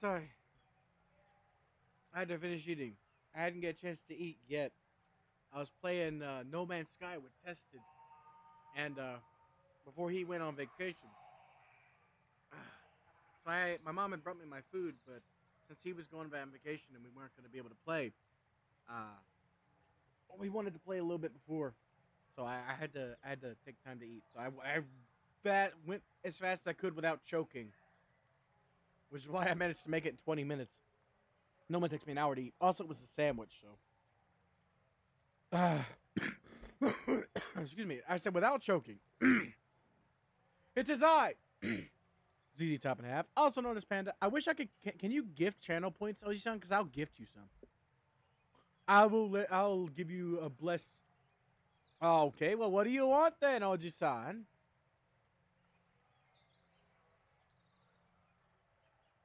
Sorry. I had to finish eating. I hadn't get a chance to eat yet. I was playing No Man's Sky with Tested, and before he went on vacation, so my mom had brought me my food, but since he was going on vacation and we weren't going to be able to play, uh, we wanted to play a little bit before, so I had to take time to eat. So went as fast as I could without choking, which is why I managed to make it in 20 minutes. Normally takes me an hour to eat. Also, it was a sandwich, so. Excuse me. I said without choking. It is I, ZZ Top and a Half, also known as Panda. I wish I could. Can you gift channel points, Oji-san? Because I'll gift you some. I'll give you a bless. Okay, well, what do you want then, Oji-san?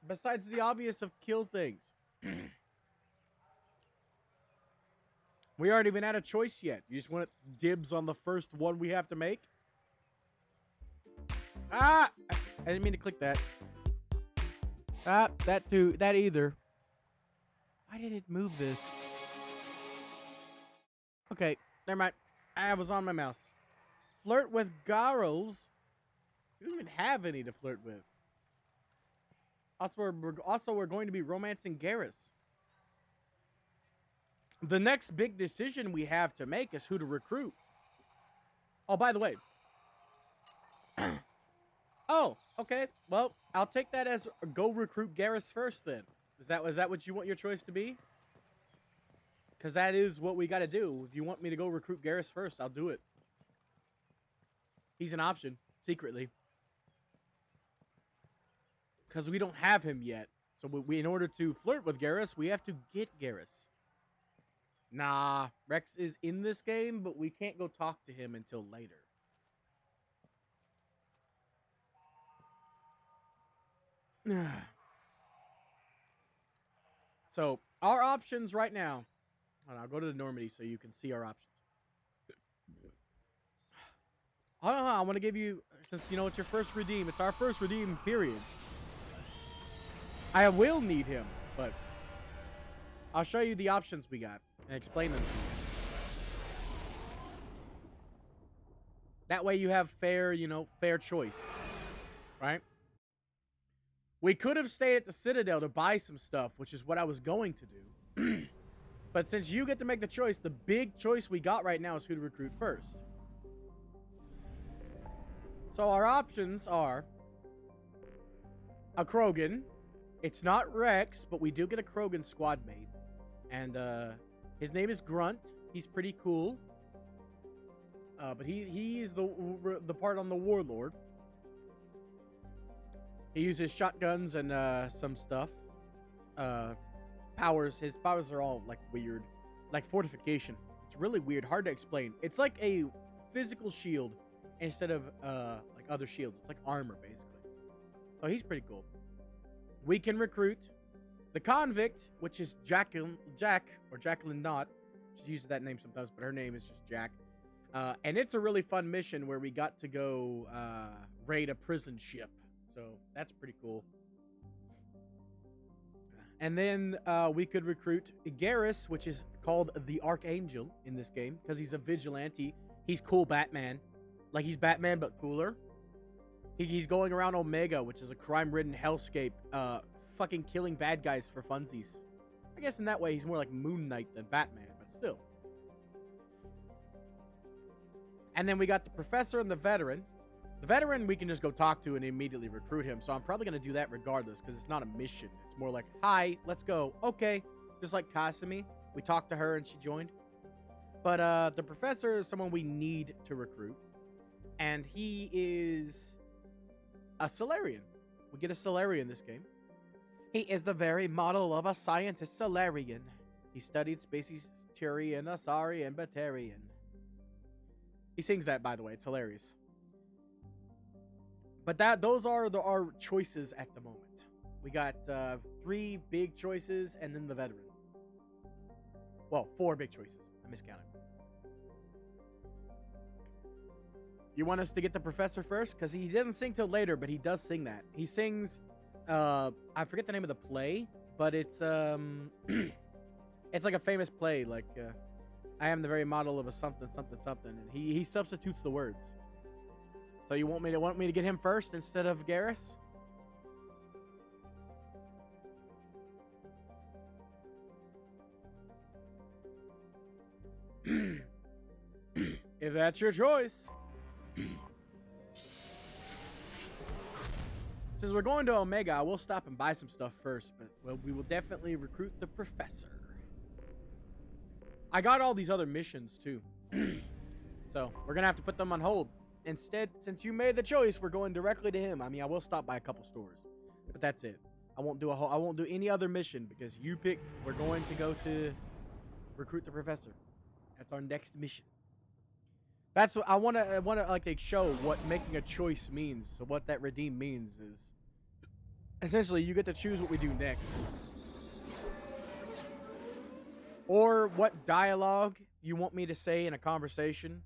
Besides the obvious of kill things. We aren't even at a choice yet. You just want dibs on the first one we have to make? Ah! I didn't mean to click that. Ah, that too. That either. Why did it move this? Okay, never mind. I was on my mouse. Flirt with girls? You don't even have any to flirt with. Also, we're going to be romancing Garrus. The next big decision we have to make is who to recruit. Oh, by the way. Oh, okay. Well, I'll take that as go recruit Garrus first then. Is that what you want your choice to be? Because that is what we got to do. If you want me to go recruit Garrus first, I'll do it. He's an option, secretly. Because we don't have him yet. So in order to flirt with Garrus, we have to get Garrus. Nah, Rex is in this game, but we can't go talk to him until later. So, our options right now. I'll go to the Normandy so you can see our options. Hold on, I want to give you, since you know it's your first redeem, it's our first redeem, period. I will need him, but I'll show you the options we got and explain them to you. That way you have fair choice. Right? We could have stayed at the Citadel to buy some stuff, which is what I was going to do. But since you get to make the choice, the big choice we got right now is who to recruit first. So our options are a Krogan. It's not Rex, but we do get a Krogan squad mate. And his name is Grunt. He's pretty cool. But he is the part on the Warlord. He uses shotguns and some stuff. Powers. His powers are all like weird, like fortification. It's really weird, hard to explain. It's like a physical shield instead of like other shields. It's like armor basically. So he's pretty cool. We can recruit the convict, which is Jack or Jacqueline Knott. She uses that name sometimes, but her name is just Jack. And it's a really fun mission where we got to go raid a prison ship. So that's pretty cool. And then we could recruit Garrus, which is called the Archangel in this game, because he's a vigilante. He's cool Batman. Like, he's Batman, but cooler. He's going around Omega, which is a crime-ridden hellscape, fucking killing bad guys for funsies. I guess in that way, he's more like Moon Knight than Batman, but still. And then we got the Professor and the Veteran. The Veteran, we can just go talk to and immediately recruit him. So I'm probably going to do that regardless, because it's not a mission. It's more like, hi, let's go. Okay. Just like Kasumi. We talked to her and she joined. But the Professor is someone we need to recruit. And he is a Solarian. We get a Solarian this game. He is the very model of a scientist Solarian. He studied species Turian, Asari, and Batarian. He sings that, by the way. It's hilarious. But those are our choices at the moment. We got 3 big choices and then the Veteran. Well, 4 big choices. I miscounted. You want us to get the Professor first? Because he doesn't sing till later, but he does sing that. He sings I forget the name of the play, but it's it's like a famous play, like I am the very model of a something something something, and he substitutes the words. So you want me to get him first instead of Garrus? If that's your choice. Since we're going to Omega, I will stop and buy some stuff first, but well, we will definitely recruit the professor. I got all these other missions too. So we're gonna have to put them on hold. Instead, since you made the choice, we're going directly to him. I mean, I will stop by a couple stores, but that's it. I won't do any other mission because you picked. We're going to go to recruit the professor. That's our next mission. That's what I want to like show what making a choice means. So what that redeem means is essentially you get to choose what we do next. Or what dialogue you want me to say in a conversation.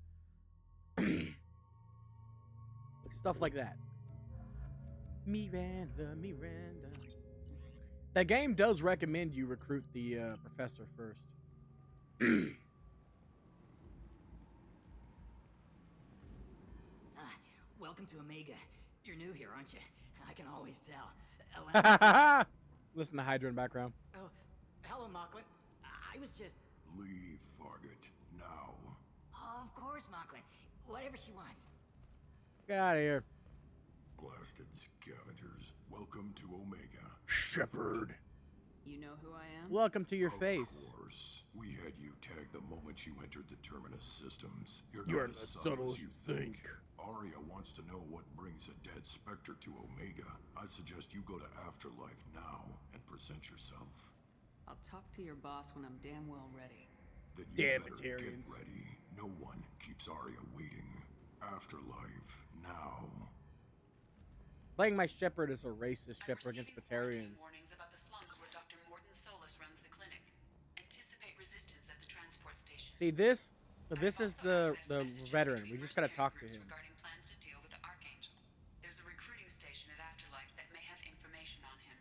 Stuff like that. Miranda. The game does recommend you recruit the professor first. Welcome to Omega. You're new here, aren't you? I can always tell. Listen to Hydra in the background. Oh, hello, Mocklin. I was just... Leave, Fargate, now. Oh, of course, Mocklin. Whatever she wants. Get out of here. Blasted scavengers, welcome to Omega. Shepherd. You know who I am? Welcome to your face. Of course. We had you tagged the moment you entered the Terminus systems. You're not as as subtle as as you think. Arya wants to know what brings a dead Spectre to Omega. I suggest you go to Afterlife now and present yourself. I'll talk to your boss when I'm damn well ready. Then you Damn better it, get Tyrians. ready. No one keeps Arya waiting. Afterlife now. Playing my shepherd is a racist shepherd against Batarians. Warnings about the slums where Dr. Morton Solus runs the clinic. Anticipate resistance at the transport station. See, this is the veteran. We just gotta talk to him. Regarding plans to deal with the Archangel. There's a recruiting station at Afterlife that may have information on him.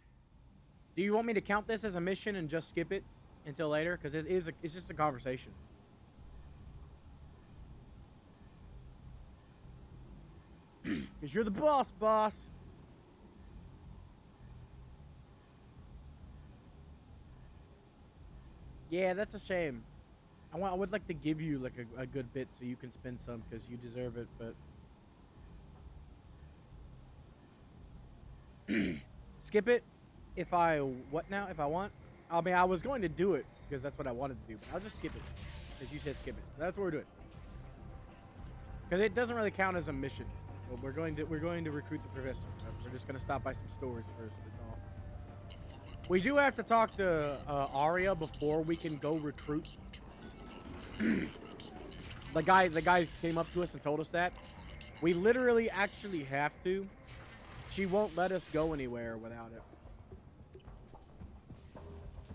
Do you want me to count this as a mission and just skip it until later? Because it's just a conversation. Because you're the boss. Yeah, that's a shame. I would like to give you like a good bit so you can spend some because you deserve it, but skip it if I want. I mean, I was going to do it because that's what I wanted to do, but I'll just skip it because you said skip it. So that's what we're doing. Because it doesn't really count as a mission. Well, we're going to recruit the professor. We're just gonna stop by some stores first. That's all. We do have to talk to Arya before we can go recruit. The guy came up to us and told us that. We literally actually have to. She won't let us go anywhere without it.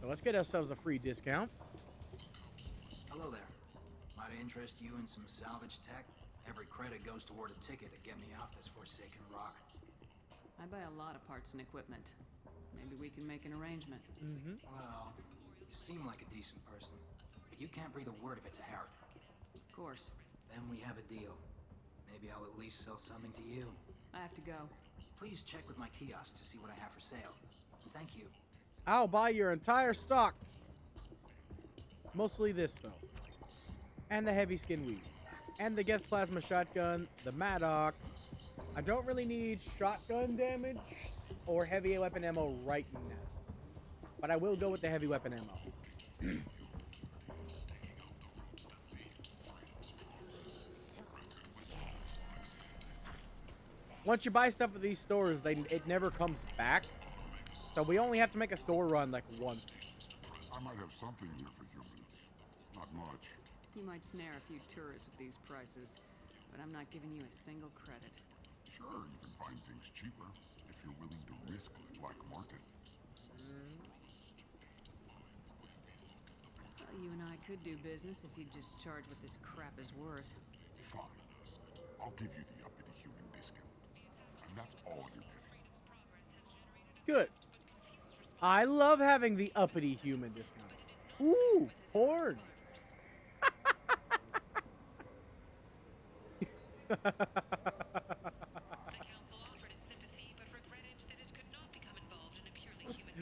So let's get ourselves a free discount. Hello there. Might interest you in some salvage tech? Every credit goes toward a ticket to get me off this forsaken rock. I buy a lot of parts and equipment. Maybe we can make an arrangement. Well, you seem like a decent person, but you can't breathe a word of it to Harry. Of course. Then we have a deal. Maybe I'll at least sell something to you. I have to go. Please check with my kiosk to see what I have for sale. Thank you. I'll buy your entire stock. Mostly this though. And the heavy skin weed. And the Geth plasma shotgun, the Maddock. I don't really need shotgun damage or heavy weapon ammo right now. But I will go with the heavy weapon ammo. Once you buy stuff at these stores, it never comes back. So we only have to make a store run like once. I might have something here for humans. Not much. You might snare a few tourists with these prices, but I'm not giving you a single credit. Sure, you can find things cheaper if you're willing to risk the black market. Well, you and I could do business if you'd just charge what this crap is worth. Fine. I'll give you the uppity human discount. And that's all you're getting. good. I love having the uppity human discount. Ooh, porn.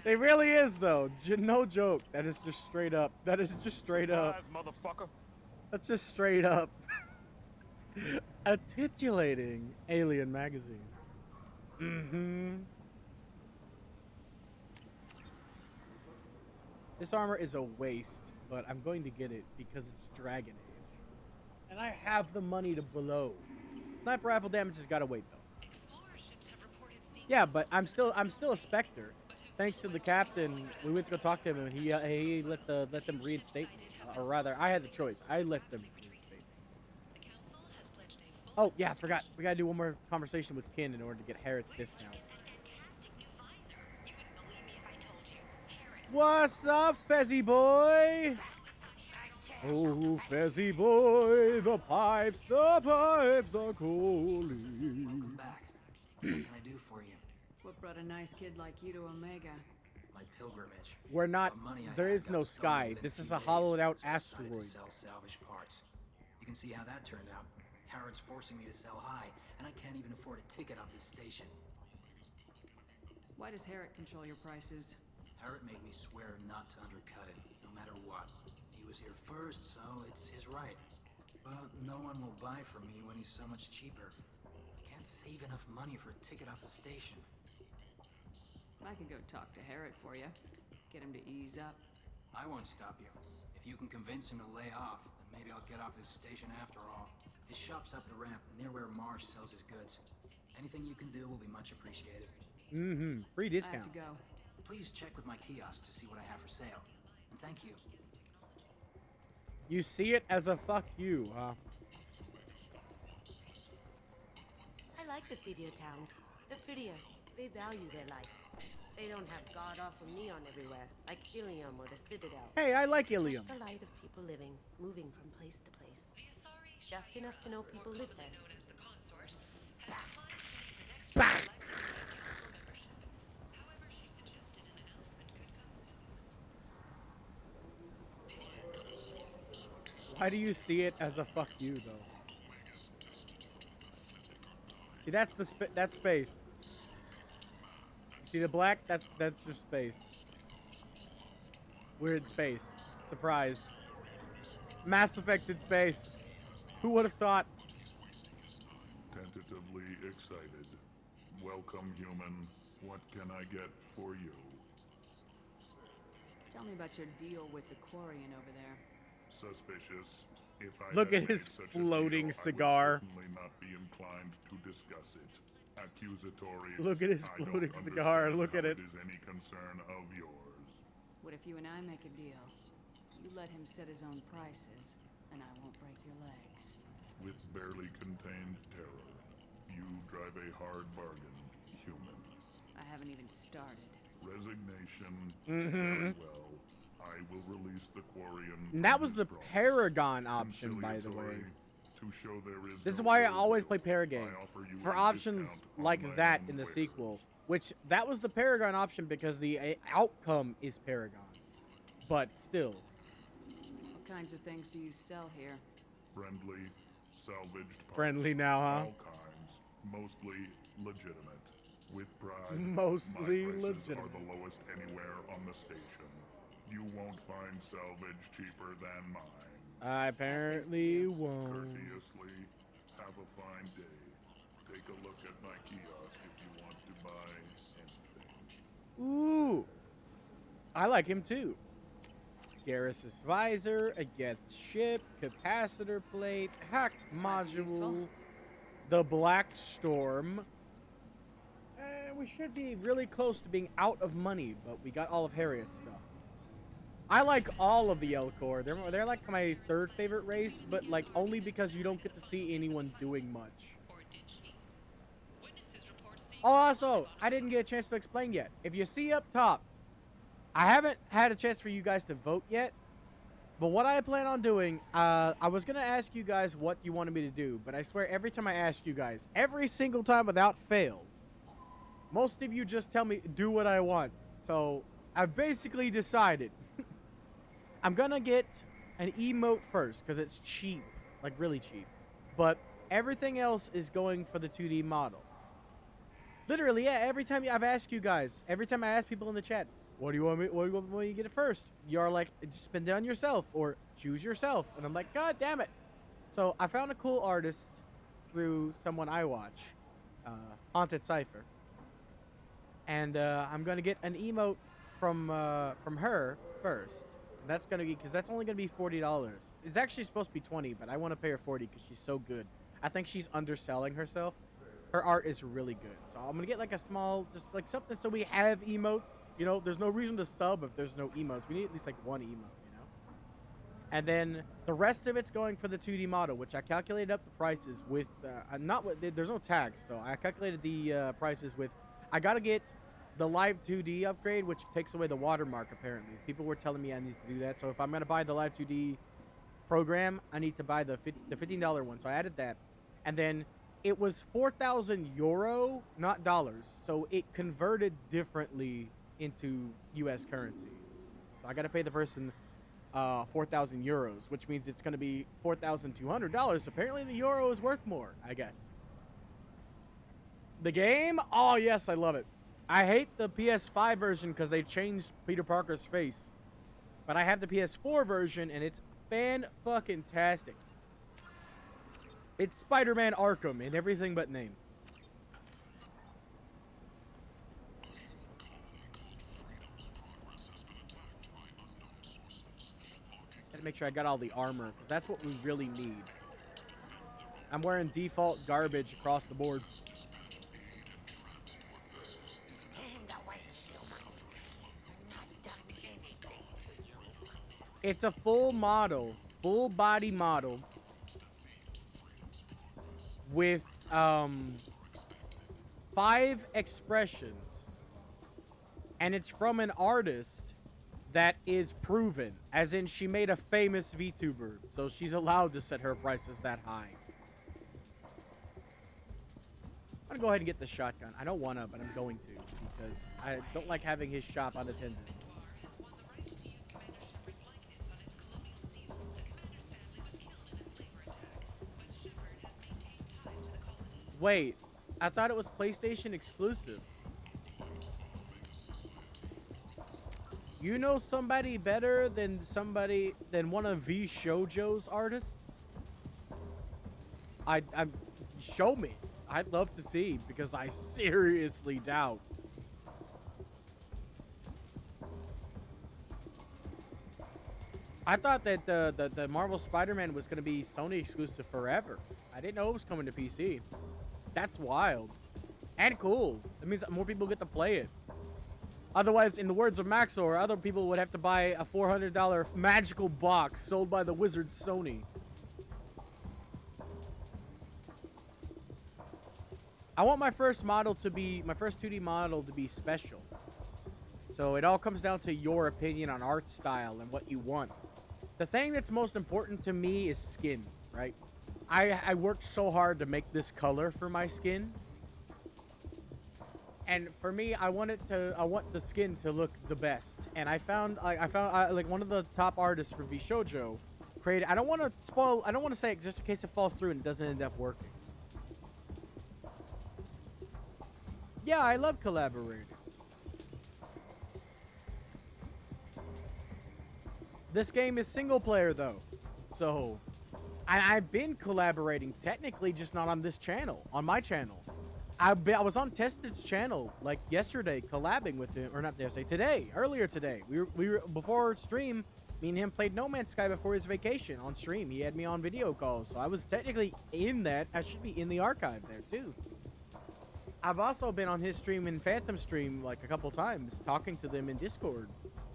It really is though. No joke. That is just straight up. That is just straight up. Motherfucker. That's just straight up. A titillating alien magazine. Mm-hmm. This armor is a waste, but I'm going to get it because it's Dragon Age. And I have the money to blow. Sniper rifle damage has got to wait though. Yeah, but I'm still a Spectre. Thanks to the captain, we went to go talk to him and he let them reinstate me. Or rather, I had the choice. I let them reinstate me. Oh, yeah, I forgot. We got to do one more conversation with Kin in order to get Harriet's discount. What's up, Fezzy boy? Oh, Fezzy boy, the pipes are calling. Welcome back. What can I do for you? What brought a nice kid like you to Omega? My pilgrimage. We're not. The money I There had is got no stolen sky. within This a is few a days, hollowed out so I decided asteroid. to sell salvage parts. You can see how that turned out. Harrod's forcing me to sell high, and I can't even afford a ticket off this station. Why does Herrick control your prices? Harrod made me swear not to undercut it, no matter what. He was here first, so it's his right. But no one will buy from me when he's so much cheaper. I can't save enough money for a ticket off the station. I can go talk to Herrick for you. Get him to ease up. I won't stop you. If you can convince him to lay off, then maybe I'll get off this station after all. His shop's up the ramp, near where Marsh sells his goods. Anything you can do will be much appreciated. Mm-hmm. Free I discount. have to go. Please check with my kiosk to see what I have for sale. And thank you. You see it as a fuck you, huh? I like the seedier towns. They're prettier. They value their light. They don't have god-awful neon everywhere, like Ilium or the Citadel. Hey, I like Ilium. Just the light of people living, moving from place to place. Just enough to know people live there. Bah! Why do you see it as a fuck you, though? See, that's that's space. See the black? That's just space. We're in space. Surprise. Mass Effect in space. Who would have thought? Tentatively excited. Welcome, human. What can I get for you? Tell me about your deal with the Quarian over there. Suspicious. If I Look had at made his such a floating deal, cigar. I would certainly not be inclined to discuss it. Accusatory. Look at his I don't floating cigar. understand Look at how it. Is any concern of yours? What if you and I make a deal? You let him set his own prices, and I won't break your legs. With barely contained terror, you drive a hard bargain, human. I haven't even started. Resignation. Mm-hmm. Very well. I will release the Quarian. And that from was his the promise. Paragon option, by the way. Conciliatory. To show there is This is no why I ill always will, play Paragame. I offer you For a options discount on like my that own in the wares. sequel. Which, that was the Paragon option because the outcome is Paragon. But still. What kinds of things do you sell here? Friendly, salvaged parts. Friendly now, huh? All kinds. Mostly legitimate. With pride. Mostly my prices legitimate. are the lowest anywhere on the station. You won't find salvage cheaper than mine. I apparently won't. Courteously, have a fine day. Take a look at my kiosk if you want to buy anything. Ooh. I like him too. Garrus's visor, against ship, capacitor plate, hack This might be useful. module, the Black Storm. We should be really close to being out of money, but we got all of Harriet's stuff. I like all of the Elcor. They're like my third favorite race, but like only because you don't get to see anyone doing much. Oh, also, I didn't get a chance to explain yet. If you see up top, I haven't had a chance for you guys to vote yet, but what I plan on doing, I was going to ask you guys what you wanted me to do, but I swear every time I ask you guys, every single time without fail, Most of you just tell me, do what I want. So, I've basically decided. I'm gonna get an emote first, because it's cheap. Like, really cheap. But everything else is going for the 2D model. Literally, yeah, every time I've asked you guys, every time I ask people in the chat, what do you want me to get it first? You're like, just spend it on yourself, or choose yourself. And I'm like, God damn it. So, I found a cool artist through someone I watch, Haunted Cypher. And I'm gonna get an emote from her first. That's gonna be, because that's only gonna be $40. It's actually supposed to be 20, but I want to pay her 40 because she's so good. I think she's underselling herself. Her art is really good, so I'm gonna get like a small, just like something so we have emotes. You know, there's no reason to sub if there's no emotes. We need at least like one emote, you know. And then the rest of it's going for the 2D model, which I calculated up the prices with, not with. There's no tags, so I calculated the prices with. I gotta get the live 2D upgrade, which takes away the watermark, apparently. People were telling me I need to do that. So if I'm going to buy the live 2D program, I need to buy the $15 one. So I added that. And then it was 4,000 euro, not dollars. So it converted differently into US currency. So I got to pay the person 4,000 euros, which means it's going to be $4,200. Apparently the euro is worth more, I guess. The game? Oh, yes, I love it. I hate the PS5 version because they changed Peter Parker's face. But I have the PS4 version and it's fan-fucking-tastic. It's Spider-Man Arkham in everything but name. Gotta make sure I got all the armor because that's what we really need. I'm wearing default garbage across the board. It's a full model, full body model with 5 expressions, and it's from an artist that is proven, as in she made a famous VTuber, so she's allowed to set her prices that high. I'm gonna go ahead and get the shotgun. I don't wanna, but I'm going to because I don't like having his shop unattended. Wait, I thought it was PlayStation exclusive. You know somebody better than one of V Shoujo's artists? I'm show me. I'd love to see because I seriously doubt. I thought that the Marvel Spider-Man was going to be Sony exclusive forever. I didn't know it was coming to PC. That's wild. And cool. That means more people get to play it. Otherwise, in the words of Maxor, other people would have to buy a $400 magical box sold by the wizard Sony. I want my first 2D model to be special. So it all comes down to your opinion on art style and what you want. The thing that's most important to me is skin, right? I worked so hard to make this color for my skin. And for me, I want the skin to look the best. And I found like one of the top artists for V Shoujo created. I don't want to say it just in case it falls through and it doesn't end up working. Yeah, I love collaborating. This game is single player though, so I've been collaborating technically, just not on this channel, on my channel. I was on Tested's channel like yesterday, collabing with him, or not yesterday, earlier today. We were before stream. Me and him played No Man's Sky before his vacation on stream. He had me on video calls, so I was technically in that. I should be in the archive there too. I've also been on his stream and Phantom stream like a couple times, talking to them in Discord.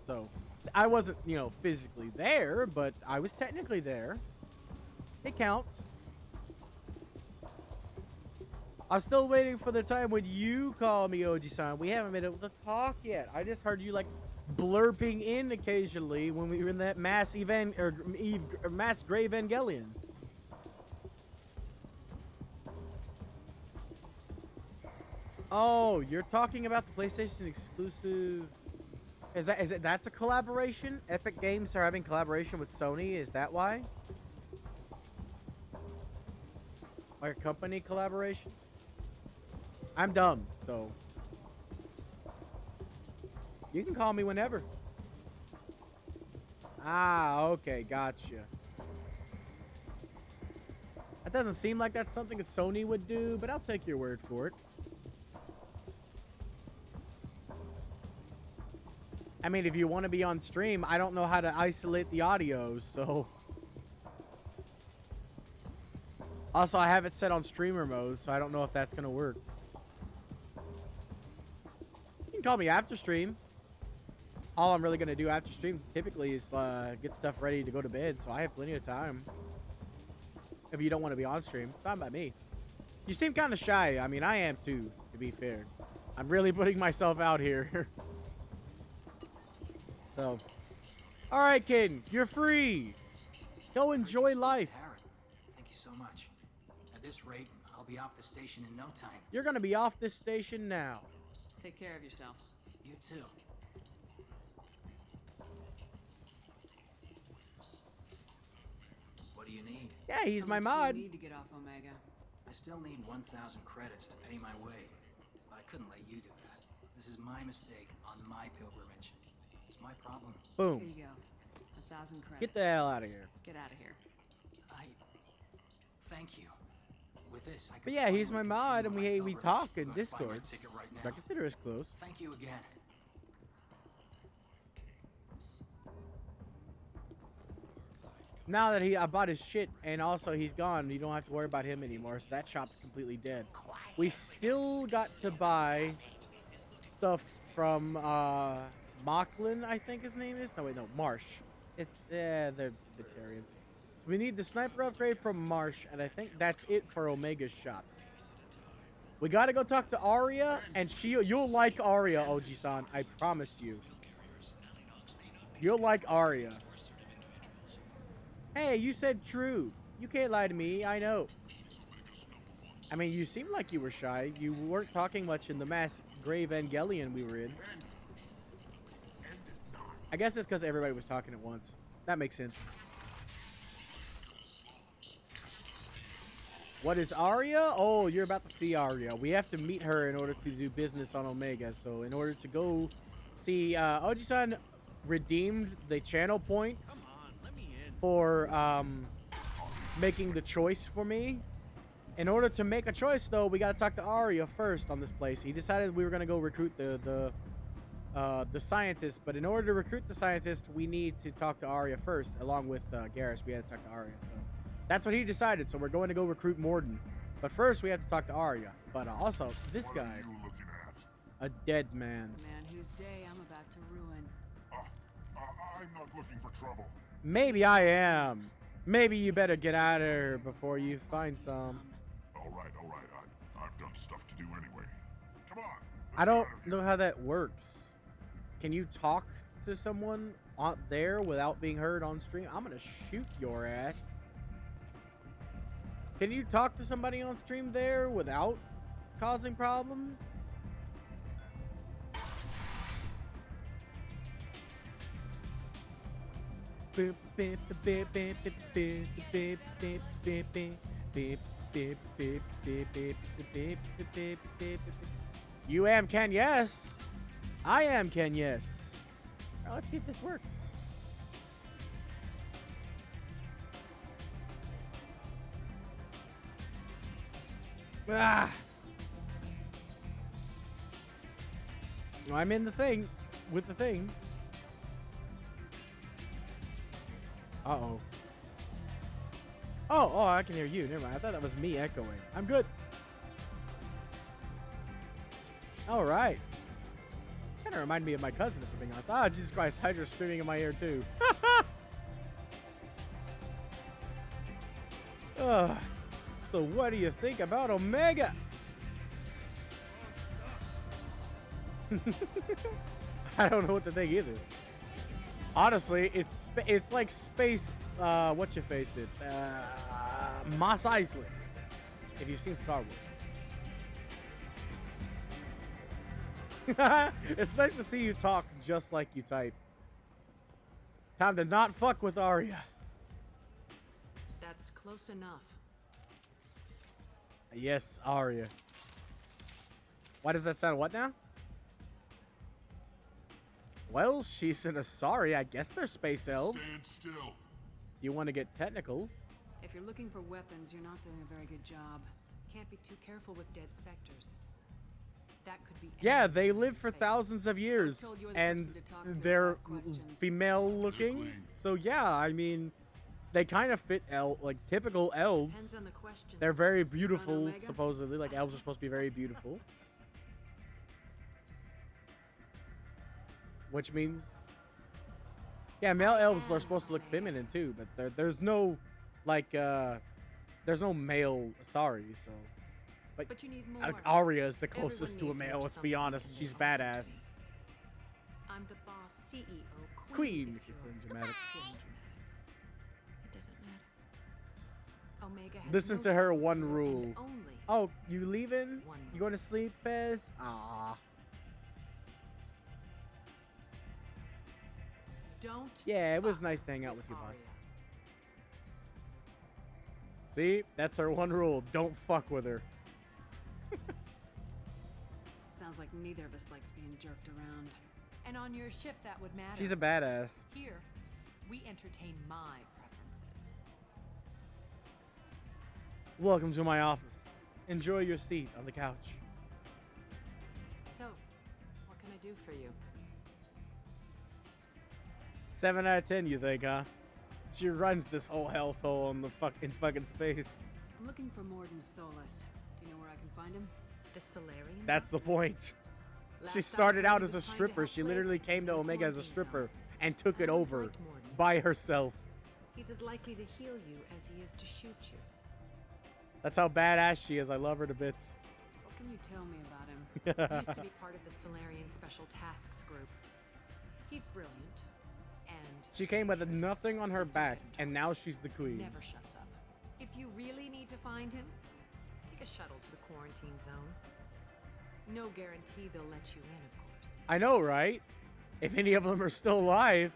So I wasn't, physically there, but I was technically there. It counts. I'm still waiting for the time when you call me Oji-san. We haven't been able to talk yet. I just heard you like blurping in occasionally when we were in that mass event or mass Grey Evangelion. Oh, you're talking about the PlayStation exclusive. That's a collaboration? Epic Games are having collaboration with Sony, is that why? Like a company collaboration? I'm dumb, so you can call me whenever. Ah, okay, gotcha. That doesn't seem like that's something that Sony would do, but I'll take your word for it. I mean, if you want to be on stream, I don't know how to isolate the audio, so... Also, I have it set on streamer mode, so I don't know if that's going to work. You can call me after stream. All I'm really going to do after stream typically is get stuff ready to go to bed, so I have plenty of time. If you don't want to be on stream, it's fine by me. You seem kind of shy. I mean, I am too, to be fair. I'm really putting myself out here. So, all right, kid, you're free. Go enjoy life. Parrot, thank you so much. At this rate, I'll be off the station in no time. You're gonna be off this station now. Take care of yourself. You too. What do you need? Yeah, he's How my much do mod. you need to get off Omega? I still need 1,000 credits to pay my way, but I couldn't let you do that. This is my mistake on my pilgrimage. It's my problem. Here Boom. you go. 1,000 credits. Get the hell out of here. Get out of here. Thank you. With this, I can But yeah, he's my finally mod, continue and my we pilgrimage. talk in I'm gonna find my Discord. ticket right I now. consider us close. Thank you again. Now that I bought his shit, and also he's gone, you don't have to worry about him anymore. So that shop's completely dead. We still got to buy stuff from Mocklin, I think his name is. No, wait, no, Marsh. It's they're vegetarians. So we need the sniper upgrade from Marsh, and I think that's it for Omega's shops. We gotta go talk to Arya, and you'll like Arya, Oji-san. I promise you. You'll like Arya. Hey, you said true. You can't lie to me, I know. I mean, you seemed like you were shy. You weren't talking much in the mass Grave Evangelion we were in. I guess it's because everybody was talking at once. That makes sense. What is Arya? Oh, you're about to see Arya. We have to meet her in order to do business on Omega. So in order to go see, Oji-san redeemed the channel points for making the choice for me. In order to make a choice, though, we gotta talk to Arya first on this place. He decided we were gonna go recruit the scientist, but in order to recruit the scientist, we need to talk to Arya first, along with Garrus. We had to talk to Arya, so that's what he decided. So we're going to go recruit Morden, but first we have to talk to Arya. But also, this What guy, are you looking at? a dead man. The man whose day I'm about to ruin. I'm not looking for trouble. Maybe I am. Maybe you better get out of here before you find some. All right. I've got stuff to do anyway. Come on. I don't know how that works. Can you talk to someone out there without being heard on stream? I'm gonna shoot your ass. Can you talk to somebody on stream there without causing problems? You am Ken, yes. I am Ken, yes. Now let's see if this works. Ah. No, I'm in the thing with the thing. Uh-oh. Oh, I can hear you. Never mind. I thought that was me echoing. I'm good. All right. Kind of remind me of my cousin, if I'm being honest. Ah, Jesus Christ. Hydra's screaming in my ear, too. So what do you think about Omega? I don't know what to think either. Honestly, it's like space, what you face it, Mos Eisley, if you've seen Star Wars. It's nice to see you talk just like you type. Time to not fuck with Arya. That's close enough. Yes, Arya. Why does that sound what now? Well, she's an Asari. I guess they're space elves. Stand still. You want to get technical? If you're looking for weapons, you're not doing a very good job. Can't be too careful with dead specters. That could be. Yeah, anything they in live for space. thousands of years, told you're the and person to talk to they're about questions. female looking. Clean. So yeah, I mean, they kind of fit like typical elves. Depends on the questions. They're very You run beautiful, Omega? supposedly. Like elves are supposed to be very beautiful, which means, yeah, male elves are supposed to look feminine too. But there's no, like, there's no male Asari, so. But you need more. Arya is the Everyone closest to a needs male. more Let's be something honest. in She's their life. badass. I'm the boss, CEO, Queen, if if you're you're feeling dramatic. feeling dramatic. It doesn't matter. Omega has Listen no to her time one for you, rule. and only Oh, you leaving? one You going to sleep, Fez? Ah. Don't. Yeah, it was fuck nice to hang out with you, boss. Arya. See? That's her one rule. Don't fuck with her. Sounds like neither of us likes being jerked around. And on your ship, that would matter. She's a badass. Here, we entertain my preferences. Welcome to my office. Enjoy your seat on the couch. So, what can I do for you? 7 out of 10, you think, huh? She runs this whole hellhole in the fucking space. I'm looking for Morden Solus. Do you know where I can find him? The Solarian? That's the point. She Last started I heard, out he as a was trying to stripper. help She Blake literally came to the Omega as a quarantine stripper zone. and took it I always over liked Morden. by herself. He's as likely to heal you as he is to shoot you. That's how badass she is. I love her to bits. What can you tell me about him? He used to be part of the Solarian Special Tasks Group. He's brilliant, and She came with dangerous. nothing on her Just don't back, get him and talking. now she's the queen. Never shuts up. If you really need to find him, take a shuttle to the quarantine zone. No guarantee they'll let you in, of course. I know, right? If any of them are still alive,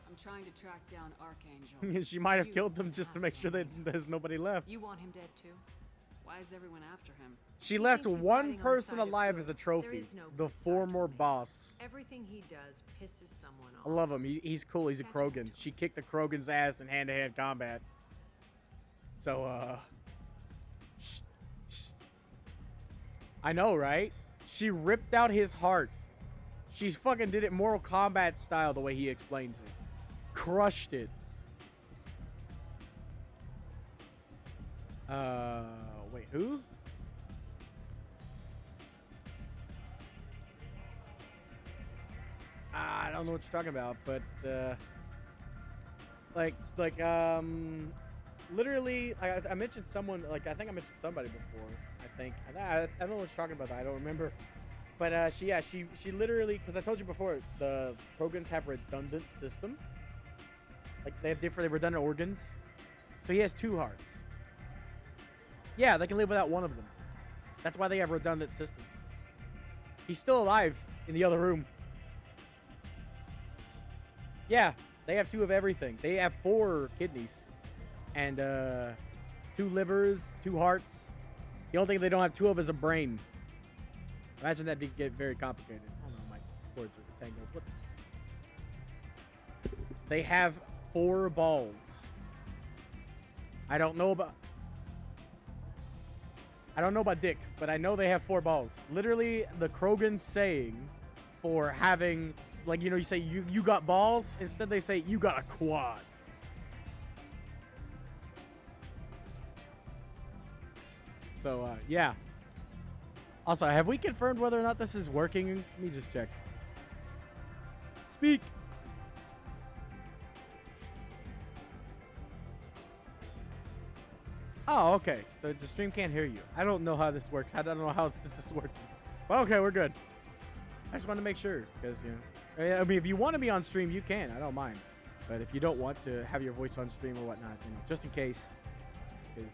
I'm trying to track down Archangel. she might have You killed them won't just to have make to sure that find him. there's nobody left. You want him dead too? Why is everyone after him? She He left thinks he's one fighting on the person side of alive good. as a There trophy. is no The good side to former Omega. boss. Everything he does pisses someone off. I love him. He's cool. He's a Catch up to Krogan. him. She kicked the Krogan's ass in hand-to-hand combat. So, shh, shh. I know, right? She ripped out his heart. She fucking did it Mortal Kombat style the way he explains it. Crushed it. Wait, who? I don't know what you're talking about, but, literally, I mentioned someone, like, I think I mentioned somebody before, I don't know what you're talking about, I don't remember, but, she literally, because I told you before, the Krogans have redundant systems, like, they have different redundant organs, so he has 2 hearts. Yeah, they can live without one of them. That's why they have redundant systems. He's still alive in the other room. Yeah, they have 2 of everything. They have 4 kidneys. And 2 livers, 2 hearts. The only thing they don't have 2 of is a brain. Imagine that'd get very complicated. I don't know, my cords are tangled. What? They have 4 balls. I don't know about Dick, but I know they have 4 balls. Literally, the Krogan saying for having, like, you know, you say you got balls. Instead, they say you got a quad. So, yeah. Also, have we confirmed whether or not this is working? Let me just check. Speak. Oh, okay. So the stream can't hear you. I don't know how this works. I don't know how this is working. But okay, we're good. I just want to make sure, because, you know, I mean, if you want to be on stream, you can. I don't mind. But if you don't want to have your voice on stream or whatnot, you know, just in case, because,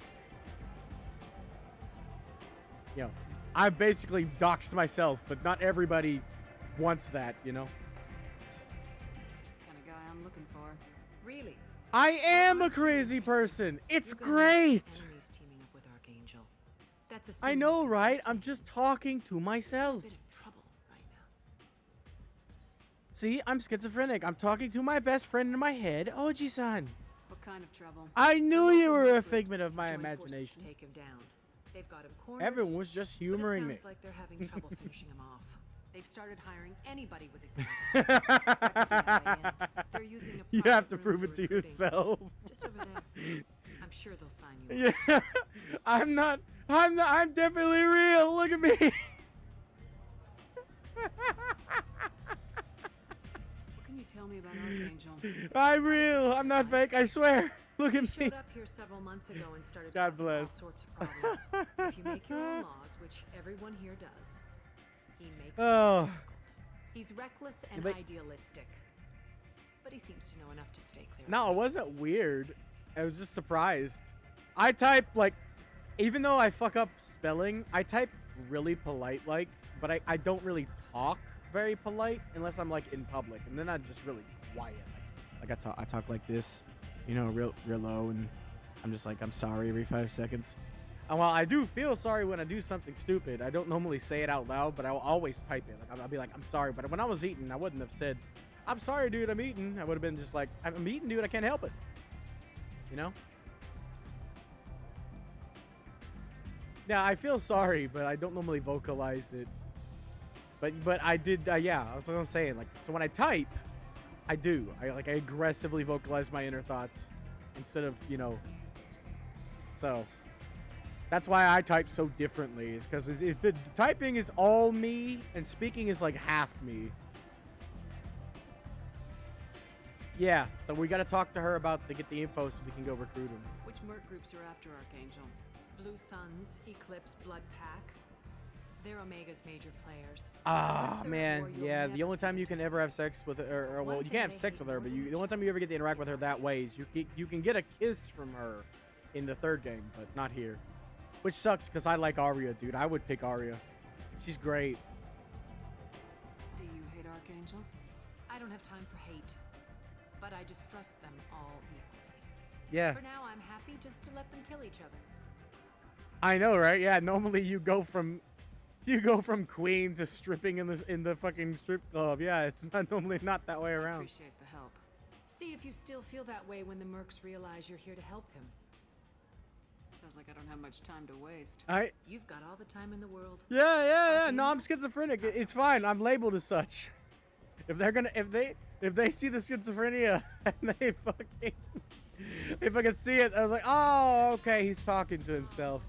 you know, I basically doxed myself, but not everybody wants that, you know? Just the kind of guy I'm looking for. Really? I am a crazy person. It's great. Enemies teaming up with Archangel. That's I assuming know, you're right? a I'm just talking to myself. bit of trouble right now. See, I'm schizophrenic. I'm talking to my best friend in my head, Oji-san. What kind of trouble? I knew The you local were a groups figment of my joined forces to imagination. take him down. They've got him cornered. Everyone was just but humoring it me. sounds like they're having trouble finishing him off. They've started hiring anybody with a gun. They're using a You private have to room prove for it to recruiting. yourself. Just over there. I'm sure they'll sign you up. Yeah, I'm definitely real. Look at me. What can you tell me about Archangel? I'm real. I'm not fake. I swear. Look He at me. showed up here several months ago and started God causing all bless. sorts of problems. If you make your own laws, which everyone here does, he makes them Oh. difficult. He's reckless and But- idealistic. But he seems to know enough to stay clear. No, it wasn't weird. I was just surprised. I type like, even though I fuck up spelling, I type really polite like, but I don't really talk very polite unless I'm like in public, and then I'm just really quiet. Like I talk like this, you know, real low, and I'm just like, I'm sorry every 5 seconds. And while I do feel sorry when I do something stupid, I don't normally say it out loud, but I'll always type it. Like I'll be like, I'm sorry, but when I was eating, I wouldn't have said, I'm sorry, dude, I'm eating. I would have been just like, I'm eating, dude, I can't help it. You know? Yeah, I feel sorry, but I don't normally vocalize it. But I did, yeah, that's what I'm saying. Like, so when I type, I do. I aggressively vocalize my inner thoughts instead of, you know. So that's why I type so differently. Is because the typing is all me and speaking is like half me. Yeah, so we got to talk to her about to get the info so we can go recruit him. Which merc groups are after Archangel? Blue Suns, Eclipse, Blood Pack. They're Omega's major players. Ah, Unless they're at man, war, you'll yeah. The never only see time them you can together. ever have sex with her, or well, One you thing can't have they sex hate with her, more but than the each only time you ever get to interact with her that way is you can get a kiss from her in the third game, but not here. Which sucks because I like Arya, dude. I would pick Arya. She's great. Do you hate Archangel? I don't have time for hate, but I distrust them all equally. Yeah, For now, I'm happy just to let them kill each other. I know, right? Yeah, normally you go from queen to stripping in the fucking strip club. Yeah, it's not normally not that way around. Appreciate the help. See if you still feel that way when the mercs realize you're here to help him. Sounds like I don't have much time to waste. You've got all the time in the world. Yeah. No, I'm schizophrenic. It's fine. I'm labeled as such. If they see the schizophrenia and they fucking see it, I was like, oh, okay, he's talking to himself.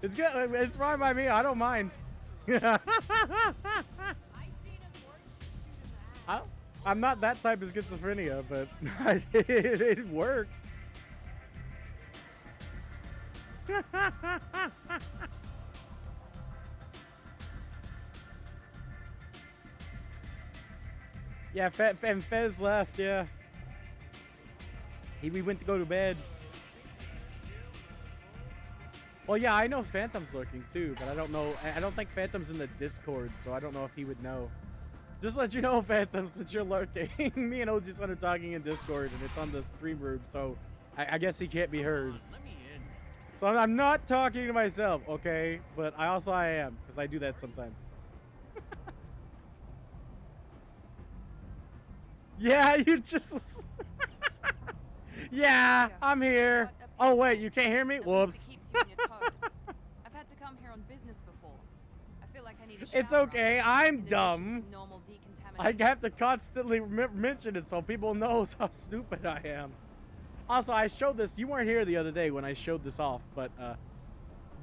It's good. It's fine by me. I don't mind. I'm not that type of schizophrenia, but it works. Yeah, and Fez left, yeah. We went to go to bed. Well, yeah, I know Phantom's lurking too, but I don't know. I don't think Phantom's in the Discord, so I don't know if he would know. Just let you know, Phantom, since you're lurking. Me and OG-san are talking in Discord, and it's on the stream room, so I guess he can't be heard. So I'm not talking to myself, okay? But I am, because I do that sometimes. Yeah, you just... Yeah, I'm here. Oh, wait, you can't hear me? Whoops. I've had to come here on business before. I feel like I need a It's shower okay, after, I'm in addition dumb. to normal I decontamination. have to constantly mention it so people know how stupid I am. Also, I showed this. You weren't here the other day when I showed this off, but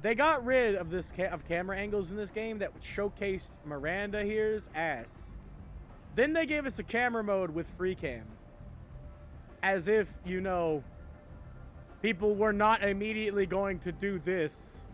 they got rid of this of camera angles in this game that showcased Miranda here's ass. Then they gave us a camera mode with free cam. As if, you know, people were not immediately going to do this.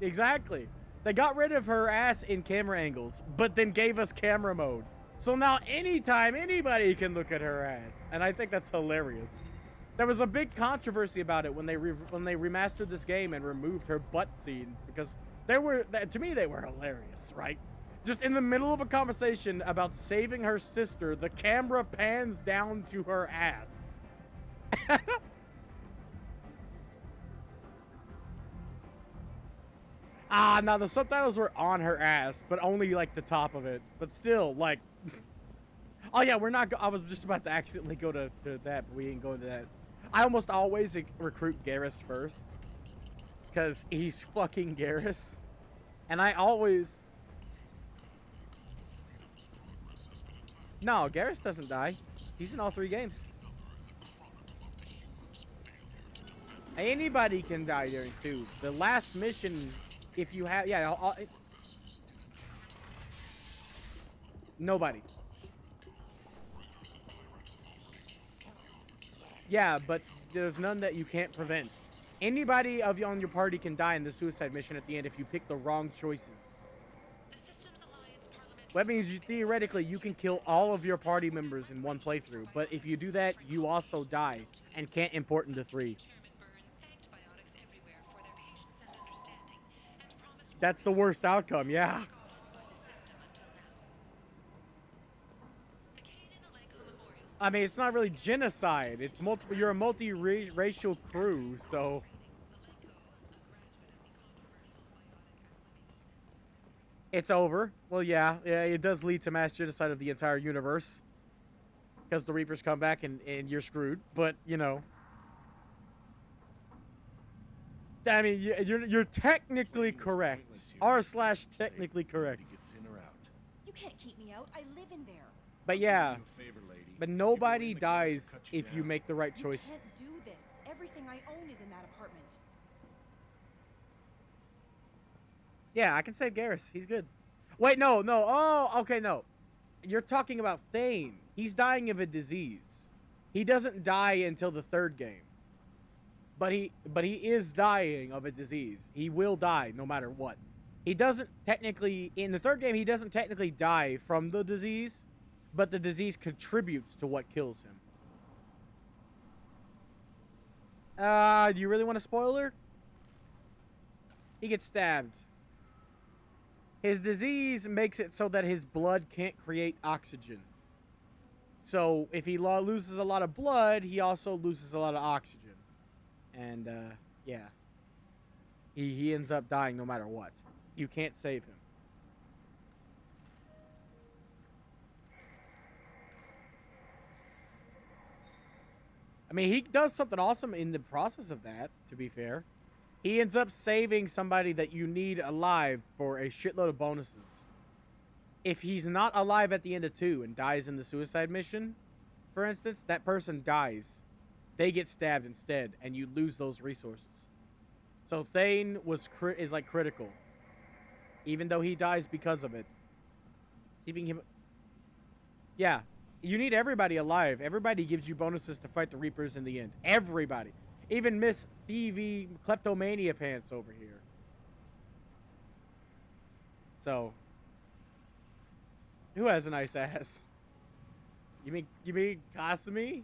Exactly. They got rid of her ass in camera angles, but then gave us camera mode. So now anytime anybody can look at her ass. And I think that's hilarious. There was a big controversy about it when they remastered this game and removed her butt scenes because to me they were hilarious, right? Just in the middle of a conversation about saving her sister, the camera pans down to her ass. Now the subtitles were on her ass, but only like the top of it. But still, like, oh yeah, I was just about to accidentally go to that, but we ain't going to that. I almost always recruit Garrus first, because he's fucking Garrus, and I always. No, Garrus doesn't die. He's in all 3 games. Anybody can die during 2. The last mission, if you have, yeah, nobody. Yeah, but there's none that you can't prevent. Anybody on your party can die in the suicide mission at the end if you pick the wrong choices. That means theoretically you can kill all of your party members in one playthrough, but if you do that, you also die and can't import into 3. That's the worst outcome, yeah. I mean, it's not really genocide. It's multiple. You're a multi-racial crew, so. It's over. Well, yeah, it does lead to mass genocide of the entire universe. Because the Reapers come back and you're screwed. But, you know. I mean, you're technically correct. R/technically correct. You can't keep me out. I live in there. But yeah. But nobody dies if you make the right choices. You can't do this. Everything I own is in that apartment. Yeah, I can save Garrus. He's good. Wait, no. Oh, okay, no. You're talking about Thane. He's dying of a disease. He doesn't die until the 3rd game. But he is dying of a disease. He will die no matter what. He doesn't technically, in the 3rd game, he doesn't technically die from the disease, but the disease contributes to what kills him. Do you really want a spoiler? He gets stabbed. His disease makes it so that his blood can't create oxygen. So if he loses a lot of blood, he also loses a lot of oxygen. And, yeah. He ends up dying no matter what. You can't save him. I mean, he does something awesome in the process of that, to be fair. He ends up saving somebody that you need alive for a shitload of bonuses. If he's not alive at the end of 2 and dies in the suicide mission, for instance, that person dies. They get stabbed instead, and you lose those resources. So Thane is like critical, even though he dies because of it. Keeping him, yeah, you need everybody alive. Everybody gives you bonuses to fight the Reapers in the end. Everybody, even Miss Thievy Kleptomania Pants over here. So, who has a nice ass? You mean Kasumi?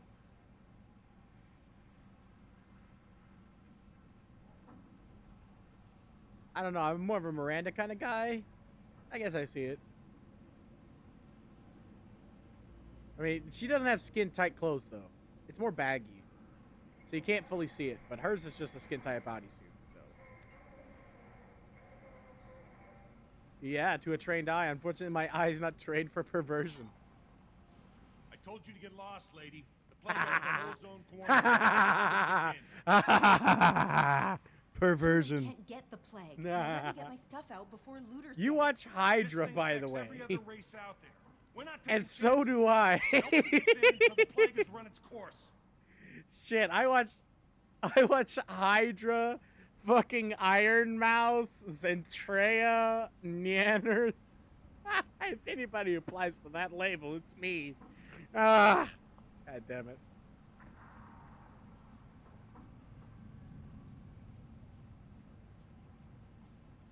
I don't know. I'm more of a Miranda kind of guy. I guess I see it. I mean, she doesn't have skin-tight clothes, though. It's more baggy. So you can't fully see it. But hers is just a skin-tight bodysuit, so. Yeah, to a trained eye. Unfortunately, my eye's not trained for perversion. I told you to get lost, lady. The plague has the whole zone quarantined. Perversion. Can't get the plague. Let me get my stuff out before looters. You watch Hydra, by the way. Every other race out there. We're not And so do I. Nobody gets in until the plague has run its course. Shit, I watch Hydra, fucking Iron Mouse, Zentrea, Nanners. If anybody applies to that label, it's me. God damn it.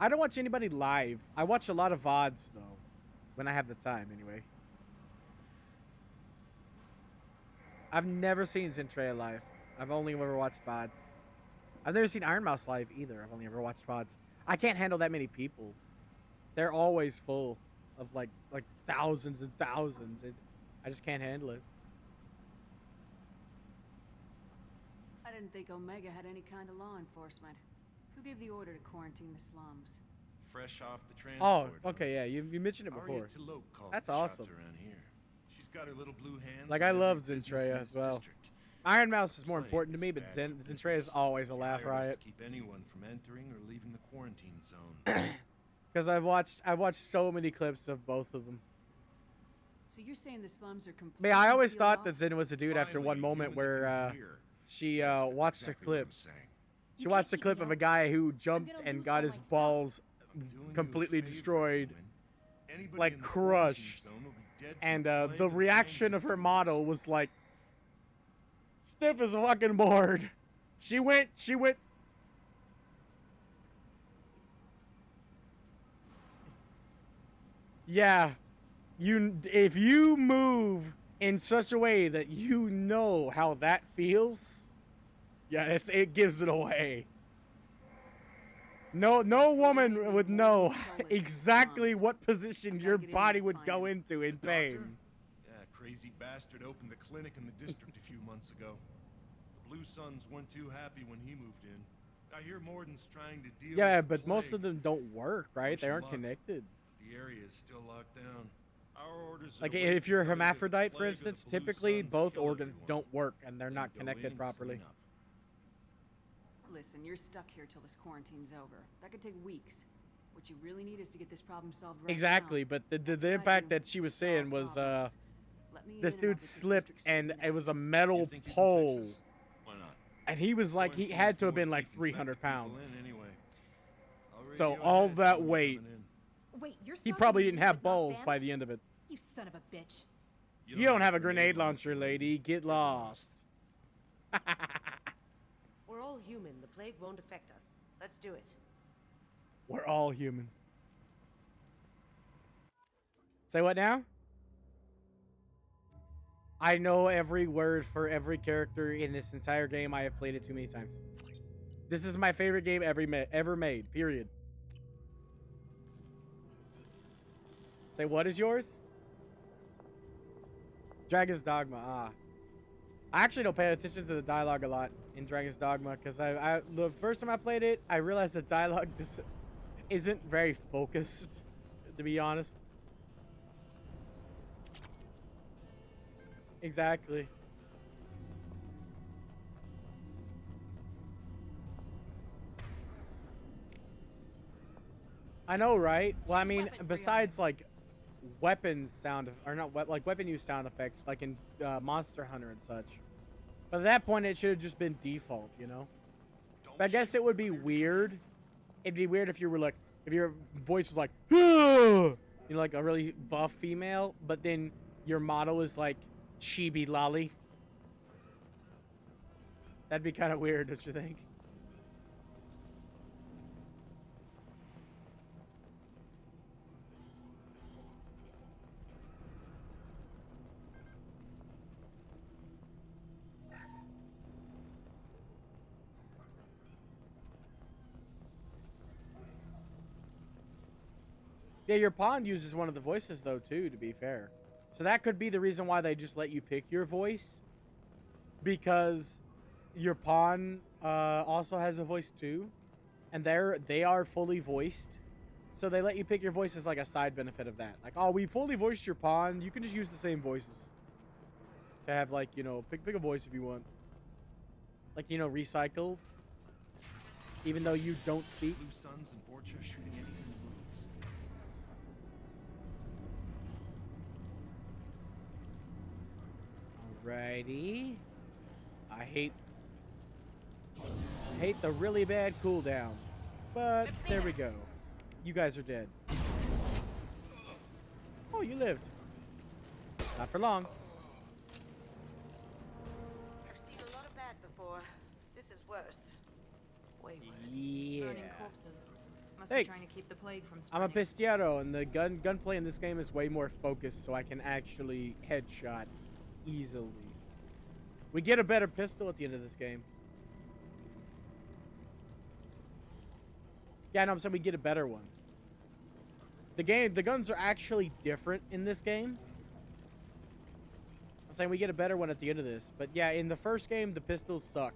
I don't watch anybody live. I watch a lot of VODs, though. When I have the time, anyway. I've never seen Zentrea live. I've only ever watched VODs. I've never seen Iron Mouse live either. I've only ever watched VODs. I can't handle that many people. They're always full of like thousands and thousands. I just can't handle it. I didn't think Omega had any kind of law enforcement. Who gave the order to quarantine the slums? Fresh off the Oh, transport. okay, yeah, you mentioned it before. Aria Talope calls That's the shots awesome. around here. She's got her little blue hands. Like, on I every love business in Zentreya this as well. district. Iron Mouse is more Plague important to me, is but bad for Zentreya is business. always a She laugh hired us to riot. keep anyone from entering or leaving the quarantine zone. Because I've watched so many clips of both of them. So you're saying the slums are completely Man, I always sealed thought off? that Zen was a dude after one Finally, moment human where that can hear. she Yes, that's watched exactly a what clip. I'm saying. She watched a clip of a guy who jumped gonna and lose got all his my stuff. balls I'm doing you a completely favor, destroyed, human. Anybody like in the quarantine crushed. zone will be dead from And the the plague reaction of her model was like stiff as a fucking board. She went. Yeah, if you move in such a way that you know how that feels, yeah, it gives it away. No woman would know exactly what position your body would go into in Doctor? pain. Yeah, crazy bastard opened a clinic in the district a few months ago. The Blue Suns weren't too happy when he moved in. I hear Morden's trying to deal Yeah, with the but most of plague. them don't work, right? Wish They him aren't luck. connected. The area is still locked down. Our orders are Like to wait if you're a until either the hermaphrodite, for plague or the instance, Blue typically Suns both kill organs everyone. don't work and they're Then not go connected in and properly. clean up. Listen, you're stuck here till this quarantine's over. That could take weeks. What you really need is to get this problem solved right Exactly, now. but the That's what I impact do. that she was Solve saying was problems. Let me in this and I'll dude get this slipped district and straightened it out. was a You metal think you can fix pole, this? Why not? and he was like he Quarantine's had to have more been like keep 300 infected people pounds. in anyway. I'll So radio all ahead, that tell me weight, coming in. Wait, you're he stalking probably me, didn't have but not balls them? by the end of it. You son of a bitch. You don't have a grenade launcher, lady. Get lost. We're all human. The plague won't affect us. Let's do it. We're all human. Say what now? I know every word for every character in this entire game. I have played it too many times. This is my favorite game ever made, period. Say, what is yours? Dragon's Dogma, I actually don't pay attention to the dialogue a lot in Dragon's Dogma because the first time I played it, I realized the dialogue isn't very focused, to be honest. Exactly. I know, right? Well, I mean, besides like weapons sound or not like weapon use sound effects, like in Monster Hunter and such. But at that point, it should have just been default, you know. But I guess it would be weird. It'd be weird if you were like, if your voice was like, you know, like a really buff female, but then your model is like chibi lolly. That'd be kind of weird, don't you think? Yeah, your pawn uses one of the voices though too, to be fair. So that could be the reason why they just let you pick your voice. Because your pawn also has a voice too. And they are fully voiced. So they let you pick your voice as like a side benefit of that. Like, oh, we fully voiced your pawn. You can just use the same voices. To have like, you know, pick a voice if you want. Like, you know, recycled. Even though you don't speak. Blue Suns and Borgia shooting anything that moves. Alrighty. I hate the really bad cooldown. But there we go. You guys are dead. Oh, you lived. Not for long. I've seen a lot of bad before. This is worse. Way worse. Yeah. Burning corpses. Must Thanks. be trying to keep the plague from I'm a spreading. Pistiero, and the gunplay in this game is way more focused, so I can actually headshot easily. We get a better pistol at the end of this game. Yeah, no, I'm saying we get a better one. The guns are actually different in this game. I'm saying we get a better one at the end of this. But yeah, in the first game, the pistols suck.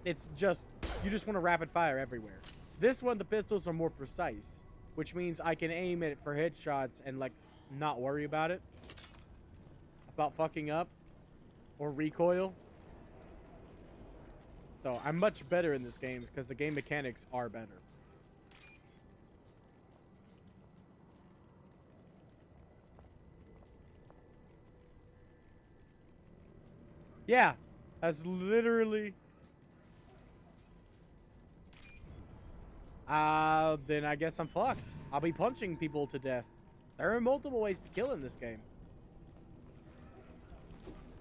It's just, you just want to rapid fire everywhere. This one, the pistols are more precise, which means I can aim it for headshots and, like, not worry about it. About fucking up. Or recoil. So, I'm much better in this game because the game mechanics are better. Yeah, that's literally... then I guess I'm fucked. I'll be punching people to death. There are multiple ways to kill in this game.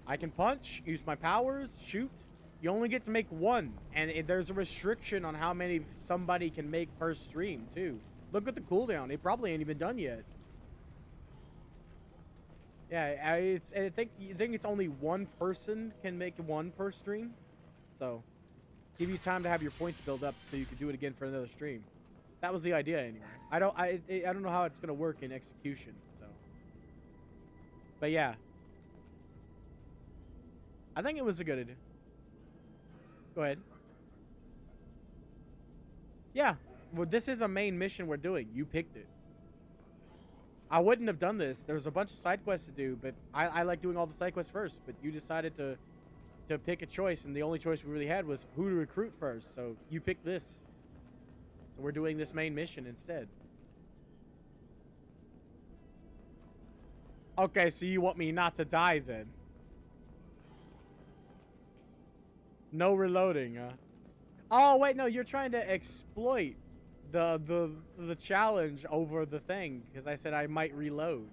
I can punch, use my powers, shoot. You only get to make one, and there's a restriction on how many somebody can make per stream, too. Look at the cooldown. It probably ain't even done yet. Yeah, I think it's only one person can make one per stream. So, give you time to have your points build up so you can do it again for another stream. That was the idea anyway. I don't know how it's gonna work in execution. So, but yeah, I think it was a good idea. Go ahead. Yeah, well, this is a main mission we're doing. You picked it. I wouldn't have done this. There's a bunch of side quests to do, but I like doing all the side quests first. But you decided to pick a choice, and the only choice we really had was who to recruit first. So you picked this. So we're doing this main mission instead. Okay, so you want me not to die then? No reloading, huh? Oh wait, no, you're trying to exploit the challenge over the thing because I said I might reload.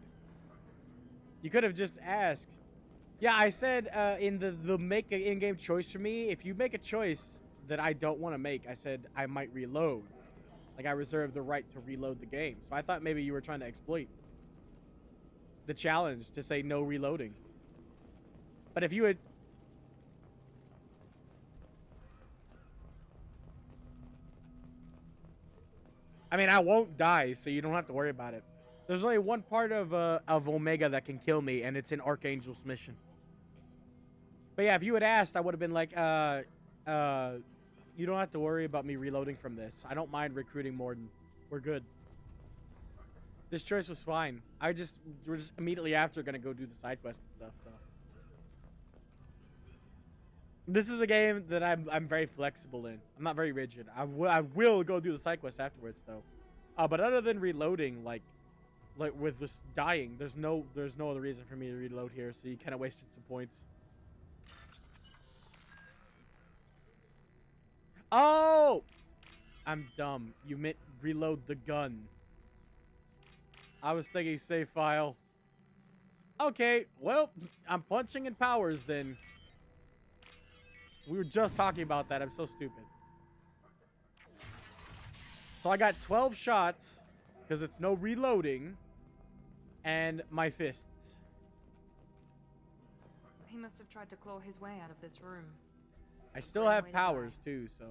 You could have just asked. Yeah, I said in the make an in-game choice for me, if you make a choice that I don't want to make, I said I might reload. Like I reserve the right to reload the game. So I thought maybe you were trying to exploit the challenge to say no reloading. But if you had... I mean, I won't die, so you don't have to worry about it. There's only one part of Omega that can kill me, and it's in Archangel's mission. But yeah, if you had asked, I would have been like, you don't have to worry about me reloading from this. I don't mind recruiting Morden. We're good. This choice was fine. We're just immediately after gonna go do the side quest and stuff, so. This is a game that I'm very flexible in. I'm not very rigid. I will go do the side quest afterwards though. But other than reloading, like with this dying, there's no other reason for me to reload here, so you kind of wasted some points. Oh! I'm dumb. You meant reload the gun. I was thinking save file. Okay, well, I'm punching in powers then. We were just talking about that. I'm so stupid. So I got 12 shots because it's no reloading and my fists. He must have tried to claw his way out of this room. I still have powers too, so.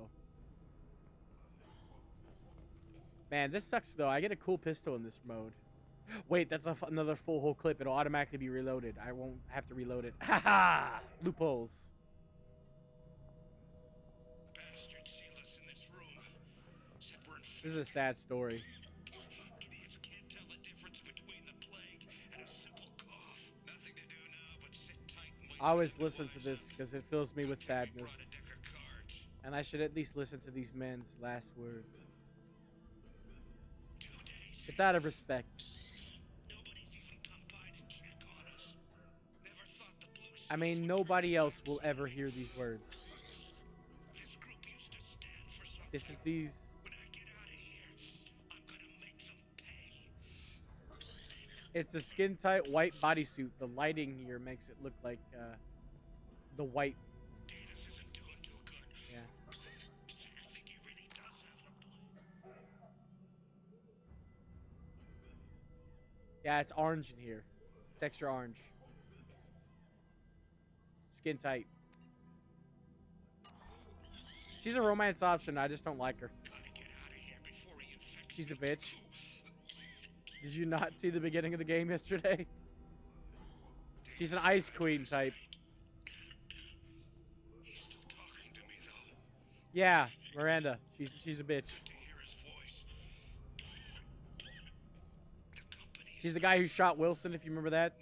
Man, this sucks though. I get a cool pistol in this mode. Wait, that's another full whole clip. It'll automatically be reloaded. I won't have to reload it. Haha! Loopholes. This is a sad story. Idiots can't tell the difference between the plague and a simple cough. Nothing to do now but sit tight and wait. I always listen to this because it fills me with sadness. And I should at least listen to these men's last words. It's out of respect. I mean, nobody else will ever hear these words. This is these... It's a skin-tight white bodysuit. The lighting here makes it look like the white. Yeah. Yeah, it's orange in here. It's extra orange. Skin tight. She's a romance option. I just don't like her. She's a bitch. Did you not see the beginning of the game yesterday? She's an ice queen type. Yeah, Miranda. She's a bitch. She's the guy who shot Wilson, if you remember that.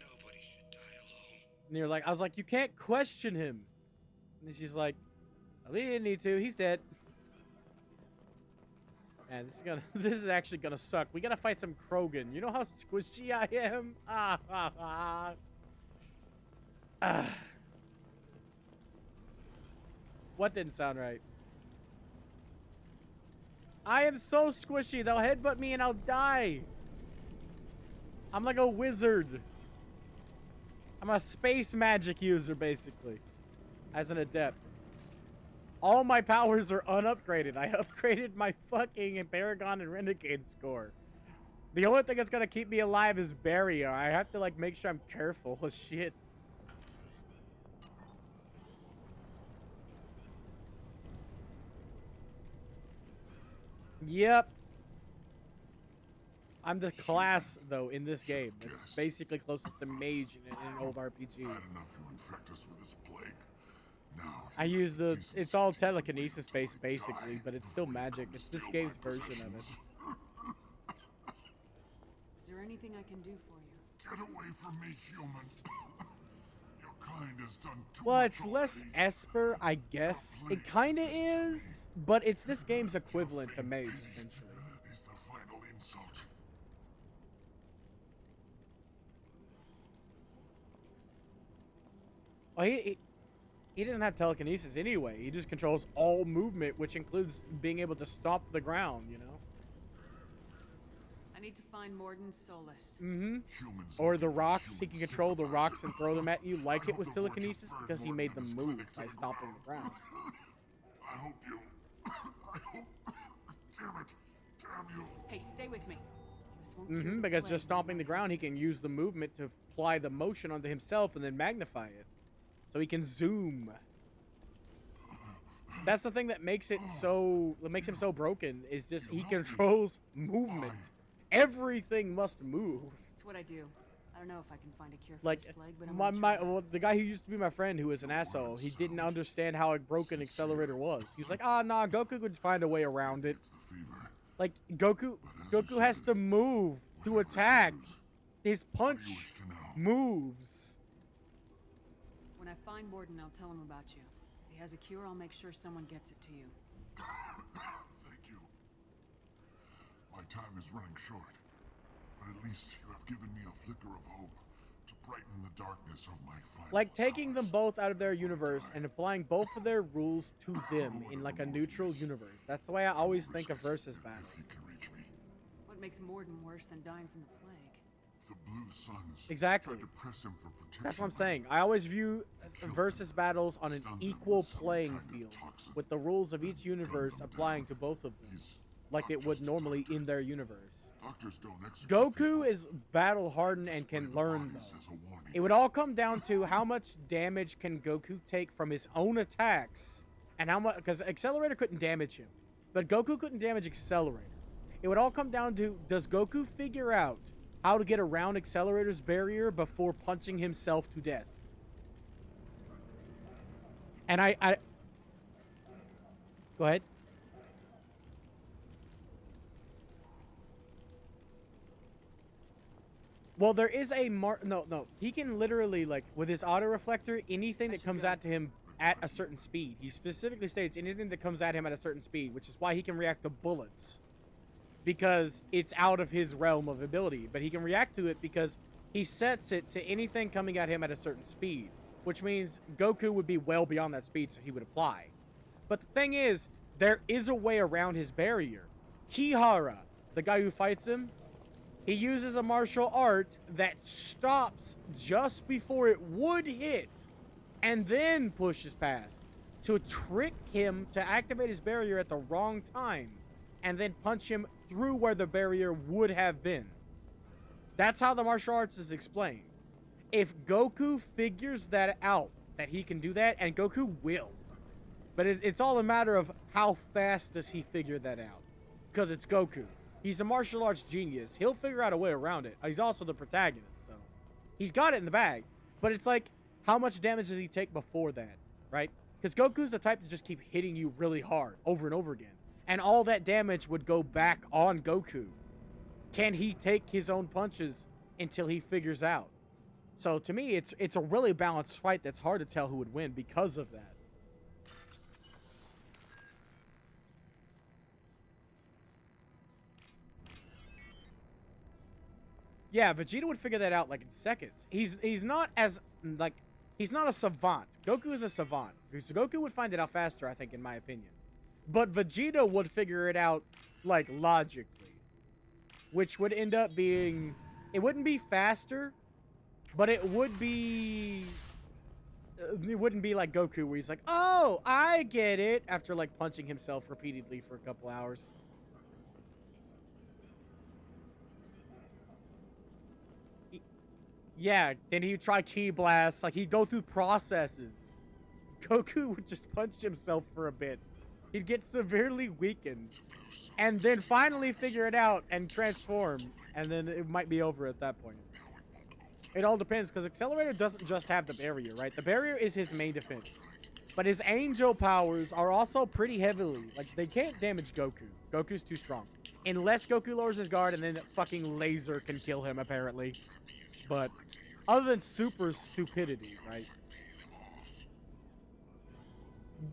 And you're like, I was like, you can't question him. And she's like, oh, we didn't need to. He's dead. Man, this is actually gonna suck. We gotta fight some Krogan. You know how squishy I am? What didn't sound right? I am so squishy. They'll headbutt me and I'll die. I'm like a wizard. I'm a space magic user, basically. As an adept. All my powers are unupgraded. I upgraded my fucking Paragon and Renegade score. The only thing that's gonna keep me alive is barrier. I have to, like, make sure I'm careful. Oh, shit. Yep. I'm the class, though, in this game. It's basically closest to mage in an old RPG. Bad enough you infect us with this plague. Now I use the... It's all telekinesis-based, basically, but it's still magic. It's this game's version of it. Is there anything I can do for you? Get away from me, human. Your kind has done too Well, much it's less already. Esper, I guess. It kind of is, but it's this game's equivalent to mage, essentially. Is the final insult. Well, he doesn't have telekinesis anyway. He just controls all movement, which includes being able to stomp the ground, you know? I need to find Morden Solus. Mm-hmm. Humans Or looking the for rocks. He human can control the rocks and sympathizer. throw them at you like I it was hope the Vortex telekinesis burned because he Morden made and them his move clinic to by the stomping the ground. I hope you... I hope... Damn it. Damn you. Hey, stay with me. This won't cure Mm-hmm, the because plague, just stomping the but- ground, he can use the movement to apply the motion onto himself and then magnify it. So he can zoom. That's the thing that makes it so... That makes him so broken, is just he controls movement. Everything must move. It's what I do. I don't know if I can find a cure for Like, this plague, but I'm gonna try. well, the guy who used to be my friend, who was an asshole, he didn't understand how a broken accelerator was. He was like, ah, nah, Goku could find a way around it. It's the fever. Like, Goku has to move to attack. His punch What do you wish to know? moves. When I find Morden, I'll tell him about you. If he has a cure, I'll make sure someone gets it to you. Thank you. My time is running short, but at least you have given me a flicker of hope to brighten the darkness of my final Like, taking them hours. both out of their universe and applying both of their rules to them in, like, a neutral universe. That's the way I always think of versus battles. If he can reach me, What makes Morden worse than dying from the plague? the Blue Suns Exactly. tried to press him for protection. That's what I'm but saying. I always view versus battles on an Stunned them equal with some playing kind of field, toxin. with the rules of each universe them applying down. to both of them, He's like it not would just a normally doctor. in their universe. Doctors don't execute Goku people. is battle hardened and Display can the learn, bodies though. as a warning. It would all come down to how much damage can Goku take from his own attacks, and how much, because Accelerator couldn't damage him, but Goku couldn't damage Accelerator. It would all come down to, does Goku figure out how to get around Accelerator's barrier before punching himself to death? And I go ahead. Well, there is a no. He can literally, like, with his auto reflector, anything that comes at to him at a certain speed. He specifically states anything that comes at him at a certain speed, which is why he can react to bullets. Because it's out of his realm of ability. But he can react to it because he sets it to anything coming at him at a certain speed. Which means Goku would be well beyond that speed, so he would apply. But the thing is, there is a way around his barrier. Kihara, the guy who fights him, he uses a martial art that stops just before it would hit and then pushes past to trick him to activate his barrier at the wrong time and then punch him through where the barrier would have been. That's how the martial arts is explained. If Goku figures that out, that he can do that, and Goku will, But it's all a matter of how fast does he figure that out. Because it's Goku. He's a martial arts genius. He'll figure out a way around it. He's also the protagonist, so he's got it in the bag. But it's like, how much damage does he take before that, right? Because Goku's the type to just keep hitting you really hard over and over again. And all that damage would go back on Goku. Can he take his own punches until he figures out? So to me, it's a really balanced fight that's hard to tell who would win because of that. Yeah, Vegeta would figure that out like in seconds. He's not as like he's not a savant. Goku is a savant. Because Goku would find it out faster, I think, in my opinion. But Vegeta would figure it out like logically, which would end up being, it wouldn't be faster, but it would be. It wouldn't be like Goku where he's like, "Oh, I get it," after like punching himself repeatedly for a couple hours. Yeah, then he'd try ki blasts. Like, he'd go through processes. Goku would just punch himself for a bit. He'd get severely weakened. And then finally figure it out and transform. And then it might be over at that point. It all depends, because Accelerator doesn't just have the barrier, right? The barrier is his main defense. But his angel powers are also pretty heavily. Like, they can't damage Goku. Goku's too strong. Unless Goku lowers his guard and then fucking laser can kill him, apparently. But other than super stupidity, right?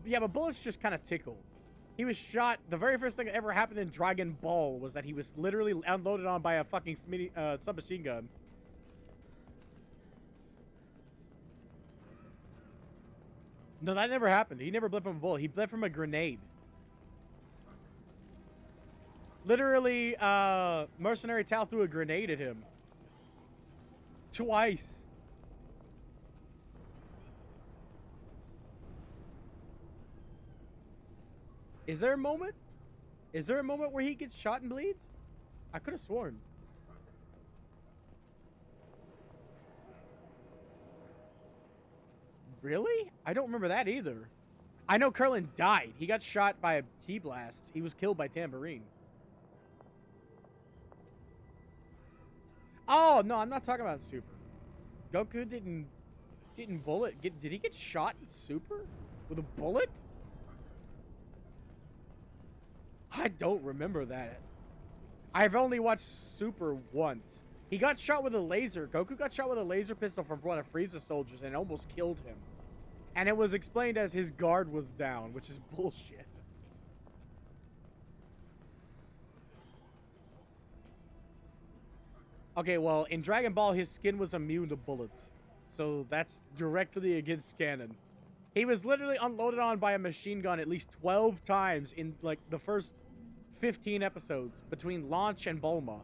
Yeah, but bullets just kind of tickle. He was shot. The very first thing that ever happened in Dragon Ball was that he was literally unloaded on by a fucking submachine gun. No, that never happened. He never bled from a bullet. He bled from a grenade. Literally, Mercenary Tao threw a grenade at him. Twice. Is there a moment? Is there a moment where he gets shot and bleeds? I could have sworn. Really? I don't remember that either. I know Krillin died. He got shot by a ki blast. He was killed by Tambourine. Oh, no, I'm not talking about Super. Goku didn't bullet. Did he get shot in Super? With a bullet? I don't remember that. I've only watched Super once. He got shot with a laser. Goku got shot with a laser pistol from one of Frieza's soldiers and almost killed him. And it was explained as his guard was down, which is bullshit. Okay, well, in Dragon Ball, his skin was immune to bullets. So that's directly against canon. He was literally unloaded on by a machine gun at least 12 times in, like, the first 15 episodes between launch and Bulma.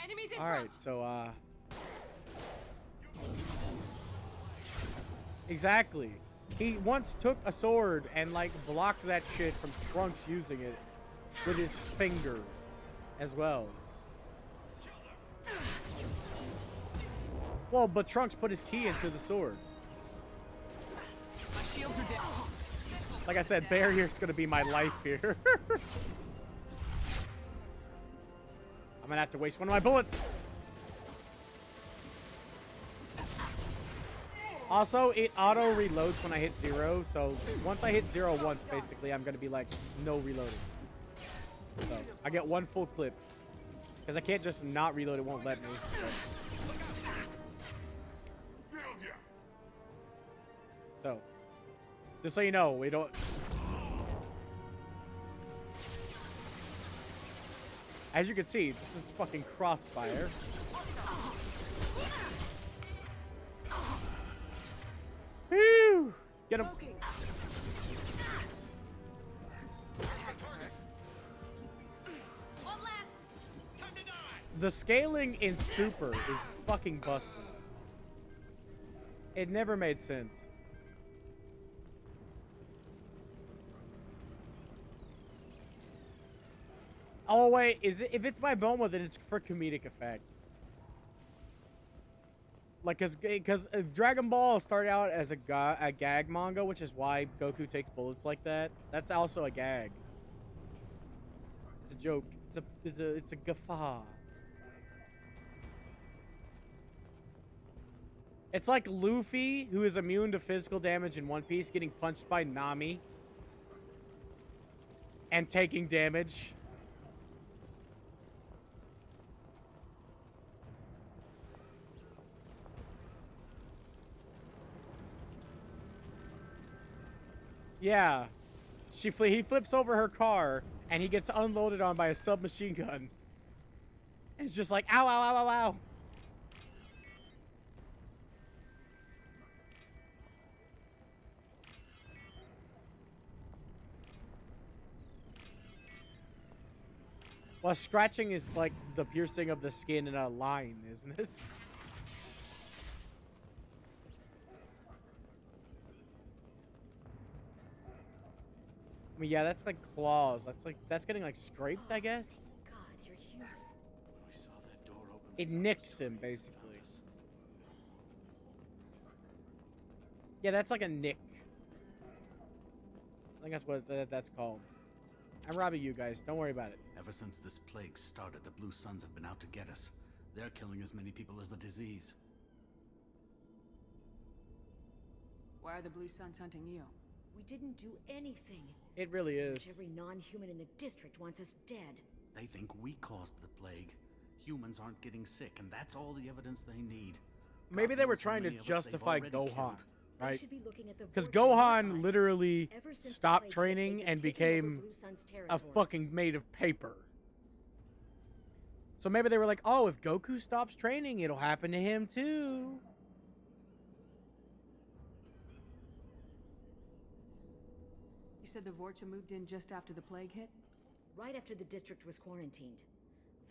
Enemies in Alright, so, exactly. He once took a sword and, like, blocked that shit from Trunks using it with his finger as well. Well, but Trunks put his key into the sword. My shields are down. Like I said, barrier's gonna be my life here. I'm gonna have to waste one of my bullets. Also, it auto reloads when I hit 0, so once I hit 0 once, basically, I'm gonna be like, no reloading. So, I get one full clip. Because I can't just not reload, it won't let me. So, just so you know, we don't... As you can see, this is fucking Crossfire. Whew! Get him. The scaling in Super is fucking busted. It never made sense. Oh wait, is it? If it's by Bulma, then it's for comedic effect. Like, cause Dragon Ball started out as a gag manga, which is why Goku takes bullets like that. That's also a gag. It's a joke. It's a guffaw. It's like Luffy, who is immune to physical damage in One Piece, getting punched by Nami and taking damage. Yeah. He flips over her car and he gets unloaded on by a submachine gun. And it's just like, ow, ow, ow, ow, ow. Well, scratching is like the piercing of the skin in a line, isn't it? I mean, yeah, that's like claws. That's getting like scraped, I guess. God, you're huge. We saw that door open. It nicks him, basically. Yeah, that's like a nick. I think that's what that's called. I'm robbing you guys. Don't worry about it. Ever since this plague started, the Blue Suns have been out to get us. They're killing as many people as the disease. Why are the Blue Suns hunting you? We didn't do anything. It really is. Every non-human in the district wants us dead. They think we caused the plague. Humans aren't getting sick, and that's all the evidence they need. Maybe God they were knows how trying to many of us they've justify already Gohan, killed. right? Because Because Gohan literally stopped training and became a fucking made of paper. So maybe they were like, oh, if Goku stops training, it'll happen to him too. You said the Vorcha moved in just after the plague hit? Right after the district was quarantined.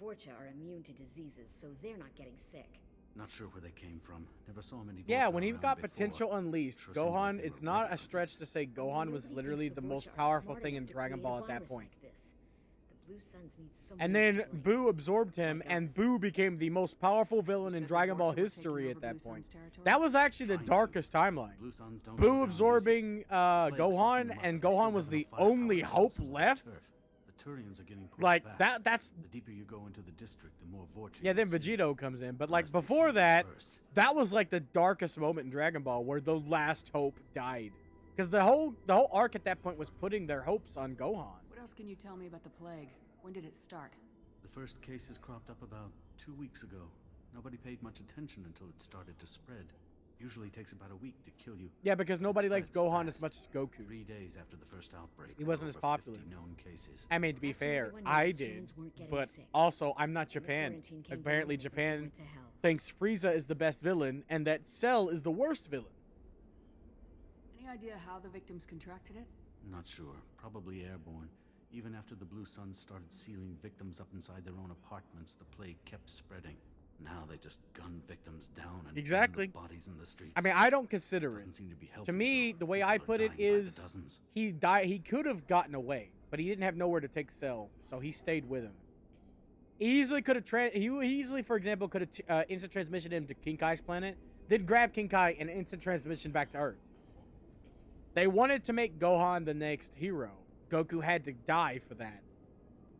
Vorcha are immune to diseases, so they're not getting sick. Not sure where they came from. Never saw many. Yeah, Vorcha when he around got before. potential unleashed, Sure seemed like Gohan, they it's were not ready a for stretch this. to say Gohan was Nobody literally thinks the Vorcha most are powerful smart thing in enough to Dragon create Ball a at that virus point. like this. The Blue Suns need someone And else then to blame. Boo absorbed him, Like and us. Boo became the most powerful villain You in said the Dragon Ball Vorcha were taking history over at that Blue point. Sun's territory? That was actually the Trying to. darkest timeline. Blue Suns don't go Boo down absorbing easy. Plague softened Gohan, them up, and but they still Gohan was have the enough firepower only to hope some of the left. turf. The Turians are getting pushed Like back. that's The deeper you go into the district, the more Vorcha. yeah. Then you see. Vegito comes in, but like Unless they before see you that, first. that was like the darkest moment in Dragon Ball, where the last hope died, because the whole arc at that point was putting their hopes on Gohan. What else can you tell me about the plague? When did it start? The first cases cropped up about 2 weeks ago. Nobody paid much attention until it started to spread. Usually takes about a week to kill you. Yeah, because but it nobody liked spreads Gohan fast. as much as Goku. 3 days after the first outbreak, He there wasn't were as over popular. 50 known cases. I mean, to be That's when fair, everyone I knows did, humans weren't getting but sick. also I'm not When the Japan. quarantine came Apparently, down, everything Japan went to hell. thinks Frieza is the best villain, and that Cell is the worst villain. Any idea how the victims contracted it? Not sure. Probably airborne. Even after the Blue Suns started sealing victims up inside their own apartments, the plague kept spreading. Now they just gun victims down and burn Exactly. the bodies in the streets. I mean, I don't consider it. Doesn't seem to be To helping, me, though. the way People I are put it dying by the is, dozens. he died. He could have gotten away, but he didn't have nowhere to take Cell, so he stayed with him. He easily could have he easily, for example, could have instant transmission him to King Kai's planet, then grab King Kai and instant transmission back to Earth. They wanted to make Gohan the next hero. Goku had to die for that.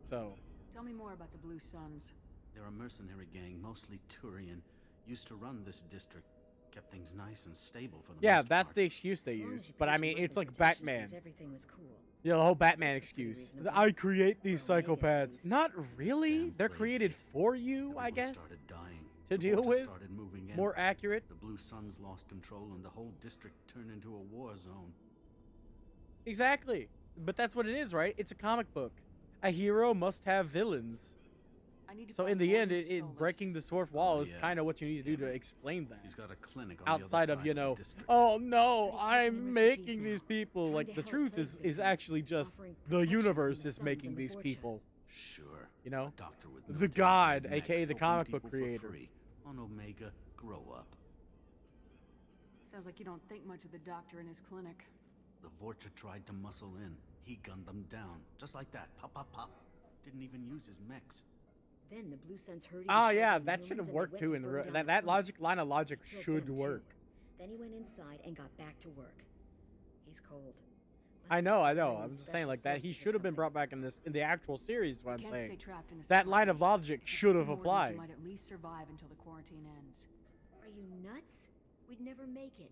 So, Tell me more about the Blue Suns. They're a mercenary gang, mostly Turian. Used to run this district. Kept things nice and stable for the yeah, most that's part. the excuse they As long as use. you But paid I your mean, money it's for like protection, Batman. means everything was cool. You know, the whole Batman That's pretty excuse. reasonable. I create these For Omega, at psychopaths. least. Not really. Damn They're plague created hit. for you, I Everyone guess. started dying. To The deal Vorcha with. started moving in. More accurate. The Blue Suns lost control and the whole district turned into a war zone. Exactly. But that's what it is, right? It's a comic book. A hero must have villains. I need to So find in the end, Morton it Solus. breaking the fourth wall Oh, is yeah. kind of what you need to do to Damn it. explain that. He's got a clinic on Outside the of, other you side know, of the district. oh no, But he's taking I'm in making refugees these now, people. trying Like to the help truth plague is victims, actually just offering the protection from universe the is Suns making and the these Vorcha. people. Sure. You know? A doctor with no The job god, named Max, aka the helping comic book people for creator. free. On Omega, grow up. Sounds like you don't think much of the doctor in his clinic. The Vorcha tried to muscle in. He gunned them down. Just like that. Pop, pop, pop. didn't even use his mechs. Then the Blue Suns heard he Oh was yeah, sheltering that should humans have and they worked went too. to In burn down that the clinic. line of logic Killed should them, too. work. Then he went inside and got back to work. He's cold. Must I be know. suffering I'm in just saying special like that. He forces or should have been something. brought back in the actual series. What I'm Can't stay saying. trapped in this That line of apartment. logic If you should get have to Morden's, applied. You might at least survive until the quarantine ends. Are you nuts? We'd never make it.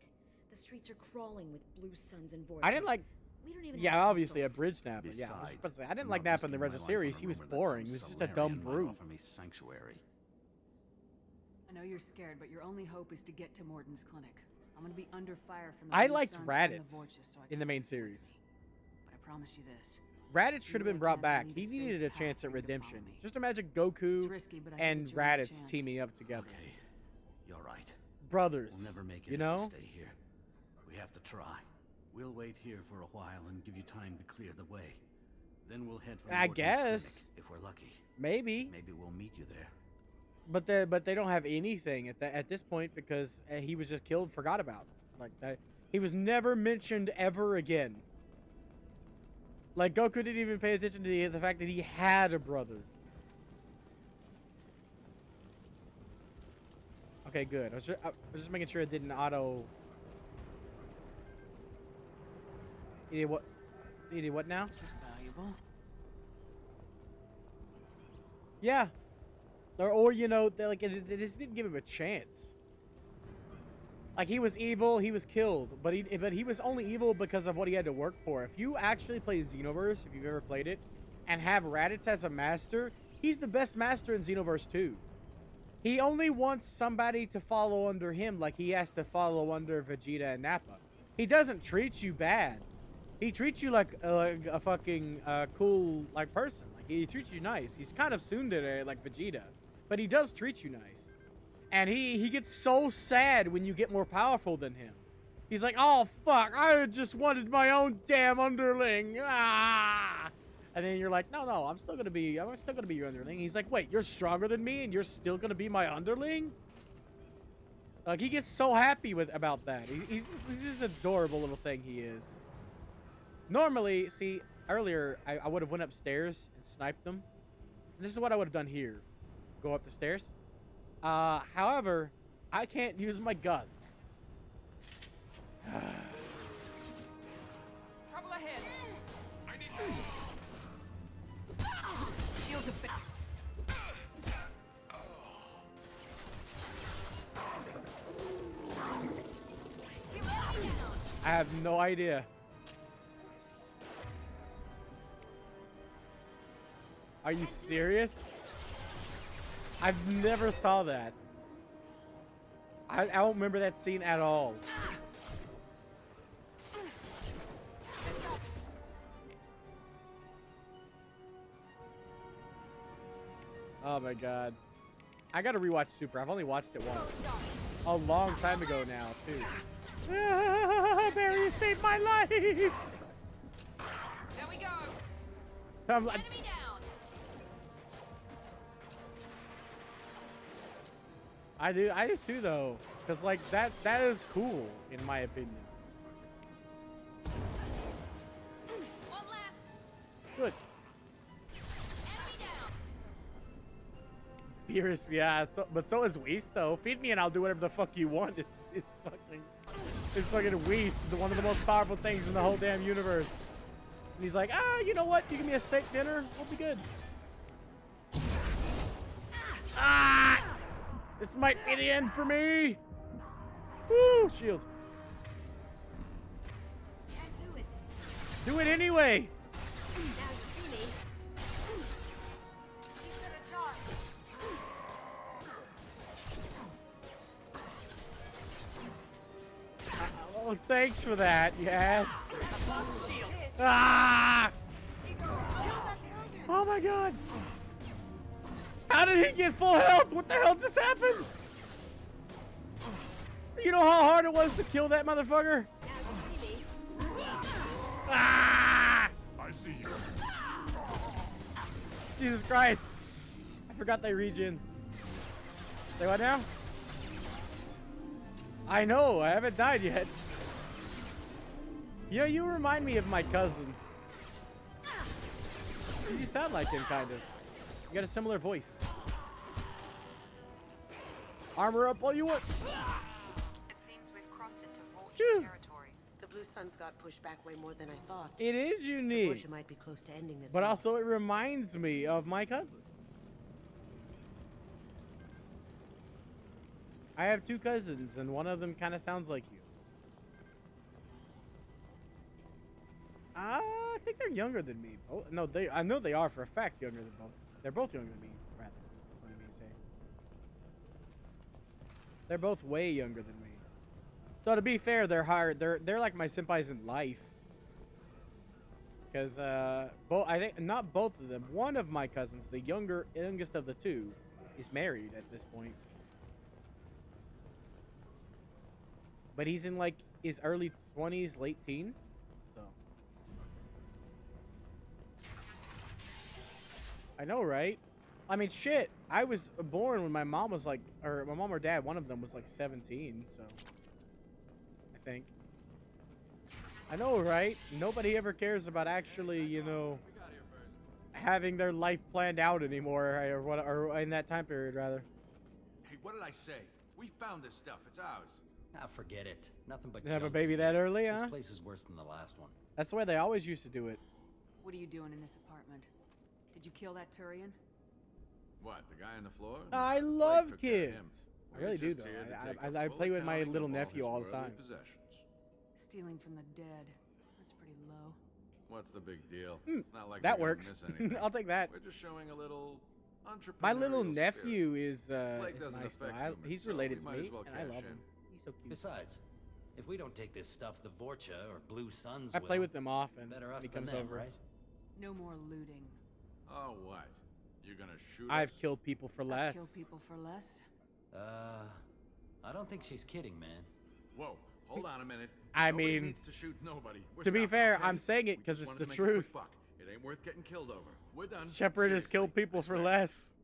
The streets are crawling with Blue Suns and Vortex. I didn't like. We don't even Yeah, have obviously a pistols. bridge snapper. Yeah, I was Besides, about to say, I didn't I'm like not Nap in the risking my original life series. on He was rumor that boring. some He was just a dumb Solarian might brute. offer me sanctuary. I know you're scared, but your only hope is to get to Morden's clinic. I'm gonna be under fire from the I Blue liked Suns and the Raditz Vortex, so I in the can't main get series. poisoned. But I promise you this. Raditz should have been brought back. Leave He a safe needed a path chance for at you to follow redemption. me. Just imagine It's Goku risky, but I think and it's your only Raditz chance. teaming up together. Okay, you're right. Brothers. We'll never make it You if know? we stay here. We have to try. We'll wait here for a while and give you time to clear the way. Then we'll head for I Morden's guess. clinic, if we're lucky. Maybe. Maybe we'll meet you there. But they don't have anything at this point because he was just killed, forgot about. Like that, he was never mentioned ever again. Like Goku didn't even pay attention to the fact that he had a brother. Okay, good. I was just making sure it didn't auto. He did what? He did what now? This is valuable. Yeah. Or you know, like it just didn't give him a chance. Like he was evil, he was killed, but he was only evil because of what he had to work for. If you actually play Xenoverse, if you've ever played it, and have Raditz as a master, he's the best master in Xenoverse 2. He only wants somebody to follow under him like he has to follow under Vegeta and Nappa. He doesn't treat you bad. He treats you like a fucking cool like person. Like he treats you nice. He's kind of tsundere like Vegeta, but he does treat you nice. And he gets so sad when you get more powerful than him. He's like, oh fuck, I just wanted my own damn underling. Ah! And then you're like, no, I'm still gonna be your underling. He's like, wait, you're stronger than me and you're still gonna be my underling? Like he gets so happy about that. He's just an adorable little thing he is. Normally, see, earlier I would have went upstairs and sniped them. And this is what I would have done here. Go up the stairs. However, I can't use my gun. Trouble ahead. I need Shields are back. I have no idea. Are you serious? I've never saw that. I don't remember that scene at all. Oh my god. I gotta rewatch Super. I've only watched it once. A long time ago now, too. Ah, Barry, you saved my life! There we go. I'm like, Enemy down. I do too though, cause like that is cool in my opinion. One last. Good. Enemy down. Beerus, yeah, but so is Whis though. Feed me and I'll do whatever the fuck you want. It's fucking Whis, one of the most powerful things in the whole damn universe. And he's like, you know what? You give me a steak dinner, we'll be good. Ah! This might be the end for me. Woo! Shield. Can't do it. Do it anyway. Now you see me. He's gonna charge. Oh, thanks for that. Yes. Ah! Oh my god. How did he get full health? What the hell just happened? You know how hard it was to kill that motherfucker? Ah! I see you. Jesus Christ. I forgot they regen. Say what now? I know, I haven't died yet. You know, you remind me of my cousin. You sound like him, kind of. You got a similar voice. Armor up all you want. It seems we've crossed into vulture territory. The Blue Suns got pushed back way more than I thought. It is unique. Vulture might be close to ending this. But war. also it reminds me of my cousin. I have 2 cousins, and one of them kind of sounds like you. I think they're younger than me. Oh, no, I know they are for a fact younger than both. They're both younger than me, rather. That's what I mean to say. They're both way younger than me. So to be fair, they're hard. They're like my senpais in life. Because I think not both of them. One of my cousins, the youngest of the 2, is married at this point. But he's in like his early 20s, late teens. So I know, right? I mean, shit. I was born when my mom was like, or my mom or dad, one of them was like 17. So I think. I know, right? Nobody ever cares about actually, you know, having their life planned out anymore, or what, or in that time period, rather. Hey, what did I say? We found this stuff. It's ours. Ah, forget it. Nothing but Have a junk baby in that here. early, huh? This place is worse than the last one. That's the way they always used to do it. What are you doing in this apartment? Did you kill that Turian? What, the guy on the floor? I Blake love took care of him. kids. I We're really do, just though. here to take I a full play with my accounting little of all nephew his all the worldly time. possessions. Stealing from the dead. That's pretty low. What's the big deal? Hmm, It's not like that we're gonna works. miss anything. I'll take that. We're just showing a little entrepreneurial My little spirit. nephew is Blake doesn't nice, though. affect I- humans, he's so related we to might me, as well and I cash love in. him. He's so cute. Besides, if we don't take this stuff, the Vorcha or Blue Suns I play will. with them often Better when us he than comes them, over. right? No more looting. Oh, what? You're gonna shoot I've us? killed people for less. Kill people for less? I don't think she's kidding, man. Whoa, hold on a minute. I Nobody mean, needs to shoot nobody. We're to be stopping, fair, okay? I'm saying it We because just it's wanted the to make a quick truth. buck. It ain't worth getting killed over. We're done. Shepard has killed Seriously, people I for swear. less.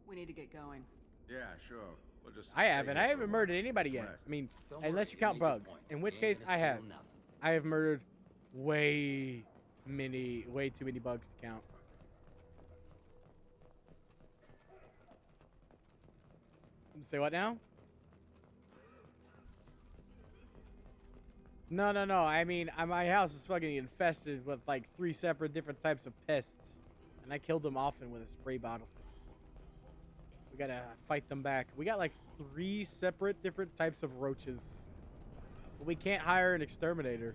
We need to get going. Yeah, sure. We'll just I stay haven't. here I for a haven't while. murdered anybody Get some yet. rest. I mean, Don't unless worry, you count make your bugs. point. In which You ain't case, gonna I have. steal nothing. I have murdered way too many bugs to count. Say what now? No. I mean, my house is fucking infested with like 3 separate different types of pests. And I killed them often with a spray bottle. We gotta fight them back. We got like 3 separate different types of roaches. But we can't hire an exterminator.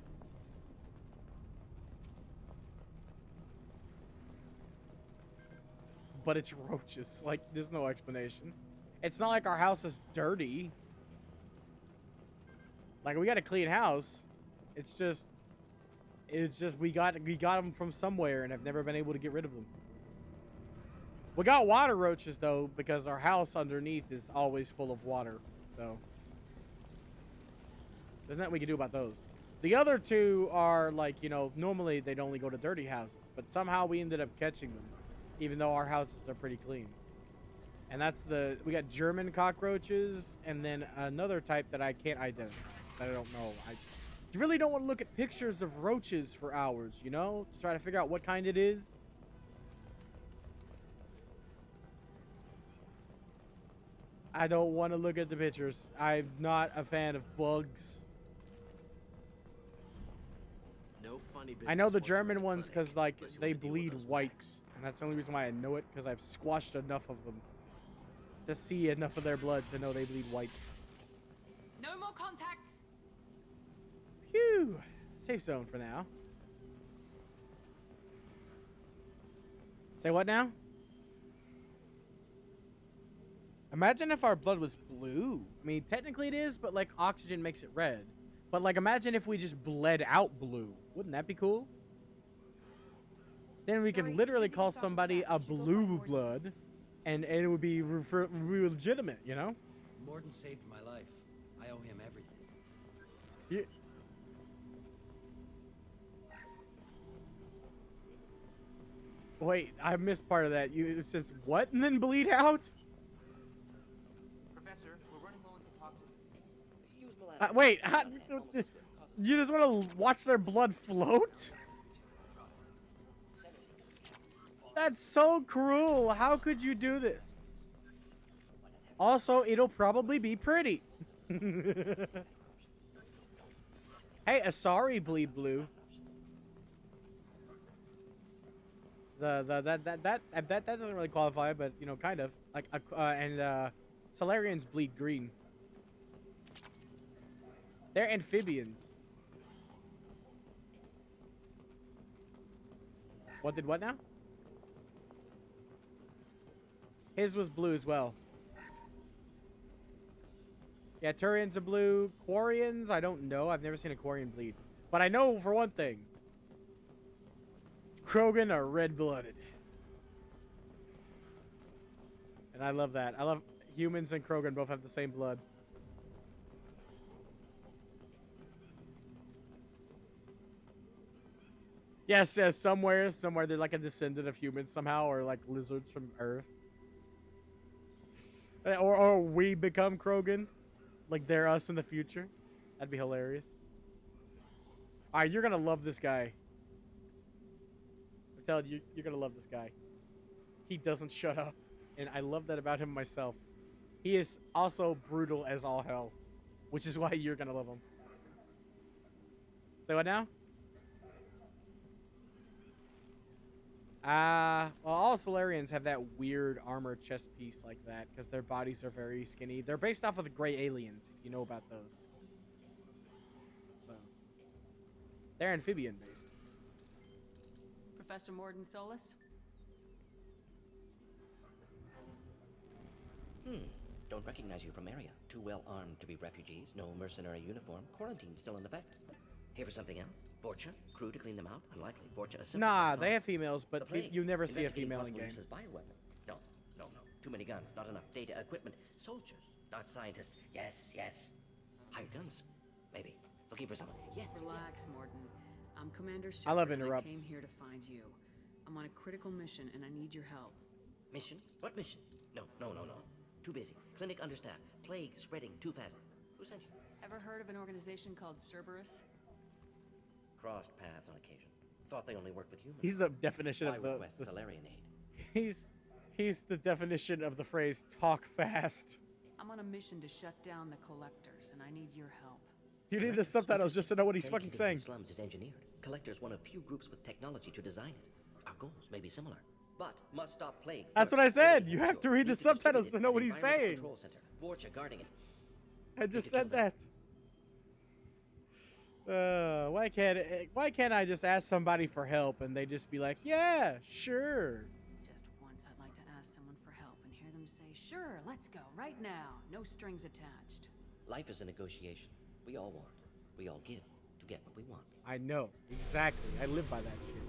But it's roaches. Like, there's no explanation. It's not like our house is dirty. Like, we got a clean house. It's just we got them from somewhere and have never been able to get rid of them. We got water roaches though because our house underneath is always full of water. So there's nothing we can do about those. The other 2 are like, you know, normally they'd only go to dirty houses, but somehow we ended up catching them, even though our houses are pretty clean. And that's we got German cockroaches, and then another type that I can't identify. I don't know. You really don't want to look at pictures of roaches for hours, you know, to try to figure out what kind it is. I don't want to look at the pictures. I'm not a fan of bugs. No funny business. I know the once you're in German the ones clinic, because like unless you they wanna deal with bleed those white, whacks. and that's the only reason why I know it, because I've squashed enough of them to see enough of their blood to know they bleed white. No more contacts. Phew. Safe zone for now. Say what now? Imagine if our blood was blue. I mean, technically it is, but like oxygen makes it red. But like, imagine if we just bled out blue. Wouldn't that be cool? Then we could literally call somebody a blue blood, and it would be legitimate, you know? Morden saved my life. I owe him everything. Yeah. Wait, I missed part of that. It says what and then bleed out? Professor, we're running low on toxin. Use molasses. Wait, you just want to watch their blood float? That's so cruel. How could you do this? Also, it'll probably be pretty. Hey, Asari bleed blue. That doesn't really qualify, but you know, kind of like Solarians bleed green. They're amphibians. What did what now? His was blue as well. Yeah, Turians are blue. Quarians, I don't know. I've never seen a Quarian bleed. But I know for one thing. Krogan are red-blooded. And I love that. I love humans and Krogan both have the same blood. Yes, yes, somewhere they're like a descendant of humans somehow, or like lizards from Earth. Or we become Krogan. Like they're us in the future. That'd be hilarious. Alright, you're gonna love this guy. I'm telling you, you're gonna love this guy. He doesn't shut up. And I love that about him myself. He is also brutal as all hell. Which is why you're gonna love him. Say what now? Well, all Solarians have that weird armor chest piece like that because their bodies are very skinny. They're based off of the gray aliens, if you know about those. So, they're amphibian based. Professor Morden Solus? Don't recognize you from area. Too well armed to be refugees. No mercenary uniform. Quarantine still in effect. Here for something else? Vorcha? Crew to clean them out? Unlikely. Vorcha a simple Nah, they have females, but you never see a female in game. Uses bioweapon. No. Too many guns. Not enough data, equipment. Soldiers, not scientists. Yes. Hired guns, maybe. Looking for someone. Yes. Relax, Morden. I'm Commander Shepard. I love and interrupts. I came here to find you. I'm on a critical mission, and I need your help. Mission? What mission? No. Too busy. Clinic understaffed. Plague spreading too fast. Who sent you? Ever heard of an organization called Cerberus? Crossed paths on occasion. Thought they only worked with humans. He's the definition of the Solarian aid. He's the definition of the phrase "talk fast." I'm on a mission to shut down the collectors, and I need your help. You need the subtitles just to know what he's fucking saying. Slums is engineered. Collector's one of few groups with technology to design it. Our goals may be similar, but must stop plague. That's what I said. You have to read the subtitles to know what he's saying. Control center. Vorcha guarding it. I just said that. Why can't I just ask somebody for help and they just be like, yeah, sure. Just once I'd like to ask someone for help and hear them say, sure, let's go, right now. No strings attached. Life is a negotiation. We all want. We all give to get what we want. I know. Exactly. I live by that shit.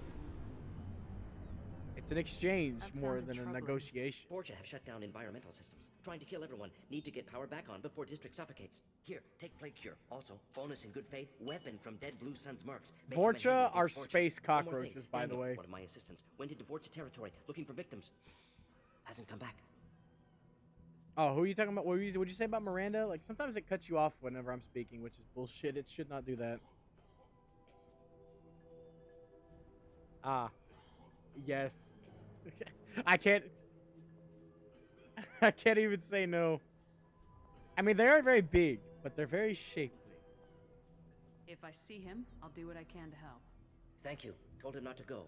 It's an exchange more than a negotiation. Vorcha have shut down environmental systems. Trying to kill everyone. Need to get power back on before district suffocates. Here, take plague cure. Also, bonus in good faith, weapon from dead Blue Sun's mercs. Vorcha are space cockroaches, by the way. One of my assistants went into Vorcha territory looking for victims. Hasn't come back. Oh, who are you talking about? What would you say about Miranda? Like, sometimes it cuts you off whenever I'm speaking, which is bullshit. It should not do that. Ah. Yes. I can't even say no. I mean, they are very big, but they're very shapely. If I see him, I'll do what I can to help. Thank you. Told him not to go.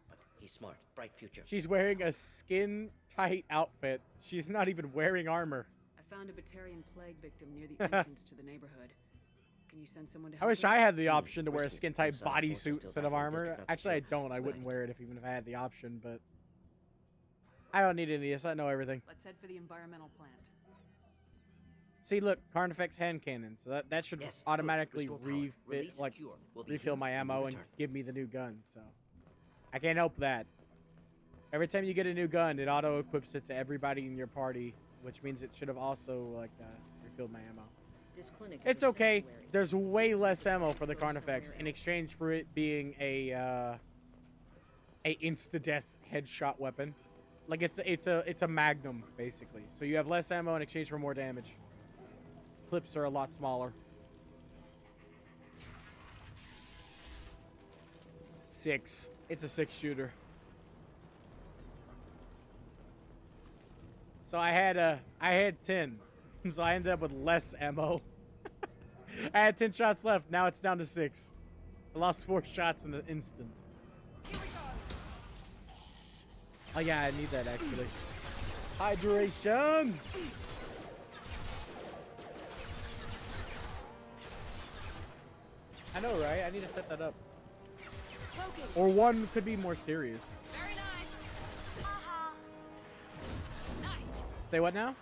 But he's smart. Bright future. She's wearing a skin-tight outfit. She's not even wearing armor. I found a Batarian plague victim near the entrance to the neighborhood. Can you send someone to help I wish me? I had the option to wear a skin-tight bodysuit instead of armor. Actually, I don't. I wouldn't wear it even if I had the option, but I don't need any of this. I know everything. Let's head for the environmental plant. See, look, Carnifex hand cannon. So that should automatically refill my ammo and give me the new gun. So I can't help that. Every time you get a new gun, it auto-equips it to everybody in your party, which means it should have also refilled my ammo. This clinic is It's a okay. sanctuary. There's way less ammo for the Carnifex in exchange for it being a insta-death headshot weapon. Like it's a magnum basically. So you have less ammo in exchange for more damage. Clips are a lot smaller. 6. It's a 6 shooter. So I had 10. So I ended up with less ammo. I had 10 shots left. Now it's down to 6. I lost 4 shots in an instant. Oh yeah, I need that actually. Hydration! I know, right? I need to set that up. Or one could be more serious. Very nice. Nice. Say what now?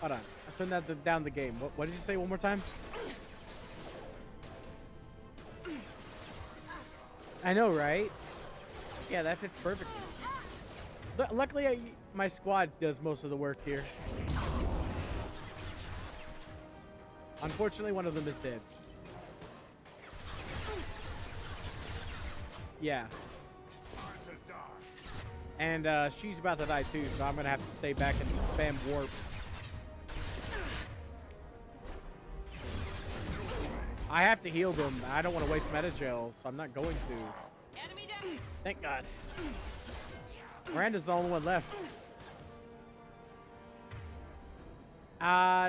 Hold on. I turned that down the game. What did you say one more time? I know, right? Yeah, that fits perfectly. Luckily, my squad does most of the work here. Unfortunately, one of them is dead. Yeah. And she's about to die too, so I'm gonna have to stay back and spam warp. I have to heal them. I don't want to waste meta gel, so I'm not going to. Enemy down. Thank God. Miranda's the only one left.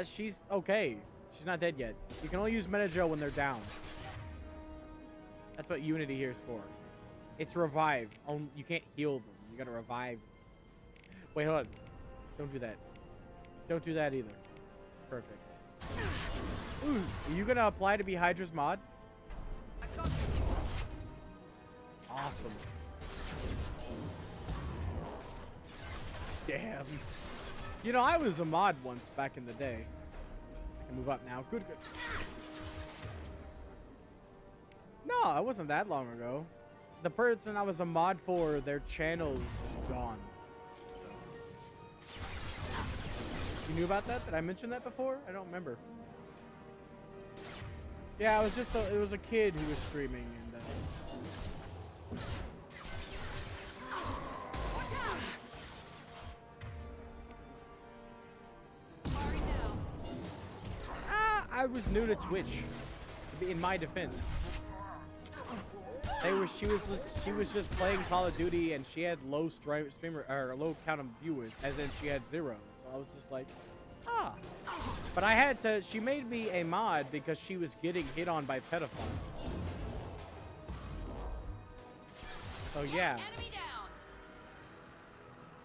She's okay. She's not dead yet. You can only use meta gel when they're down. That's what Unity here is for. It's revive. You can't heal them. You gotta revive. Wait, hold on. Don't do that. Don't do that either. Perfect. Ooh, are you gonna apply to be Hydra's mod? Awesome. Damn. You know, I was a mod once back in the day. I can move up now. Good. No, it wasn't that long ago. The person I was a mod for, their channel is just gone. You knew about that? Did I mention that before? I don't remember. Yeah, it was a kid who was streaming and I was new to Twitch. In my defense, she was just playing Call of Duty and she had low streamer or low count of viewers, as in she had 0. So I was just like, ah. But I had to. She made me a mod because she was getting hit on by pedophiles. So yeah.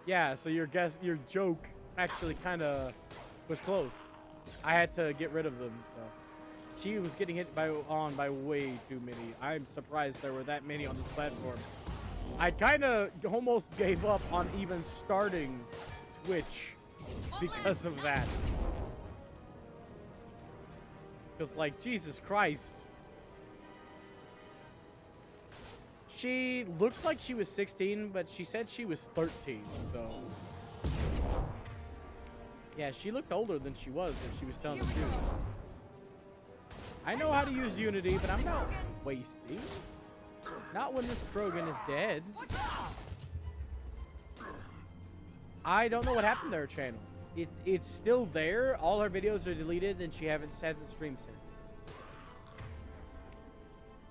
Yeah. So your joke actually kind of was close. I had to get rid of them. So she was getting hit by way too many. I'm surprised there were that many on this platform. I kind of almost gave up on even starting Twitch because of that. Because, like, Jesus Christ. She looked like she was 16, but she said she was 13, so. Yeah, she looked older than she was if she was telling the truth. I know how to use Unity, but I'm not wasting. Not when this Krogan is dead. I don't know what happened to her channel. It's still there. All her videos are deleted, and she hasn't streamed since.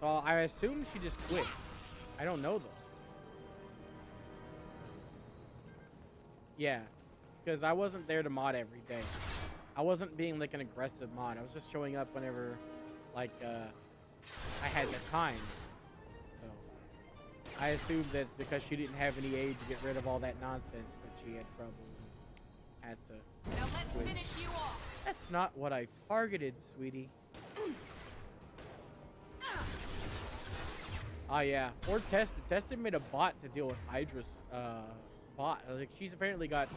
So I assume she just quit. I don't know though. Yeah, because I wasn't there to mod every day. I wasn't being like an aggressive mod. I was just showing up whenever, like, I had the time. So I assumed that because she didn't have any aid to get rid of all that nonsense, that she had trouble. Had to. Now let's finish you off. That's not what I targeted, sweetie. Oh yeah, or Tested made a bot to deal with Hydra's bot. Like, she's apparently got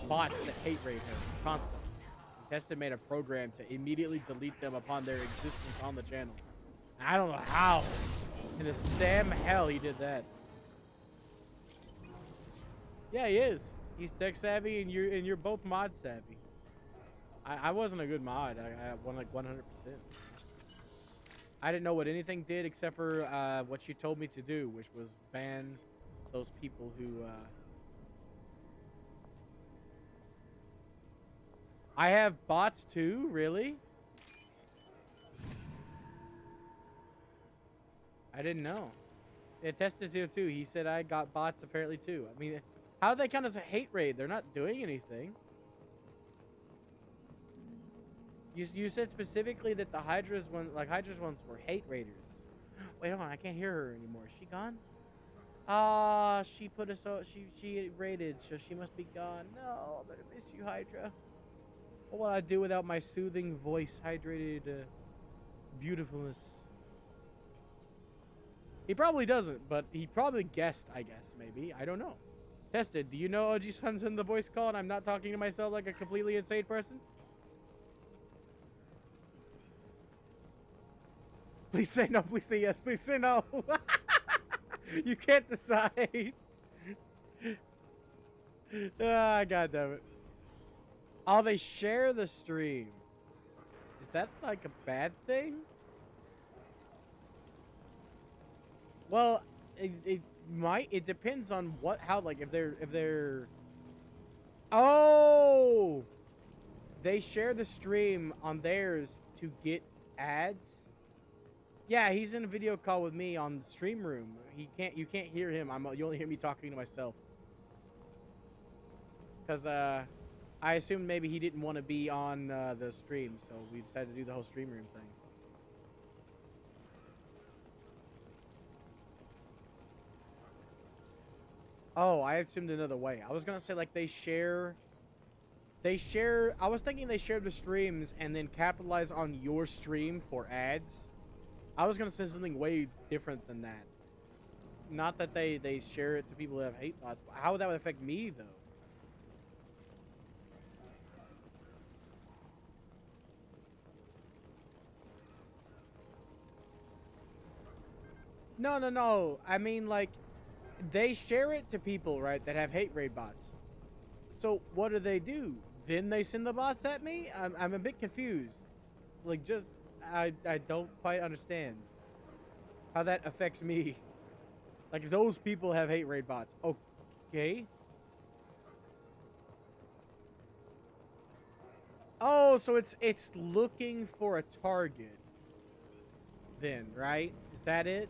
bots that hate raid her constantly. Tested made a program to immediately delete them upon their existence on the channel. I don't know how. In the Sam hell he did that. Yeah, he is. He's tech savvy, and you're both mod savvy. I wasn't a good mod. I won like 100%. I didn't know what anything did except for what you told me to do, which was ban those people who. I have bots too, really? I didn't know. Yeah, Tested's here too. He said I got bots apparently too. I mean, how do they count as a hate raid? They're not doing anything. You said specifically that the Hydra's ones were hate raiders. Wait, hold on, I can't hear her anymore. Is she gone? Ah, she put us out. She raided, so she must be gone. No, I'm gonna miss you, Hydra. What will I do without my soothing voice, hydrated beautifulness? He probably doesn't, but he probably guessed, I guess, maybe. I don't know. Tested, do you know OG Sun's in the voice call and I'm not talking to myself like a completely insane person? Please say no, please say yes, please say no. You can't decide. Ah, God damn it. Oh, they share the stream. Is that like a bad thing? Well, it might. It depends on how, like, if they're. Oh, they share the stream on theirs to get ads. Yeah, he's in a video call with me on the stream room. You can't hear him. You only hear me talking to myself. Cause I assumed maybe he didn't want to be on the stream, so we decided to do the whole stream room thing. Oh, I assumed another way. I was gonna say like they share. I was thinking they share the streams and then capitalize on your stream for ads. I was gonna say something way different than that. Not that they share it to people who have hate bots. How would that affect me though? No. I mean, like, they share it to people, right, that have hate raid bots. So what do? Then they send the bots at me? I'm a bit confused. Like, just I don't quite understand how that affects me. Like, those people have hate raid bots. Okay. Oh, so it's looking for a target. Then, right? Is that it?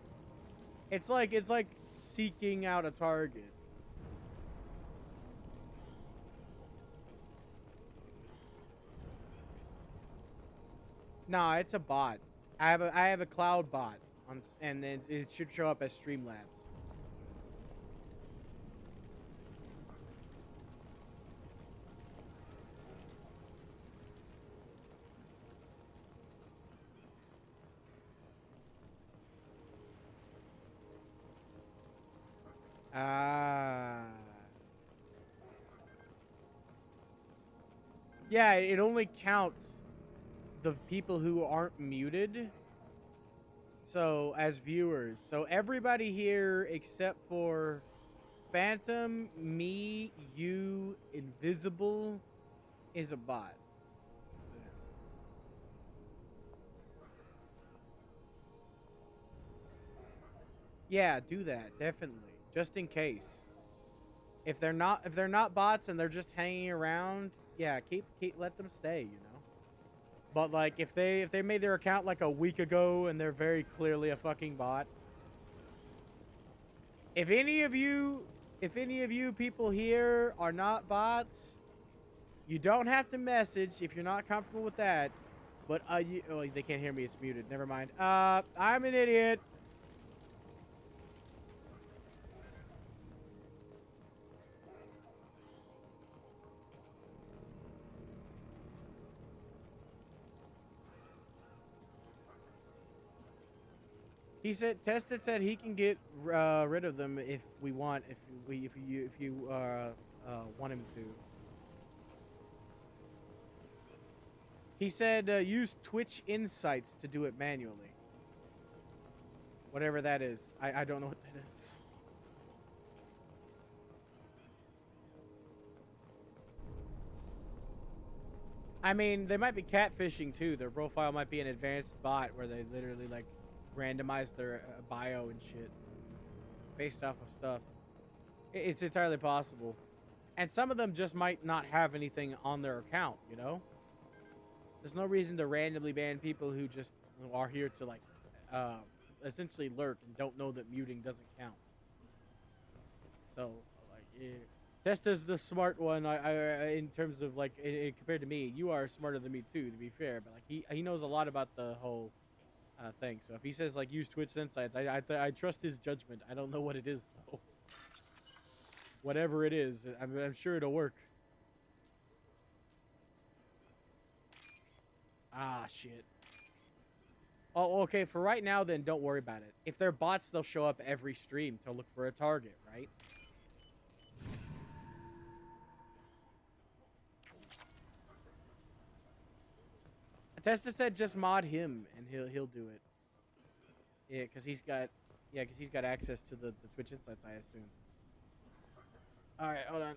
It's like seeking out a target. Nah, it's a bot. I have a cloud bot on, and then it should show up as Streamlabs. Ah. Yeah, it only counts the people who aren't muted. So, as viewers. So, everybody here except for Phantom, me, you, Invisible is a bot. Yeah, do that, definitely. Just in case. If they're not bots and they're just hanging around, yeah, let them stay, you know. But like if they made their account like a week ago and they're very clearly a fucking bot. If any of you people here are not bots, you don't have to message if you're not comfortable with that. But they can't hear me, it's muted. Never mind. I'm an idiot. Tested said he can get rid of them if we want, if you want him to. He said use Twitch Insights to do it manually. Whatever that is, I don't know what that is. I mean, they might be catfishing too. Their profile might be an advanced bot where they literally like randomize their bio and shit based off of stuff. It's entirely possible. And some of them just might not have anything on their account, you know? There's no reason to randomly ban people who just are here to like essentially lurk and don't know that muting doesn't count. So, like, yeah. Testa's the smart one. In terms of like, compared to me, you are smarter than me too, to be fair. But like, he knows a lot about the whole thing. So if he says like use Twitch Insights, I trust his judgment. I don't know what it is though. Whatever it is, I'm sure it'll work. Ah, shit. Oh, okay. For right now, then don't worry about it. If they're bots, they'll show up every stream to look for a target, right? Testa said just mod him and he'll do it. Yeah, because he's got access to the Twitch Insights, I assume. All right, hold on.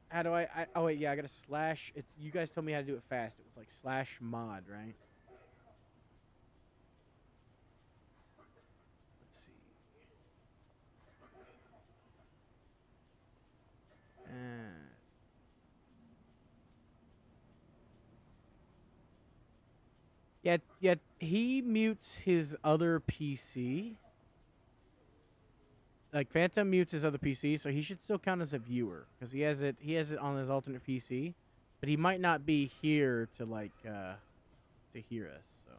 How do I oh wait, yeah, I gotta slash. It's you guys told me how to do it fast. It was like slash mod, right? Let's see. Yet he mutes his other PC. Like Phantom mutes his other PC, so he should still count as a viewer because he has it on his alternate PC, but he might not be here to like to hear us. So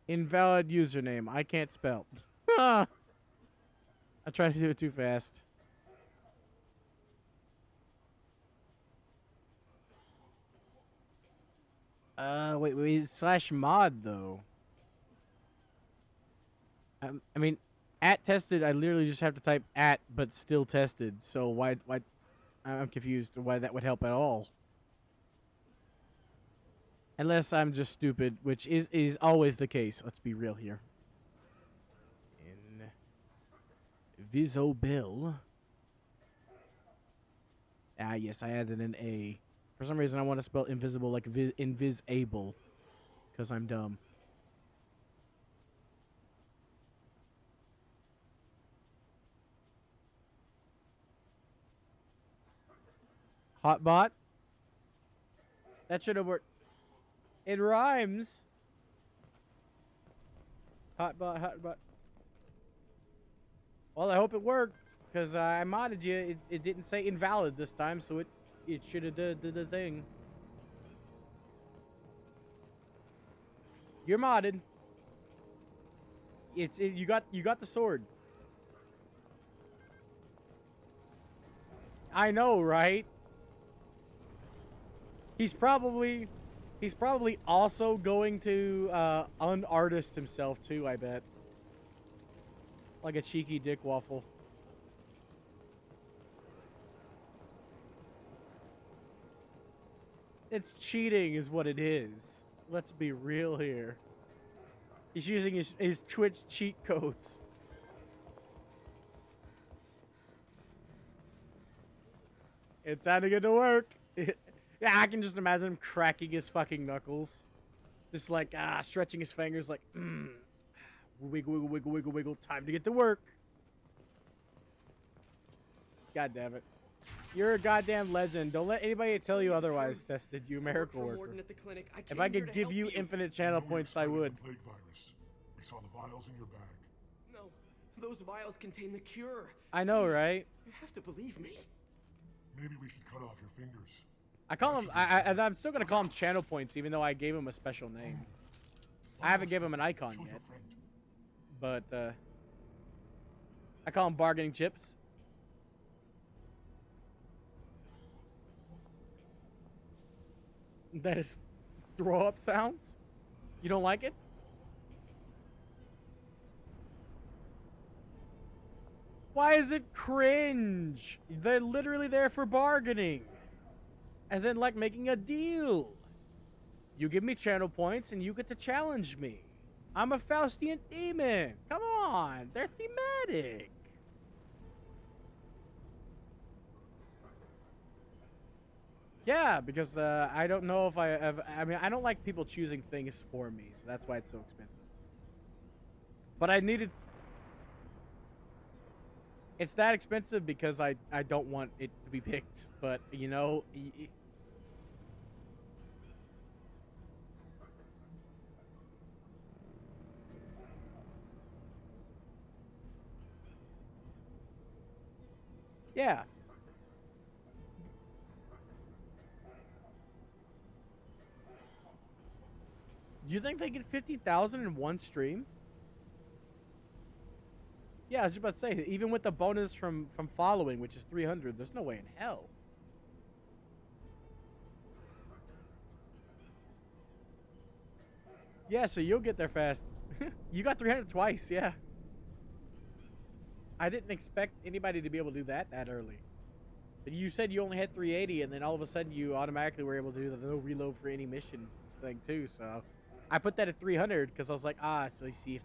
invalid username. I can't spell. I tried to do it too fast. Wait, slash mod though. I mean, at tested, I literally just have to type at, but still tested. So why, I'm confused why that would help at all. Unless I'm just stupid, which is always the case. Let's be real here. Visobill. Ah, yes, I added an A. For some reason, I want to spell invisible like invisable, because I'm dumb. Hotbot? That should have worked. It rhymes. Hotbot. Well, I hope it worked, because I modded you. It didn't say invalid this time, so it should have did the thing. You're modded. You got the sword. I know, right? He's probably also going to unartist himself too, I bet. Like a cheeky dick waffle. It's cheating is what it is. Let's be real here. He's using his Twitch cheat codes. It's time to get to work. Yeah, I can just imagine him cracking his fucking knuckles. Just like, stretching his fingers like, wiggle, wiggle, wiggle, wiggle, wiggle. Time to get to work. God damn it. You're a goddamn legend. Don't let anybody tell you otherwise, Tested. You miracle worker. If I could give you infinite channel points, I would. Plague virus. We saw the vials in your bag. No, those vials contain the cure. I know, right? You have to believe me. Maybe we should cut off your fingers. I call him. I'm still gonna call him channel points, even though I gave him a special name. I haven't given him an icon yet, but I call him bargaining chips. That is throw up sounds? You don't like it? Why is it cringe? They're literally there for bargaining. As in, like, making a deal. You give me channel points and you get to challenge me. I'm a Faustian demon. Come on. They're thematic. Yeah, because I don't know if I mean, I don't like people choosing things for me, so that's why it's so expensive. But I needed... It's that expensive because I don't want it to be picked, but you know, yeah. Do you think they get 50,000 in one stream? Yeah, I was just about to say, even with the bonus from following, which is 300, there's no way in hell. Yeah, so you'll get there fast. You got 300 twice, yeah. I didn't expect anybody to be able to do that early. But you said you only had 380, and then all of a sudden you automatically were able to do the no reload for any mission thing too. So I put that at 300 because I was like, so you see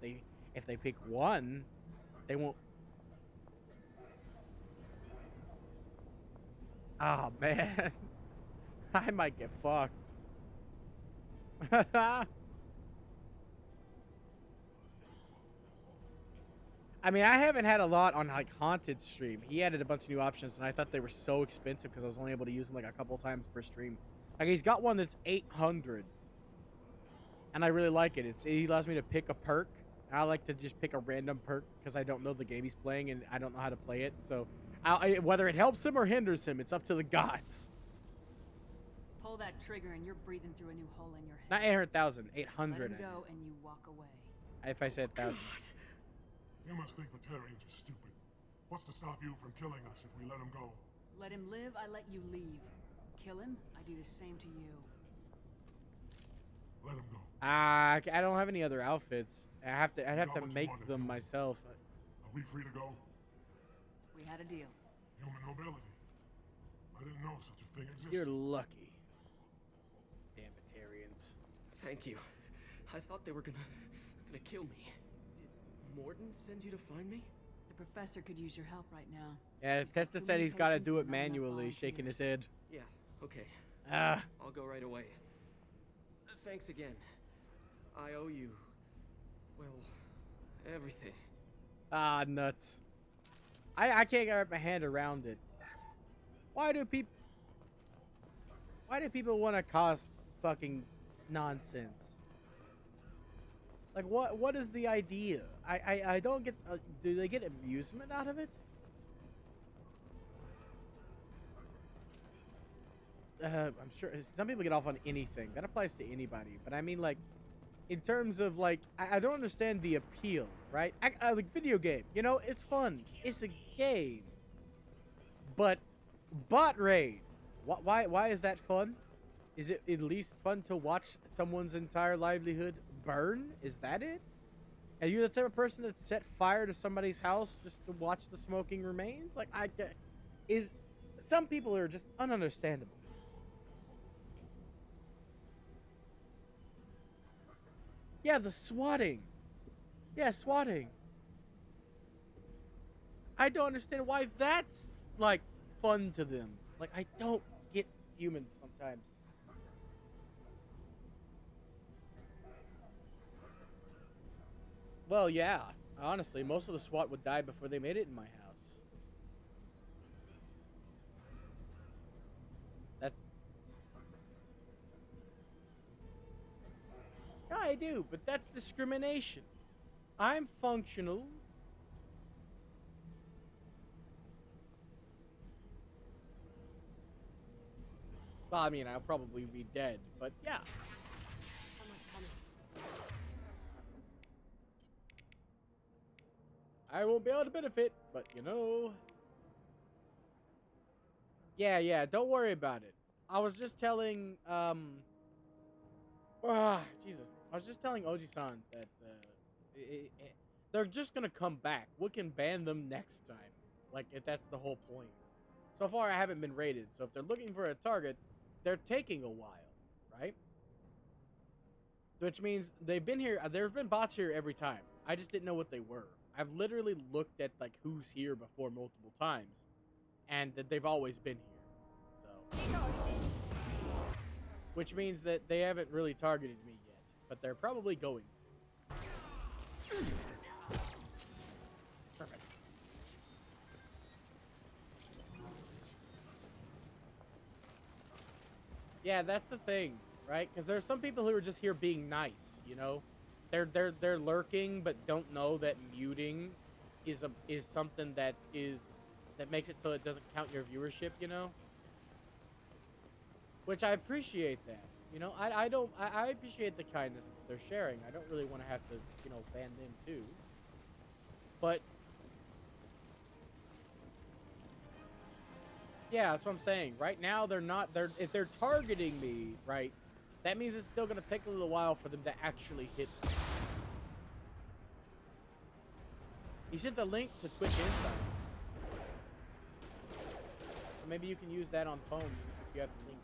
if they pick one, they won't. Oh man, I might get fucked. I mean, I haven't had a lot on like Haunted stream. He added a bunch of new options, and I thought they were so expensive because I was only able to use them like a couple times per stream. Like he's got one that's 800, and I really like it. He allows me to pick a perk. I like to just pick a random perk because I don't know the game he's playing and I don't know how to play it. So whether it helps him or hinders him, it's up to the gods. Pull that trigger and you're breathing through a new hole in your head. Not 800,000, 800. Let him go and you walk away. If I said 1,000. You must think Batarians are stupid. What's to stop you from killing us if we let him go? Let him live, I let you leave. Kill him, I do the same to you. Let him go. I don't have any other outfits. I'd have to make them myself. Are we free to go? We had a deal. Human nobility. I didn't know such a thing existed. You're lucky. Damn Batarians. Thank you. I thought they were gonna kill me. Did Morden send you to find me? The professor could use your help right now. Yeah, Testa said he's got to do it manually, shaking his head. Yeah, okay. I'll go right away. Thanks again. I owe you, well, everything. Nuts. I can't wrap my hand around it. Why do people want to cause fucking nonsense? Like, what is the idea? I don't get... do they get amusement out of it? I'm sure some people get off on anything. That applies to anybody. But I mean, like, in terms of, like... I don't understand the appeal, right? Like, video game. You know, it's fun. It's a game. But bot raid. Why is that fun? Is it at least fun to watch someone's entire livelihood burn? Is that it? Are you the type of person that set fire to somebody's house just to watch the smoking remains? Like, some people are just ununderstandable. Yeah, the swatting. Yeah, swatting. I don't understand why that's, like, fun to them. Like, I don't get humans sometimes. Well, yeah. Honestly, most of the SWAT would die before they made it in my house. That's... Yeah, I do, but that's discrimination. I'm functional. Well, I mean, I'll probably be dead, but yeah. I won't be able to benefit, but you know. Yeah, don't worry about it. I was just telling, Jesus. I was just telling Oji-san that, they're just gonna come back. We can ban them next time. Like, if that's the whole point. So far, I haven't been raided, so if they're looking for a target, they're taking a while, right? Which means they've been here, there's been bots here every time. I just didn't know what they were. I've literally looked at, like, who's here before multiple times, and that they've always been here. So, which means that they haven't really targeted me yet, but they're probably going to. Perfect. Yeah, that's the thing, right? Because there's some people who are just here being nice, you know? They're lurking but don't know that muting is something that makes it so it doesn't count your viewership, you know? Which I appreciate that. You know, I appreciate the kindness that they're sharing. I don't really want to have to, you know, ban them too. But yeah, that's what I'm saying. Right now if they're targeting me, right, that means it's still gonna take a little while for them to actually hit me. He sent the link to Twitch Insights. So maybe you can use that on phone if you have the link.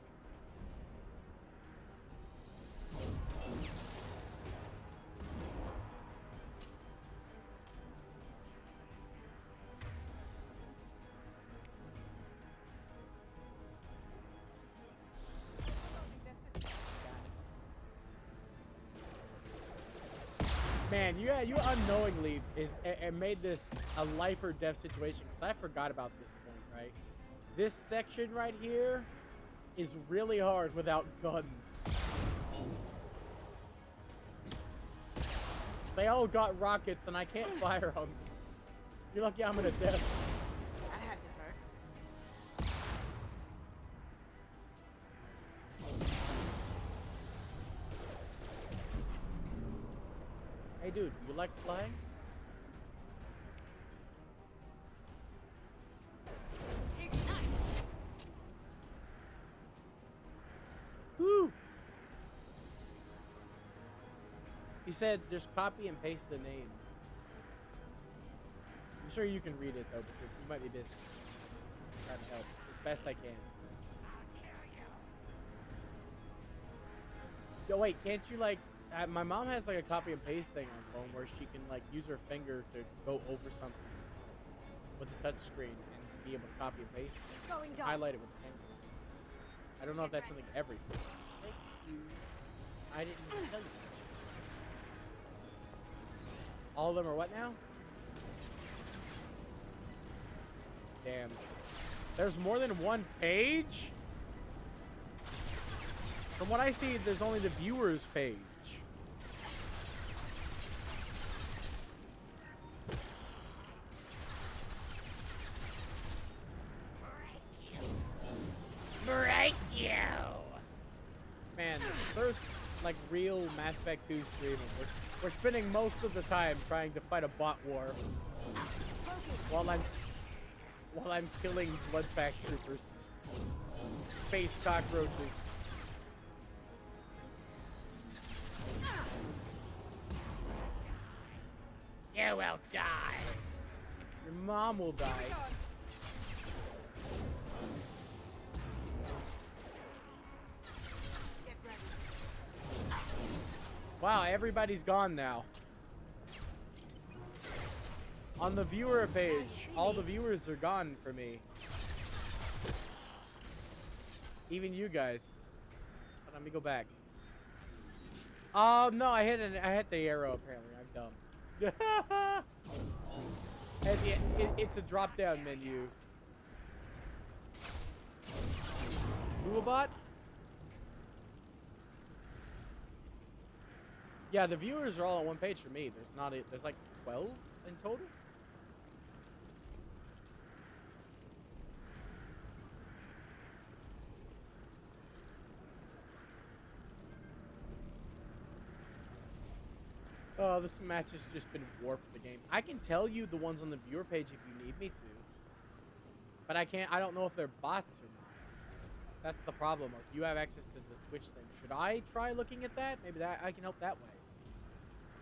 Man, you unknowingly made this a life or death situation, because I forgot about this point, right? This section right here is really hard without guns. They all got rockets and I can't fire on them. You're lucky I'm gonna death. That had to hurt. Hey dude, you like flying? Woo! He said just copy and paste the names. I'm sure you can read it though, because you might be busy. Trying to help as best I can. Yo, wait, can't you like... my mom has like a copy and paste thing on phone where she can like use her finger to go over something with the touch screen and be able to copy and paste and highlight it with the finger. I don't know if that's something every. Thank you. I didn't even tell you. All of them are what now? Damn. There's more than one page? From what I see, there's only the viewers page. Break you! Man, the first like real Mass Effect 2 stream, we're spending most of the time trying to fight a bot war while I'm killing blood pack troopers, space cockroaches. You will die. Your mom will die. Wow, everybody's gone now. On the viewer page, all the viewers are gone for me. Even you guys. Let me go back. Oh no, I hit the arrow apparently. I'm dumb. It's a drop-down menu. Bot? Yeah, the viewers are all on one page for me. There's like 12 in total. Oh, this match has just been warped the game. I can tell you the ones on the viewer page if you need me to. But I can't. I don't know if they're bots or not. That's the problem. If you have access to the Twitch thing, should I try looking at that? Maybe that I can help that way.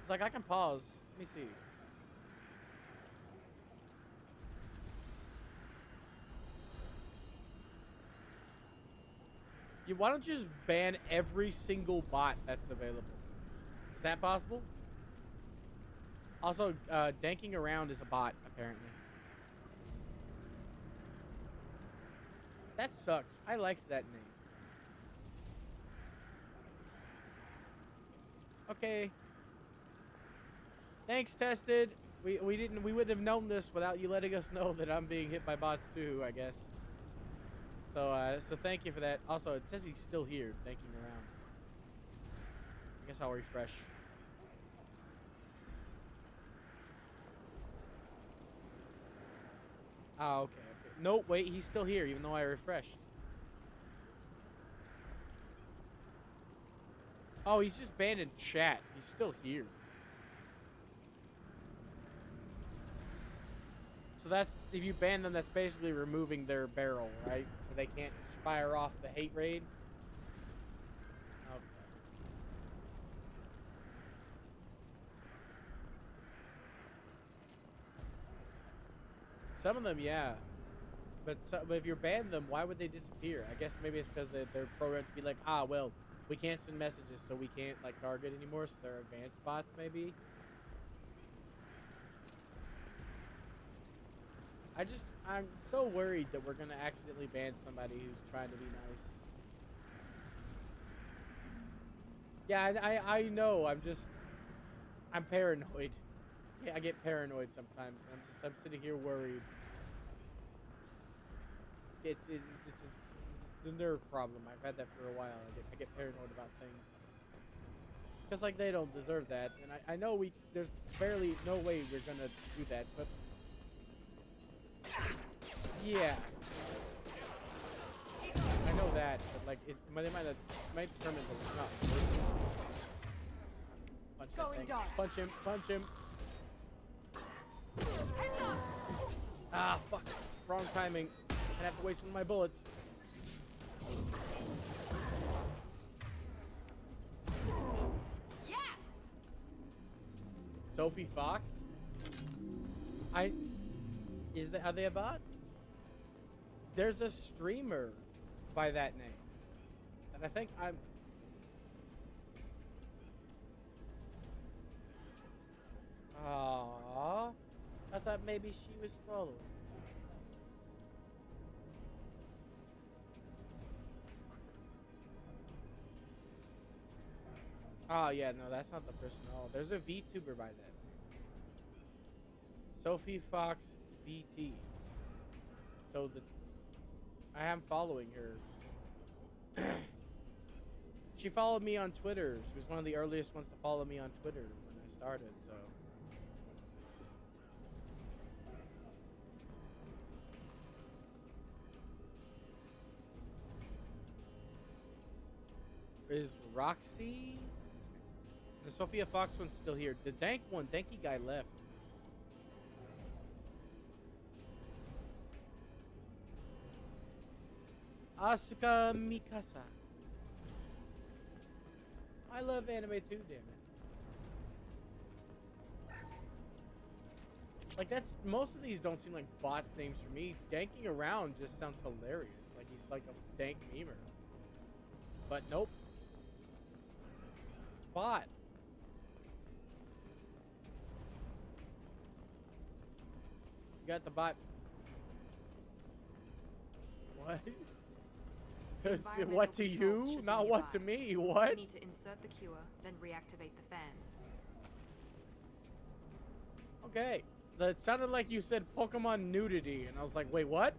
It's like I can pause. Let me see. Why don't you just ban every single bot that's available? Is that possible? Also, danking around is a bot, apparently. That sucks. I liked that name. Okay. Thanks, Tested. We wouldn't have known this without you letting us know that I'm being hit by bots too, I guess. So thank you for that. Also, it says he's still here, thanking around. I guess I'll refresh. Oh, okay. No, wait, he's still here, even though I refreshed. Oh, he's just banned in chat. He's still here. So that's, if you ban them, that's basically removing their barrel, right? So they can't fire off the hate raid. Okay. Some of them, yeah. But if you ban them, why would they disappear? I guess maybe it's because they're programmed to be like, ah, well, we can't send messages, so we can't, like, target anymore, so they're advanced bots, maybe? I'm so worried that we're gonna accidentally ban somebody who's trying to be nice. Yeah, I know, I'm paranoid. Yeah, I get paranoid sometimes, and I'm sitting here worried. It's a nerve problem. I've had that for a while. I get paranoid about things. Because, like, they don't deserve that. And I know there's barely no way we're gonna do that, but... Yeah. I know that, but, like, they might determine that it's not worth it. Punch that thing. Punch him, punch him. Ah, fuck. Wrong timing. I have to waste one of my bullets. Yes. Sophie Fox? Are they a bot? There's a streamer by that name. And I think I'm... Aww. I thought maybe she was following. Oh, yeah, no, that's not the person at all. There's a VTuber by that. Sophie Fox VT. So I am following her. She followed me on Twitter. She was one of the earliest ones to follow me on Twitter when I started, so. Is Roxy? The Sophia Fox one's still here. The Danky guy left. Asuka Mikasa. I love anime too, damn it. Like, most of these don't seem like bot names for me. Danking around just sounds hilarious. Like he's like a dank memer. But nope. Bot. You got the bot. What? What to you? Not what to me. What? You need to insert the cure, then reactivate the fans. Okay. That sounded like you said Pokemon nudity, and I was like, wait, what?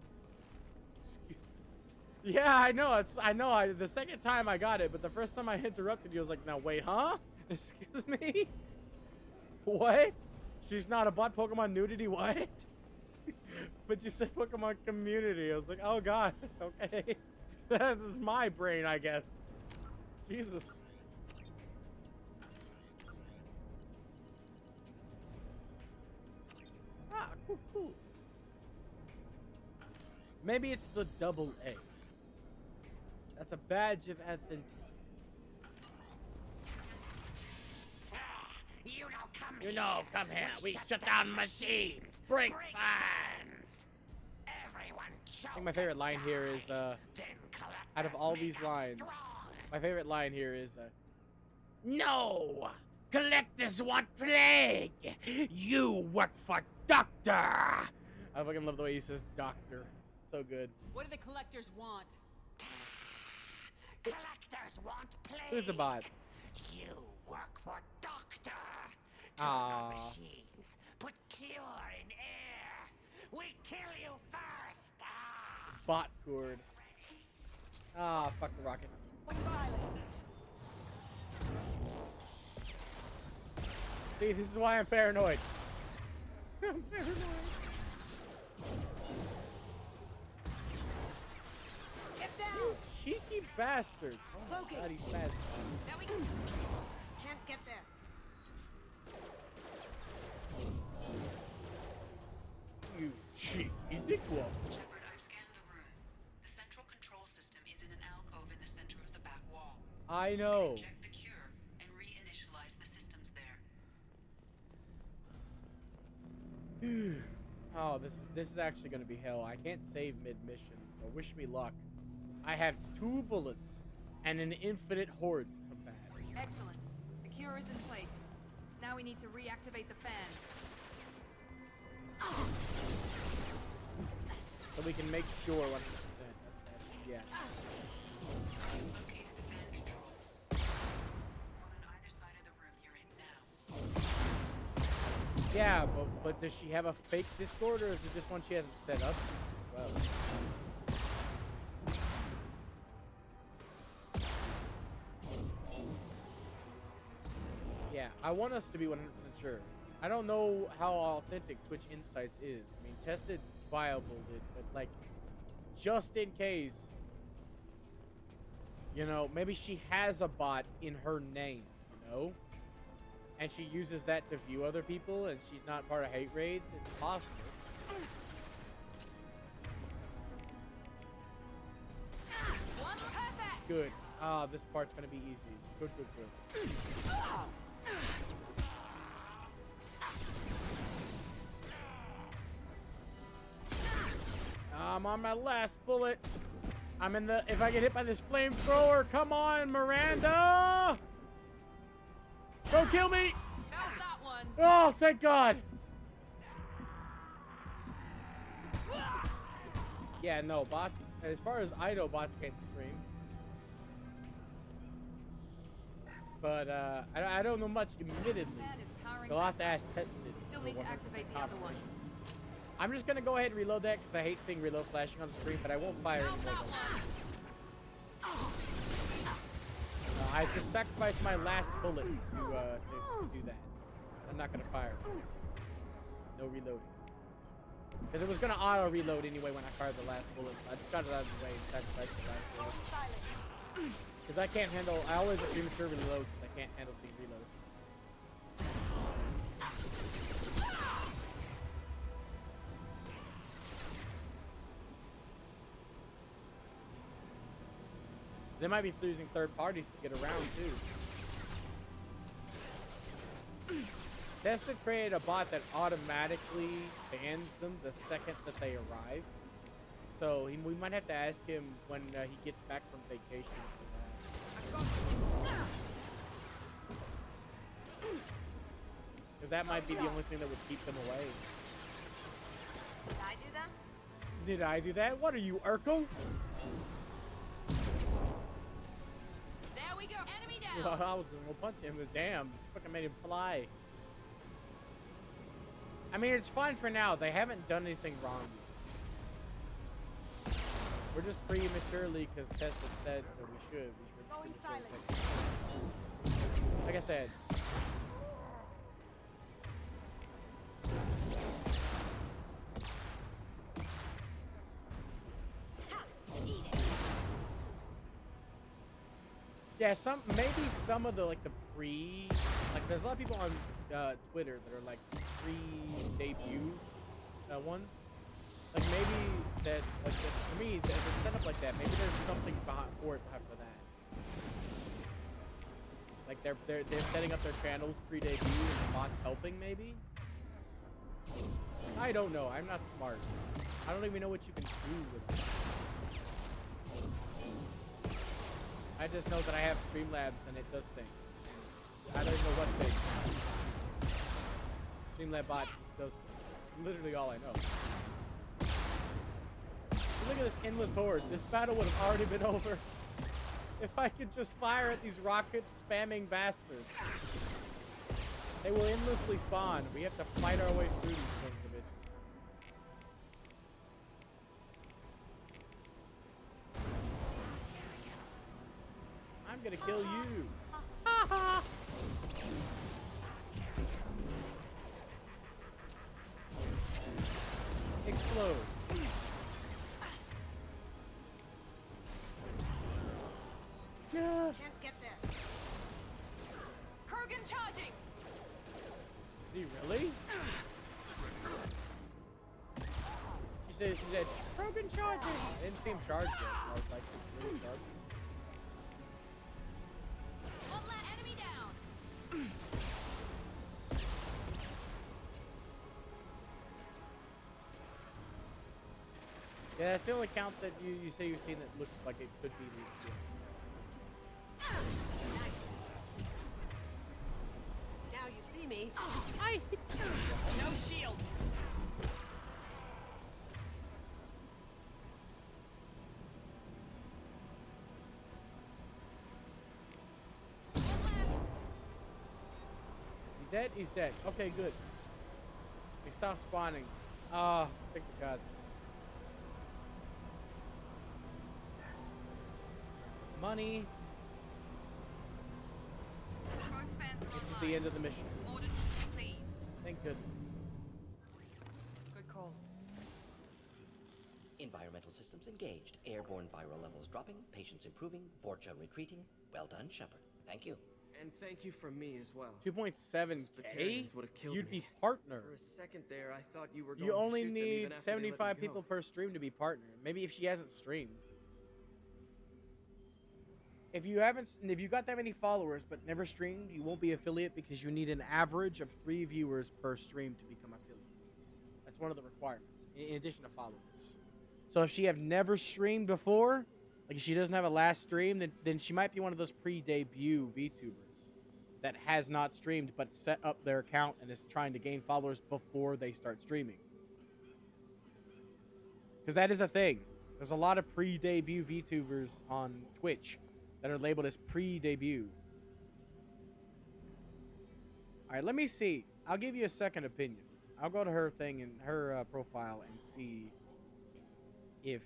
Yeah, I know. The second time I got it, but the first time I interrupted you, I was like, now wait, huh? Excuse me? What? She's not a bot. Pokemon nudity? What? But you said Pokemon community. I was like, oh god. Okay. This is my brain, I guess. Jesus. Ah, cool, cool. Maybe it's the double A. That's a badge of authenticity. Come here. We shut down machines. Break fans. I think my favorite line here is, out of all these lines, my favorite line here is, no! Collectors want plague! You work for Doctor! I fucking love the way he says Doctor. So good. What do the collectors want? Collectors want plague. Who's a bot? You work for Doctor. Turn on machines. Put cure in air. We kill you first. Bot cord. Ah, fuck the rockets. See, this is why I'm paranoid. I'm paranoid. Get down! You cheeky bastard. Oh my god, he's fast. There we go. Can't get there. You cheeky dickwad. Shepard, I've scanned the room. The central control system is in an alcove in the center of the back wall. I know. Inject the cure and reinitialize the systems there. Oh, this is actually gonna be hell. I can't save mid-mission, so wish me luck. I have 2 bullets and an infinite horde to combat. Excellent. The cure is in place. Now we need to reactivate the fans. So we can make sure 100%. Yeah. Located the fan controls. One on either side of the room you're in now. Yeah, but does she have a fake Discord, or is it just one she hasn't set up as well? Yeah, I want us to be 100% sure. I don't know how authentic Twitch Insights is. I mean, tested viable, but like, just in case, you know, maybe she has a bot in her name, you know? And she uses that to view other people, and she's not part of hate raids. It's possible. Good. Ah, this part's gonna be easy. Good, good, good. I'm on my last bullet. I'm in the... If I get hit by this flamethrower, come on, Miranda! Don't kill me! Found that one. Oh, thank God! Yeah, no, bots... As far as I know, bots can't stream. But, I don't know much, admittedly. You'll have to ask Tested. Still need to activate the other one. I'm just gonna go ahead and reload that because I hate seeing reload flashing on the screen, but I won't fire anymore. I just sacrificed my last bullet to do that. I'm not gonna fire this. No reloading. Because it was gonna auto reload anyway when I fired the last bullet. I just got it out of the way and sacrificed the last bullet. Because I can't handle. I always premature reload because I can't handle seeing reload. They might be using third parties to get around too. Tested created a bot that automatically bans them the second that they arrive. So we might have to ask him when he gets back from vacation for that. Because that might be the only thing that would keep them away. Did I do that? Did I do that? What are you, Urkel? There we go. Enemy Well, down. I was gonna go punch him, but damn, fucking made him fly. I mean, it's fine for now. They haven't done anything wrong yet. We're just prematurely, because Tesla said that we should. Going silent. Like I said. Yeah, maybe some of the like there's a lot of people on Twitter that are like pre-debut ones. Like maybe that like for me, if it's set up like that, maybe there's something for that. Like they're setting up their channels pre-debut and the bots helping maybe. I don't know. I'm not smart. I don't even know what you can do with it. I just know that I have Streamlabs and it does things. I don't know what things. Streamlab bot just does things. Literally all I know. Look at this endless horde. This battle would have already been over if I could just fire at these rocket spamming bastards. They will endlessly spawn. We have to fight our way through these sons of bitches. gonna kill you. Explode. Yeah. Can't get there. Kurgan charging! Is he really? She said, Krogan charging! It didn't seem charged yet. I was like, it's really charged. Won't let enemy down! Yeah, that's the only count that you say you've seen that looks like it could be these two. Now you see me. No shields! He's dead? He's dead. Okay, good. He stopped spawning. Ah, thank the gods. Money. This is the end of the mission. Morden, pleased. Thank goodness. Good call. Environmental systems engaged. Airborne viral levels dropping. Patients improving. Vorcha retreating. Well done, Shepard. Thank you. And thank you from me as well. 2.7K? Batarians would have killed You'd me. be partner. For a second there, I thought you were going You only to shoot them need even after they let me 75 go. people per stream to be partner. Maybe if she hasn't streamed. If you got that many followers but never streamed, you won't be affiliate because you need an average of 3 viewers per stream to become affiliate. That's one of the requirements, in addition to followers. So if she have never streamed before, like if she doesn't have a last stream, then she might be one of those pre-debut VTubers that has not streamed but set up their account and is trying to gain followers before they start streaming. Because that is a thing. There's a lot of pre-debut VTubers on Twitch that are labeled as pre-debut. Alright, let me see. I'll give you a second opinion. I'll go to her thing and her profile and see if...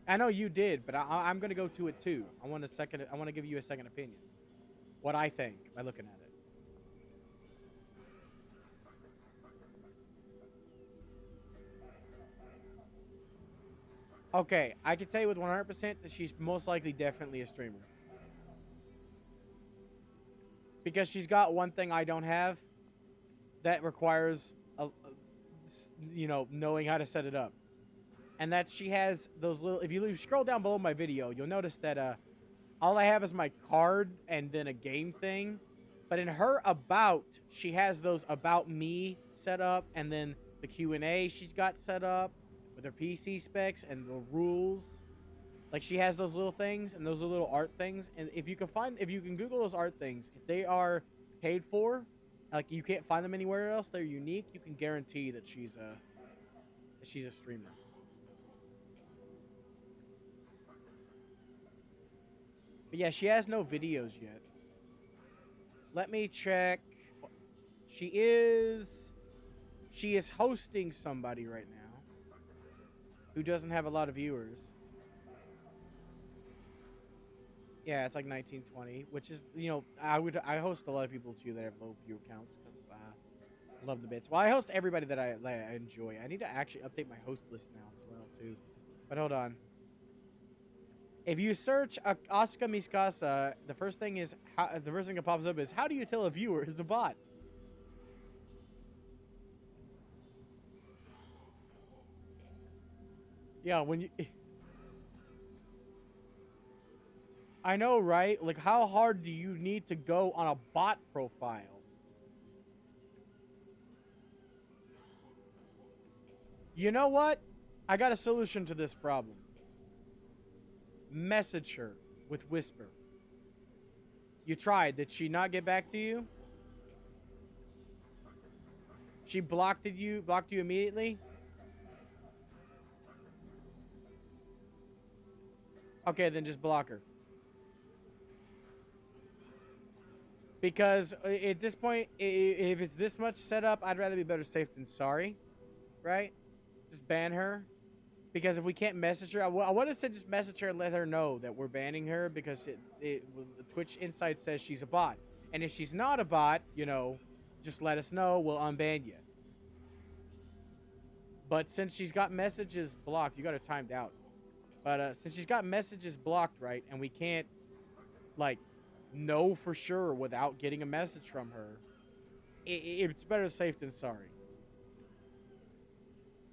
I know you did, but I'm going to go to it too. I want to give you a second opinion. What I think by looking at it. Okay, I can tell you with 100% that she's most likely definitely a streamer. Because she's got one thing I don't have that requires, knowing how to set it up. And that she has those little... If you scroll down below my video, you'll notice that all I have is my card and then a game thing. But in her About, she has those About Me set up. And then the Q&A she's got set up with her PC specs and the rules. Like, she has those little things and those little art things. And if you can Google those art things, if they are paid for, like you can't find them anywhere else, they're unique, you can guarantee that she's a streamer. But yeah, she has no videos yet. Let me check. She is hosting somebody right now who doesn't have a lot of viewers. Yeah, it's like 1920, which is, I host a lot of people too that have low view counts because I love the bits. Well, I host everybody that I enjoy. I need to actually update my host list now as well too. But hold on. If you search Asuka Miskasa, the first thing that pops up is, how do you tell a viewer is a bot? Yeah, when you... I know, right? Like, how hard do you need to go on a bot profile? You know what? I got a solution to this problem. Message her with Whisper. You tried. Did she not get back to you? She blocked you immediately? Okay, then just block her. Because at this point, if it's this much set up, I'd rather be better safe than sorry. Right? Just ban her. Because if we can't message her, I would have said just message her and let her know that we're banning her because the Twitch Insight says she's a bot. And if she's not a bot, you know, just let us know. We'll unban you. But since she's got messages blocked, you got her timed out. But since she's got messages blocked, right, and we can't, like, know for sure without getting a message from her, it's better safe than sorry.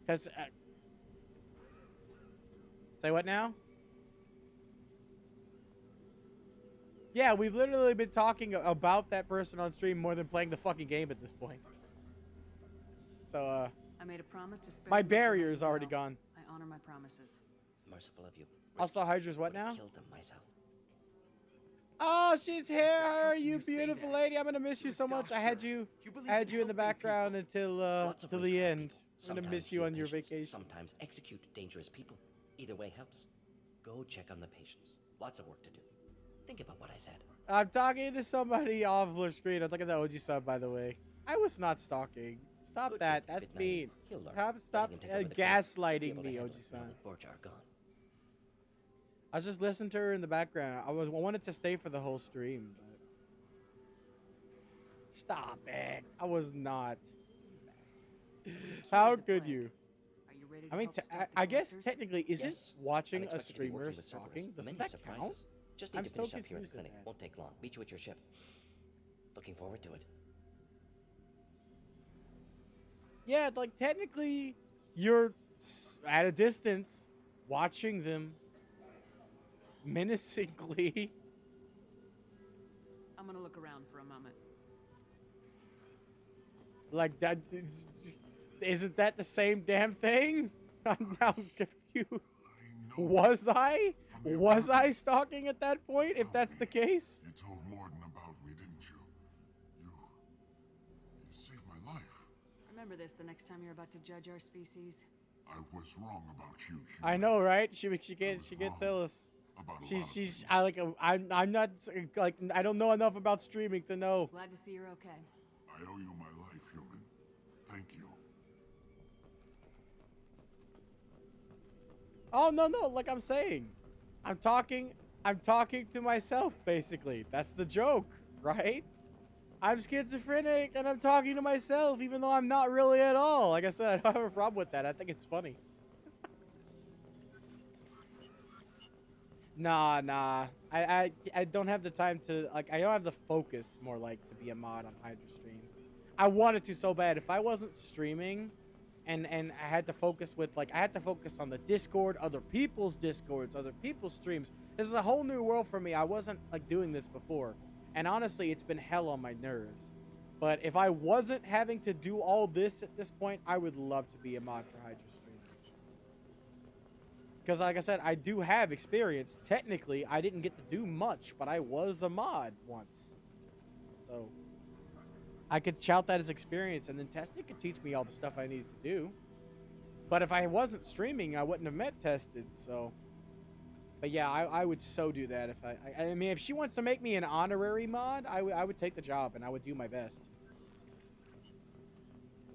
Because... say what now? Yeah, we've literally been talking about that person on stream more than playing the fucking game at this point. So, I made a promise to spare my barrier is already gone. I honor my promises. Merciful of you. Also, Hydra's what now? Killed them myself. Oh, she's here, you beautiful lady. I'm gonna miss you so much. I had you in the background until the end. I'm gonna miss you on your vacation. Sometimes execute dangerous people. Either way helps. Go check on the patients. Lots of work to do. Think about what I said. I'm talking to somebody off the screen. I'm looking at the OG sub, by the way. I was not stalking. Stop that. That's mean. Stop gaslighting me, OG son. I was just listening to her in the background. I wanted to stay for the whole stream, but stop it. I was not. How could you? I mean, I guess technically, isn't watching a streamer stalking? Doesn't that count? Just need to finish up here at the clinic. Won't take long. Meet you at your ship. Looking forward to it. Yeah, like technically, you're at a distance watching them menacingly. I'm gonna look around for a moment. Like that. Isn't that the same damn thing? I'm now confused. Was I? Was I stalking at that point, if that's the case? You told Morden about me, didn't you? You saved my life. Remember this the next time you're about to judge our species. I was wrong about you. I know, right? She can't tell us. I'm not like I don't know enough about streaming to know. Glad to see you're okay. I owe you my life, human. Thank you. Oh no, like I'm saying, I'm talking to myself basically. That's the joke, right? I'm schizophrenic and I'm talking to myself even though I'm not really at all. Like I said, I don't have a problem with that. I think it's funny. Nah. I don't have the time to, like, I don't have the focus, more like, to be a mod on Hydra stream. I wanted to so bad. If I wasn't streaming and I had to focus with, like, I had to focus on the Discord, other people's Discords, other people's streams. This is a whole new world for me. I wasn't, like, doing this before. And honestly, it's been hell on my nerves. But if I wasn't having to do all this at this point, I would love to be a mod for Hydra stream. Because like I said, I do have experience. Technically, I didn't get to do much, but I was a mod once. So, I could shout that as experience, and then Tested could teach me all the stuff I needed to do. But if I wasn't streaming, I wouldn't have met Tested, so... But yeah, I would so do that if I mean, if she wants to make me an honorary mod, I would take the job, and I would do my best.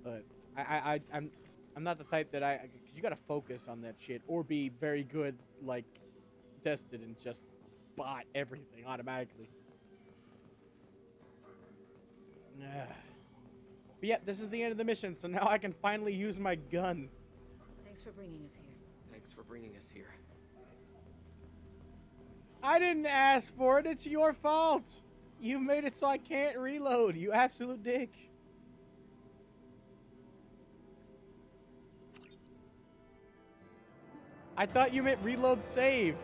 But, I'm not the type that because you gotta focus on that shit or be very good, like, Tested and just bot everything automatically. But yeah, this is the end of the mission, so now I can finally use my gun. Thanks for bringing us here. Thanks for bringing us here. I didn't ask for it, it's your fault. You made it so I can't reload, you absolute dick. I thought you meant reload save.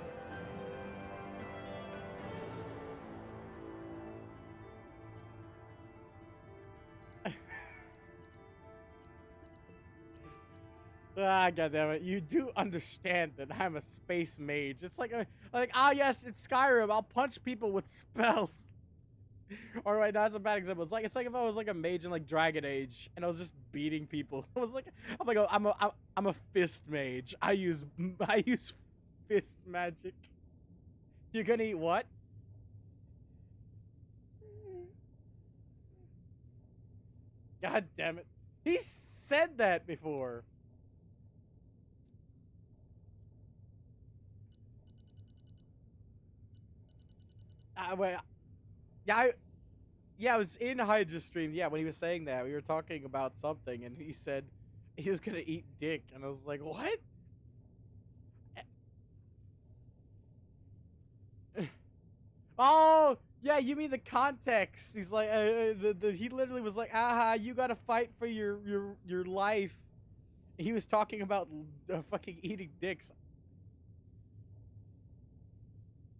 Goddammit. You do understand that I'm a space mage. It's like, yes, it's Skyrim. I'll punch people with spells. All right, that's a bad example. It's like if I was like a mage in like Dragon Age and I was just beating people. I'm a fist mage. I use fist magic. You're gonna eat what? God damn it. He said that before. Wait, yeah, yeah, I was in Hydra stream. Yeah, when he was saying that, we were talking about something, and he said he was gonna eat dick, and I was like, what? Oh, yeah, you mean the context? He's like, he literally was like, aha, you gotta fight for your life. He was talking about fucking eating dicks.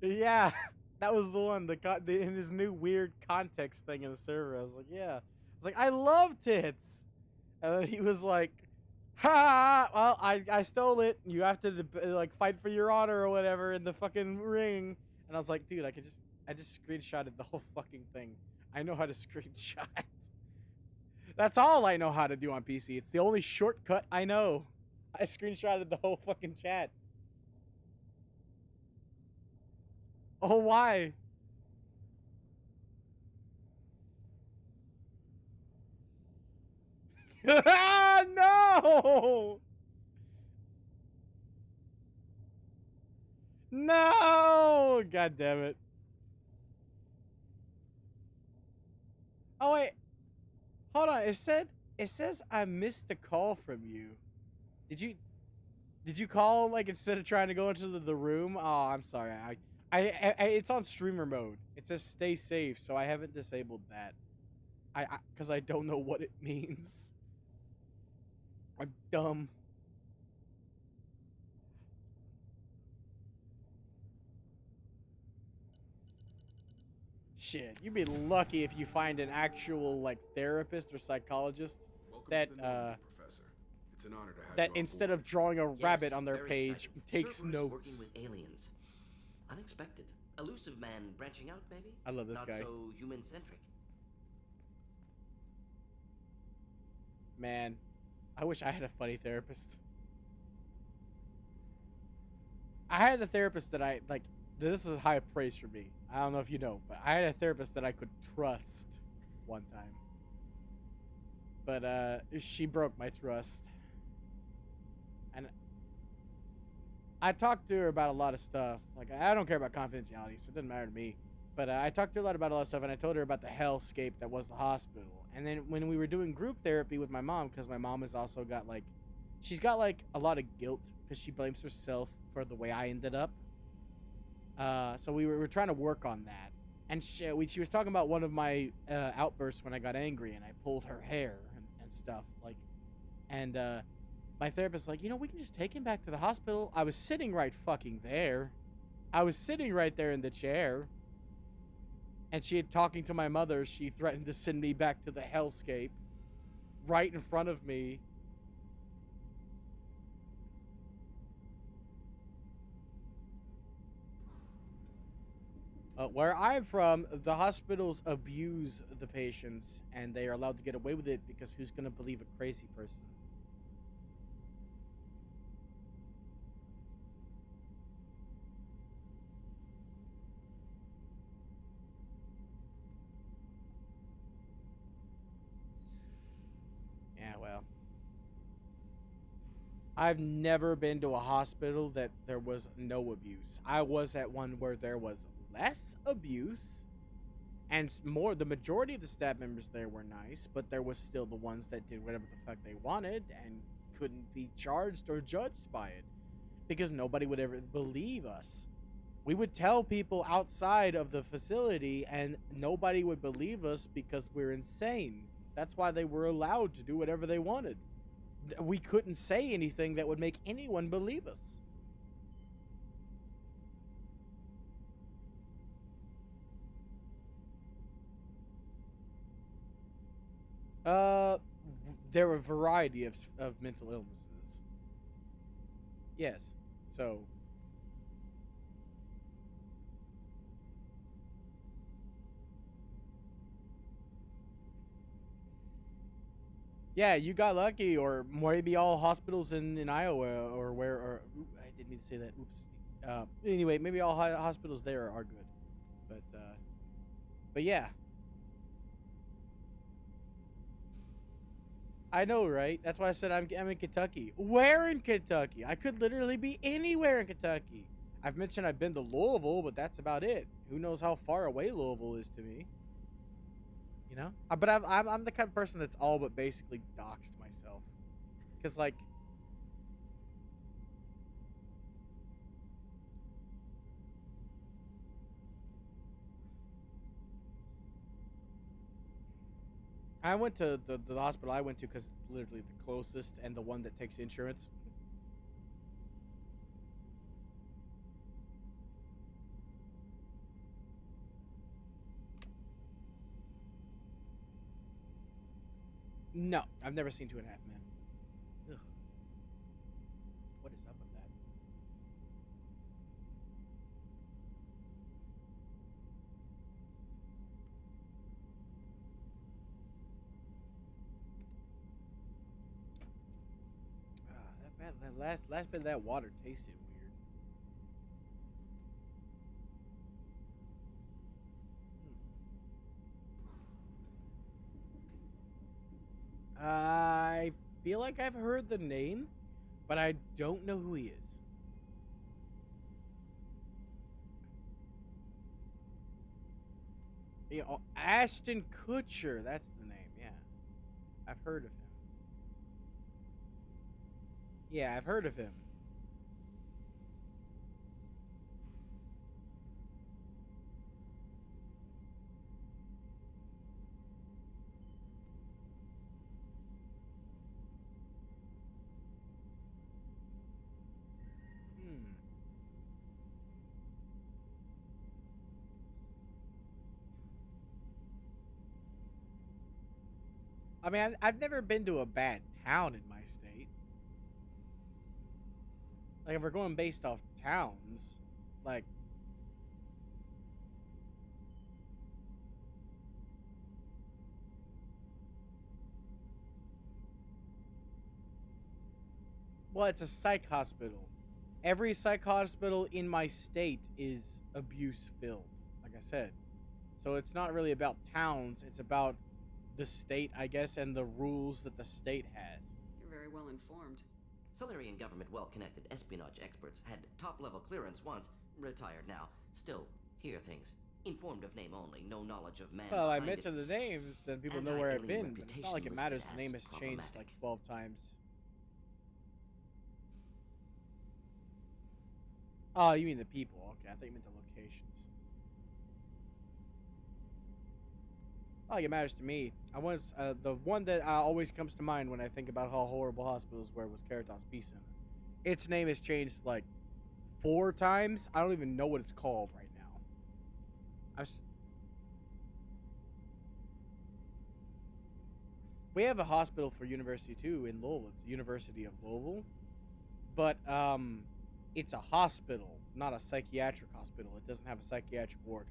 Yeah, that was the one. In his new weird context thing in the server. I was like, yeah. I was like, I love tits. And then he was like, ha! Well, I stole it. You have to like fight for your honor or whatever in the fucking ring. And I was like, dude, I just screenshotted the whole fucking thing. I know how to screenshot. That's all I know how to do on PC. It's the only shortcut I know. I screenshotted the whole fucking chat. Oh, why? No! No! God damn it. Oh, wait. Hold on. It says I missed a call from you. Did you call, like, instead of trying to go into the room? Oh, I'm sorry. It's on streamer mode. It says stay safe, so I haven't disabled that. Because I don't know what it means. I'm dumb. Shit, you'd be lucky if you find an actual, like, therapist or psychologist that Professor. It's an honor to have that you on instead board. of drawing a rabbit on their very page exciting. takes Cerberus notes. working with aliens. Unexpected. Elusive man branching out, maybe? I love this Not guy. so human-centric. Man, I wish I had a funny therapist. I had a therapist that I, like, this is high praise for me. I don't know if you know, but I had a therapist that I could trust one time. But, she broke my trust. And I talked to her about a lot of stuff. Like, I don't care about confidentiality, so it doesn't matter to me. But I talked to her about a lot of stuff, and I told her about the hellscape that was the hospital. And then when we were doing group therapy with my mom, because my mom has also got, like, she's got, like, a lot of guilt because she blames herself for the way I ended up. So we were trying to work on that. And she was talking about one of my outbursts when I got angry, and I pulled her hair and stuff. Like, and my therapist's like, you know, we can just take him back to the hospital. I was sitting right fucking there. I was sitting right there in the chair. And she had talking to my mother. She threatened to send me back to the hellscape right in front of me. Where I'm from, the hospitals abuse the patients, and they are allowed to get away with it because who's going to believe a crazy person? Yeah, well. I've never been to a hospital that there was no abuse. I was at one where there was less abuse, and the majority of the staff members there were nice, but there was still the ones that did whatever the fuck they wanted and couldn't be charged or judged by it because nobody would ever believe us. We would tell people outside of the facility and nobody would believe us because we're insane. That's why they were allowed to do whatever they wanted. We couldn't say anything that would make anyone believe us. There were a variety of mental illnesses. Yes. So yeah, you got lucky, or maybe all hospitals in Iowa or where, or I didn't mean to say that. Oops. Anyway, maybe all hospitals there are good, but yeah. I know, right? That's why I said I'm in Kentucky. Where in Kentucky? I could literally be anywhere in Kentucky. I've mentioned I've been to Louisville, but that's about it. Who knows how far away Louisville is to me? You know? But I'm the kind of person that's all but basically doxed myself. Because, like... I went to the hospital I went to because it's literally the closest and the one that takes insurance. No, I've never seen 2.5 Men. Ugh. What is up with that? That last bit of that water tasted weird. I feel like I've heard the name, but I don't know who he is. Yeah, oh, Ashton Kutcher, that's the name, yeah. I've heard of him. Yeah, I've heard of him. I mean, I've never been to a bad town in my state. Like, if we're going based off towns, like... Well, it's a psych hospital. Every psych hospital in my state is abuse-filled, like I said. So it's not really about towns, it's about the state, I guess, and the rules that the state has. You're very well informed. Solarian government well-connected espionage experts had top-level clearance once, retired now, still hear things. Informed of name only, no knowledge of man. Well, I behind mentioned it. the names, then people know where I've Anti-alien been, but it's not like it reputation matters. listed The name as has changed like problematic. 12 times. Oh, you mean the people. Okay, I thought you meant the locations. Not like it matters to me. I was, the one that always comes to mind when I think about how horrible hospitals were was Caritas Peace Center. Its name has changed like 4 times. I don't even know what it's called right now. We have a hospital for university too in Louisville. It's the University of Louisville. But it's a hospital, not a psychiatric hospital. It doesn't have a psychiatric ward.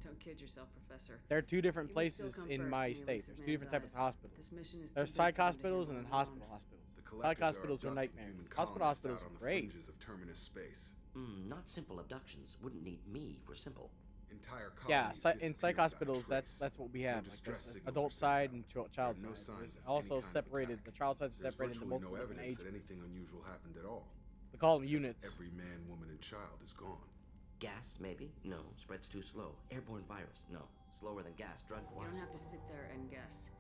Don't kid yourself, Professor. There are 2 different You would still places come in first my in your state. list of There's 2 different man's types of eyes. hospitals. This mission is There's too big psych for him to hospitals and handle then alone. hospitals. The Psych collectors hospitals are abducting nightmares. human Hospital colonists hospitals out are on the great. fringes of terminus space. Not simple abductions. Wouldn't need me for simple. Entire Yeah, colonies in psych disappear without a hospitals, trace. that's what we have. No Like distress the signals adult are sent side out. and There child are no side. signs It's of also any kind of separated. attack. The child side is There's separated into virtually multiple no different evidence age that groups. anything unusual happened at all. We call them units. Every man, woman, and child is gone. Gas, maybe? No. Spreads too slow. Airborne virus? No. Slower than gas, You drug-wise. don't have to sit there and guess.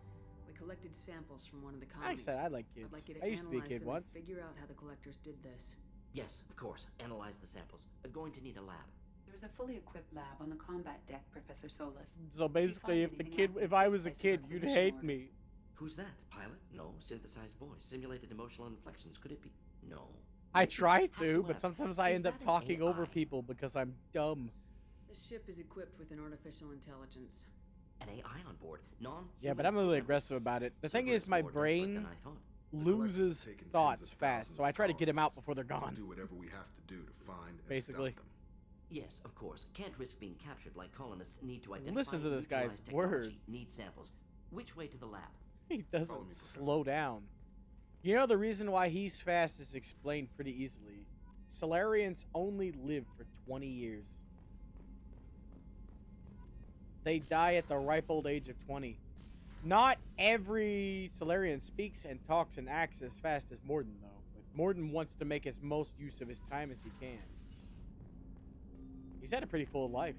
We collected samples from one of the Like I colonies. said, I like kids. I'd like you to I used to be a analyze kid them and once. figure out how the collectors did this. Yes, of course. Analyze the samples. Going to need a lab. There's a fully equipped lab on the combat deck, Professor Solus. So basically, if I was a kid, you'd hate me. Who's that? Pilot? No. Synthesized voice. Simulated emotional inflections. Could it be? No. I try Have to, but ask, sometimes I is end up that an talking over AI? people because I'm dumb. This ship is equipped with an artificial intelligence. An AI on board. Yeah, but I'm really aggressive about it. The thing is, my brain loses thoughts fast, so I try to get them out before they're We'll gone. do whatever we have to do to find and Basically. stop them. Yes, of course. Can't risk being captured like colonists need to identify. Listen to this and guy's utilize technology. words. Need samples. Which way to the lab? He doesn't slow down. You know, the reason why he's fast is explained pretty easily. Solarians only live for 20 years. They die at the ripe old age of 20. Not every Solarian speaks and talks and acts as fast as Morden, though. But Morden wants to make as most use of his time as he can. He's had a pretty full life.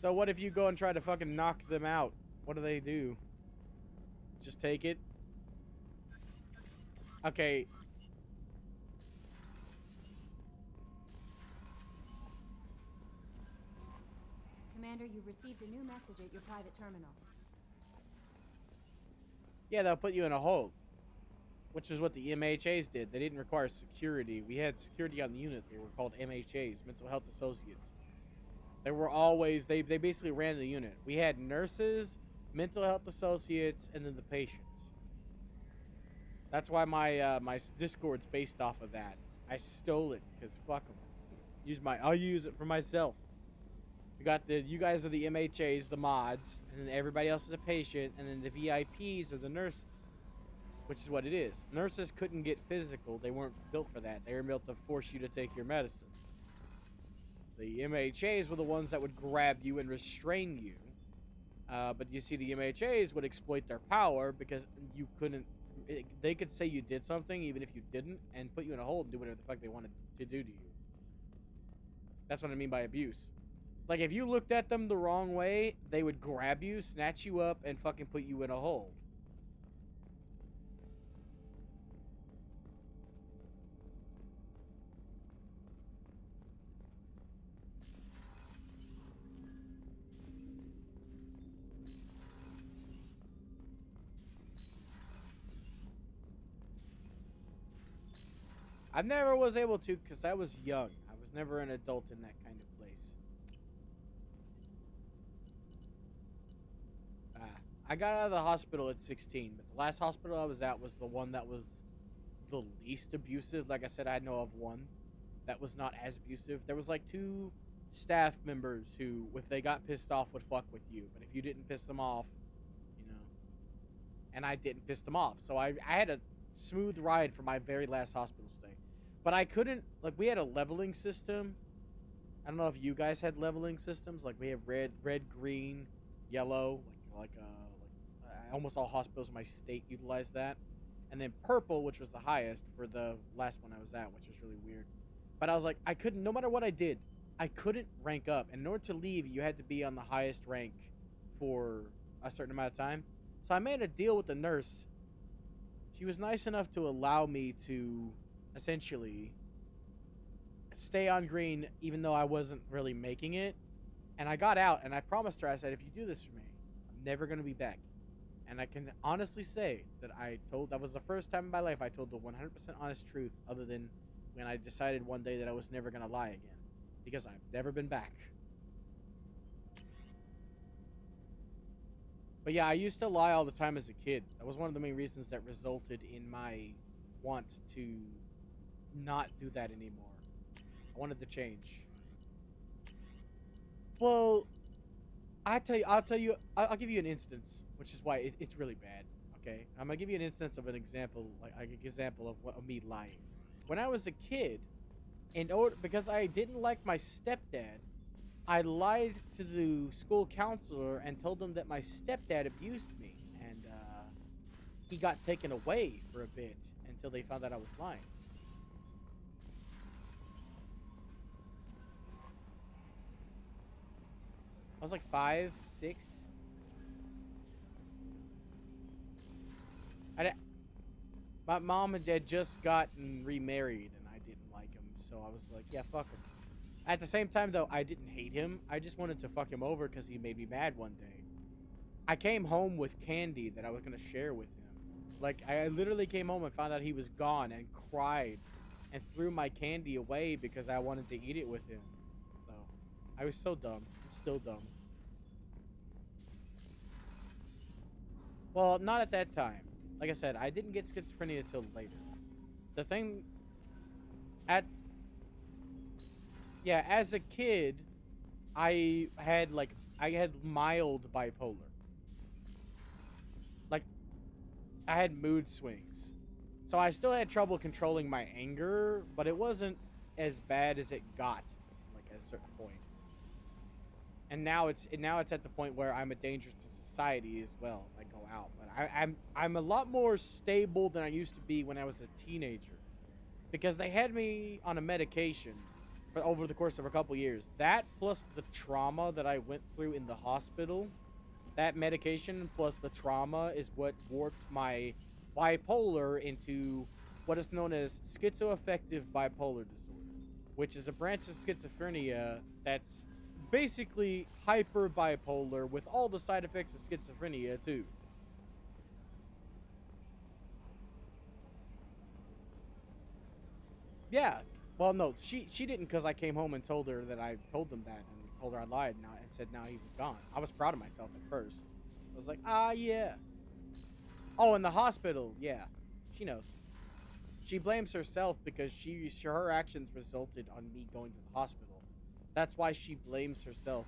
So what if you go and try to fucking knock them out? What do they do? Just take it? Okay. Commander, you've received a new message at your private terminal. Yeah, they'll put you in a hold. Which is what the MHAs did. They didn't require security. We had security on the unit. They were called MHAs, Mental Health Associates. They were always, they basically ran the unit. We had nurses, mental health associates, and then the patients. That's why my my Discord's based off of that. I stole it because fuck them. I'll use it for myself. We got you guys are the MHAs, the mods, and then everybody else is a patient, and then the VIPs are the nurses, which is what it is. Nurses couldn't get physical. They weren't built for that. They were built to force you to take your medicine. The MHAs were the ones that would grab you and restrain you. But you see, the MHAs would exploit their power because you couldn't. They could say you did something even if you didn't, and put you in a hold and do whatever the fuck they wanted to do to you. That's what I mean by abuse. Like, if you looked at them the wrong way, they would grab you, snatch you up, and fucking put you in a hold. I never was able to because I was young. I was never an adult in that kind of place. I got out of the hospital at 16, but the last hospital I was at was the one that was the least abusive. Like I said, I know of one that was not as abusive. There was like 2 staff members who, if they got pissed off, would fuck with you. But if you didn't piss them off, you know. And I didn't piss them off. So I had a smooth ride for my very last hospital stay. But I couldn't, like, we had a leveling system. I don't know if you guys had leveling systems. Like, we have red, green, yellow. Almost all hospitals in my state utilize that. And then purple, which was the highest for the last one I was at, which was really weird. But I was like, I couldn't, no matter what I did, I couldn't rank up. And in order to leave, you had to be on the highest rank for a certain amount of time. So I made a deal with the nurse. She was nice enough to allow me to essentially stay on green even though I wasn't really making it. And I got out and I promised her, I said, if you do this for me, I'm never going to be back. And I can honestly say that that was the first time in my life I told the 100% honest truth, other than when I decided one day that I was never going to lie again. Because I've never been back. But yeah, I used to lie all the time as a kid. That was one of the main reasons that resulted in my want to not do that anymore. I wanted to change. Well, I'll give you an instance, which is why it's really bad. Okay, I'm gonna give you an instance of an example, like an example of me lying. When I was a kid, because I didn't like my stepdad, I lied to the school counselor and told them that my stepdad abused me, and he got taken away for a bit until they found out I was lying. I was like 5, 6. My mom and dad just gotten remarried, and I didn't like him, so I was like, yeah, fuck him. At the same time, though, I didn't hate him. I just wanted to fuck him over because he made me mad one day. I came home with candy that I was going to share with him. Like, I literally came home and found out he was gone and cried and threw my candy away because I wanted to eat it with him. So, I was so dumb. I'm still dumb. Well, not at that time. Like I said, I didn't get schizophrenia until later. The thing... Yeah, as a kid, I had mild bipolar. Like, I had mood swings. So I still had trouble controlling my anger, but it wasn't as bad as it got, like, at a certain point. And now it's at the point where I'm a danger to society as well if I go out. But I'm a lot more stable than I used to be when I was a teenager, because they had me on a medication for over the course of a couple years. That plus the trauma that I went through in the hospital, that medication plus the trauma is what warped my bipolar into what is known as schizoaffective bipolar disorder, which is a branch of schizophrenia that's basically hyper bipolar with all the side effects of schizophrenia too. Yeah. Well, no, she didn't, because I came home and told her that I told them that and told her I lied and said now he was gone. I was proud of myself at first. I was like, yeah. Oh, in the hospital, yeah. She knows. She blames herself because her actions resulted on me going to the hospital. That's why she blames herself.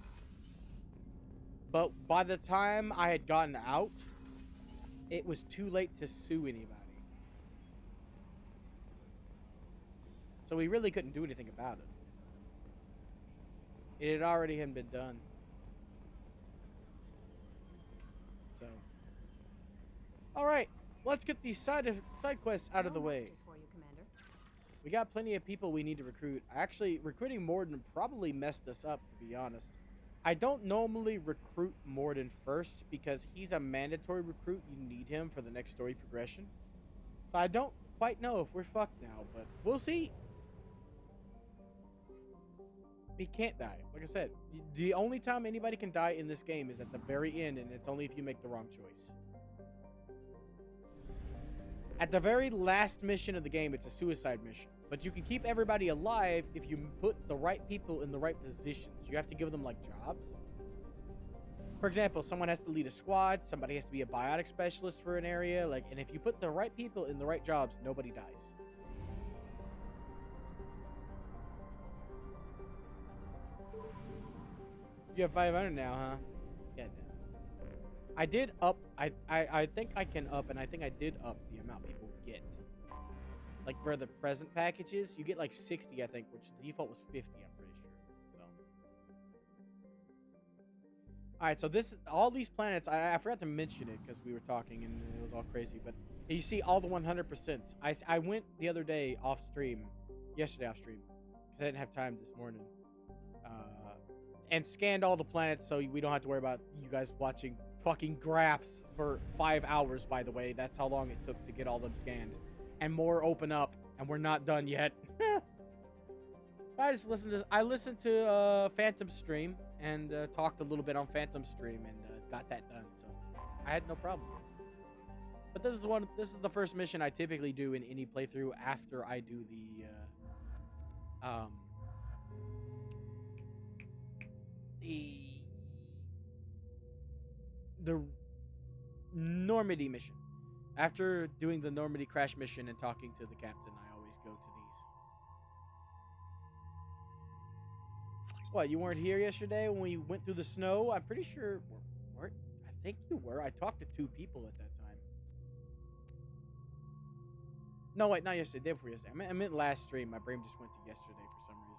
But by the time I had gotten out, it was too late to sue anybody. So we really couldn't do anything about it. It had already been done. So, all right, let's get these side quests out of the way. For you, Commander. We got plenty of people we need to recruit. Actually, recruiting Morden probably messed us up, to be honest. I don't normally recruit Morden first because he's a mandatory recruit. You need him for the next story progression. So I don't quite know if we're fucked now, but we'll see. He can't die. Like I said, the only time anybody can die in this game is at the very end, and it's only if you make the wrong choice. At the very last mission of the game, it's a suicide mission. But you can keep everybody alive if you put the right people in the right positions. You have to give them, like, jobs. For example, someone has to lead a squad. Somebody has to be a biotic specialist for an area. Like, and if you put the right people in the right jobs, nobody dies. You have 500 now, huh? Yeah, I did up. I think I can up, and I think I did up the amount people get. Like for the present packages, you get like 60, I think, which the default was 50. I'm pretty sure. So, all right. So all these planets. I forgot to mention it because we were talking and it was all crazy. But you see all the 100%. I went the other day off stream, yesterday off stream, because I didn't have time this morning. And scanned all the planets so we don't have to worry about you guys watching fucking graphs for 5 hours, by the way. That's how long it took to get all them scanned. And more open up, and we're not done yet. I listened to Phantom stream and talked a little bit on Phantom stream and got that done. So I had no problem. But this is the first mission I typically do in any playthrough after I do the Normandy mission. After doing the Normandy crash mission and talking to the captain, I always go to these. What, you weren't here yesterday when we went through the snow? I'm pretty sure I think you were. I talked to 2 people at that time. No, wait, not yesterday, day before yesterday. I meant last stream. My brain just went to yesterday for some reason.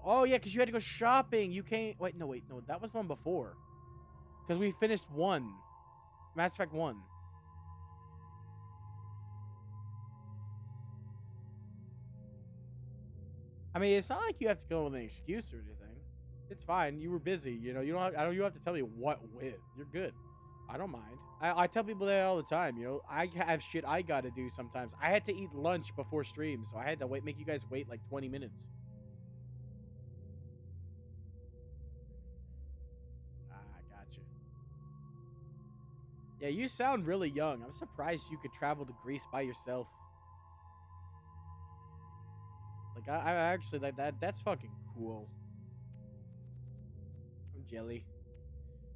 Oh yeah, because you had to go shopping. You can't. Wait, no, that was one before. Because we finished 1. Mass Effect 1. I mean, it's not like you have to go with an excuse or anything. It's fine. You were busy. You know, you don't have to tell me what with. You're good. I don't mind. I tell people that all the time. You know, I have shit I gotta do sometimes. I had to eat lunch before stream, so I had to make you guys wait like 20 minutes. Gotcha. Yeah, you sound really young. I'm surprised you could travel to Greece by yourself. Like, I actually like that. That's fucking cool. I'm jelly.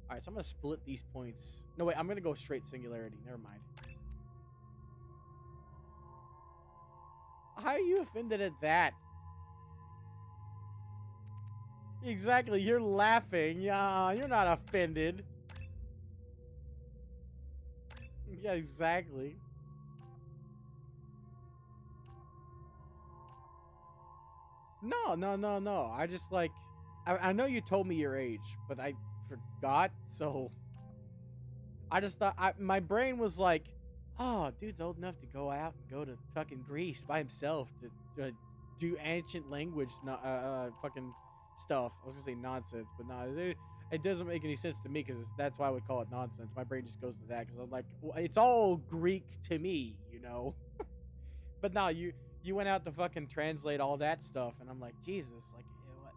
Alright, so I'm gonna split these points. No, wait, I'm gonna go straight singularity. Never mind. How are you offended at that? Exactly, you're laughing. Yeah, you're not offended. Yeah, exactly. No. I just like, I know you told me your age, but I forgot. So I just thought, my brain was like, oh, dude's old enough to go out and go to fucking Greece by himself to do ancient language, fucking stuff. I was gonna say nonsense, but no, it doesn't make any sense to me because that's why I would call it nonsense. My brain just goes to that because I'm like, well, it's all Greek to me, you know. But no, you went out to fucking translate all that stuff, and I'm like, Jesus, like, you know what?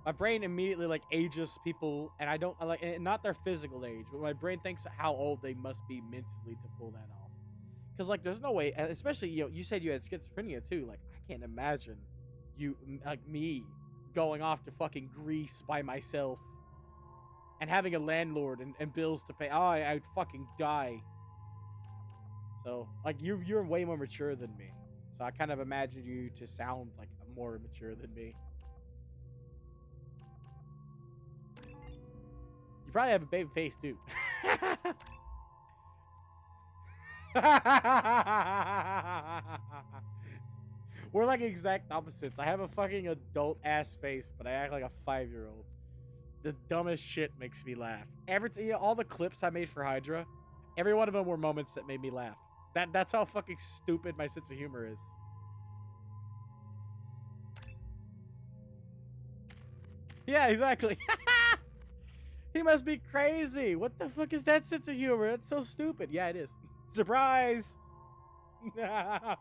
My brain immediately like ages people, and I don't like, not their physical age, but my brain thinks how old they must be mentally to pull that off. Because like, there's no way, especially you said you had schizophrenia too. Like, I can't imagine you like me going off to fucking Greece by myself and having a landlord and bills to pay. Oh, I'd fucking die. So like, you're way more mature than me. So I kind of imagined you to sound like more mature than me. You probably have a baby face too. We're like exact opposites. I have a fucking adult ass face, but I act like a 5-year-old. The dumbest shit makes me laugh. All the clips I made for Hydra, every one of them were moments that made me laugh. That's how fucking stupid my sense of humor is. Yeah, exactly. He must be crazy. What the fuck is that sense of humor? That's so stupid. Yeah, it is. Surprise. God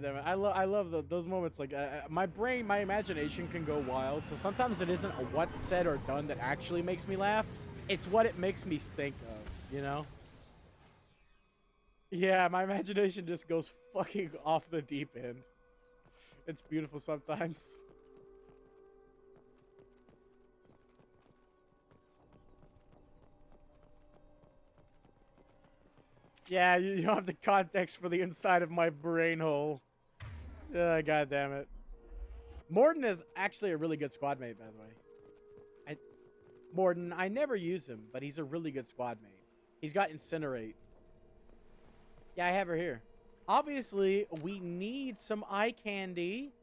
damn it. I love those moments. Like, my brain, my imagination can go wild. So sometimes it isn't what's said or done that actually makes me laugh. It's what it makes me think of, you know? Yeah, my imagination just goes fucking off the deep end. It's beautiful sometimes. Yeah, you don't have the context for the inside of my brain hole. God damn it. Morden is actually a really good squad mate, by the way. Morden, I never use him, but he's a really good squad mate. He's got Incinerate. Yeah, I have her here. Obviously, we need some eye candy.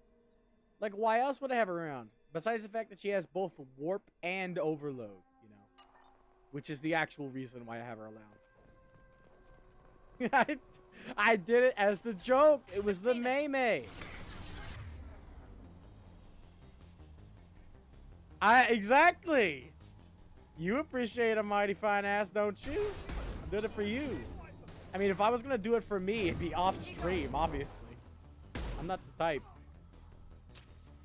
Like, why else would I have her around? Besides the fact that she has both Warp and Overload, you know. Which is the actual reason why I have her around. I did it as the joke. It was the May. Exactly. You appreciate a mighty fine ass, don't you? I did it for you. I mean, if I was gonna do it for me, it'd be off stream, obviously. I'm not the type.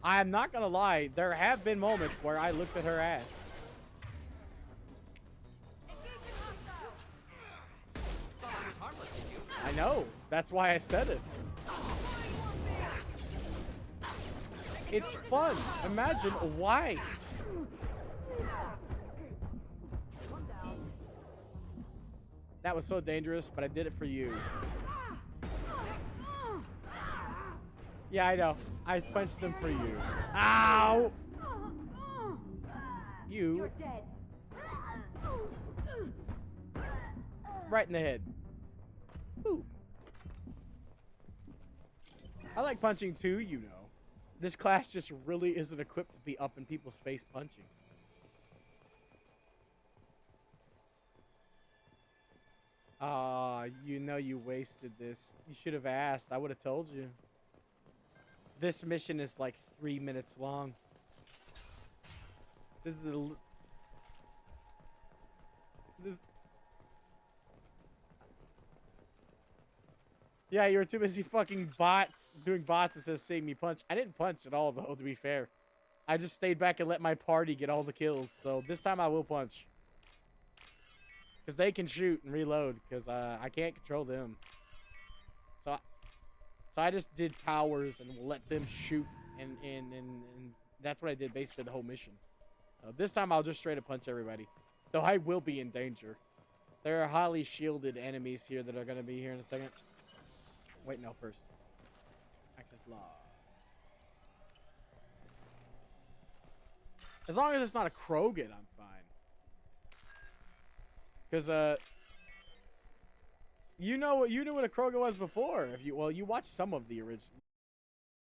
I'm not gonna lie, there have been moments where I looked at her ass. I know. That's why I said it. It's fun. Imagine why. That was so dangerous, but I did it for you. Yeah, I know. I punched them for you. Ow! You're dead. Right in the head. Ooh. I like punching too, you know. This class just really isn't equipped to be up in people's face punching. You know you wasted this. You should have asked. I would have told you. This mission is like 3 minutes long. This is Yeah, you were too busy fucking doing bots that says save me punch. I didn't punch at all, though, to be fair. I just stayed back and let my party get all the kills. So this time I will punch. Because they can shoot and reload, because I can't control them. So I just did towers and let them shoot, and that's what I did basically the whole mission. So this time I'll just straight up punch everybody. Though I will be in danger. There are highly shielded enemies here that are going to be here in a second. Wait, no, first. Access log. As long as it's not a Krogan, I'm fine. Because, you knew what a Krogan was before. You watched some of the original.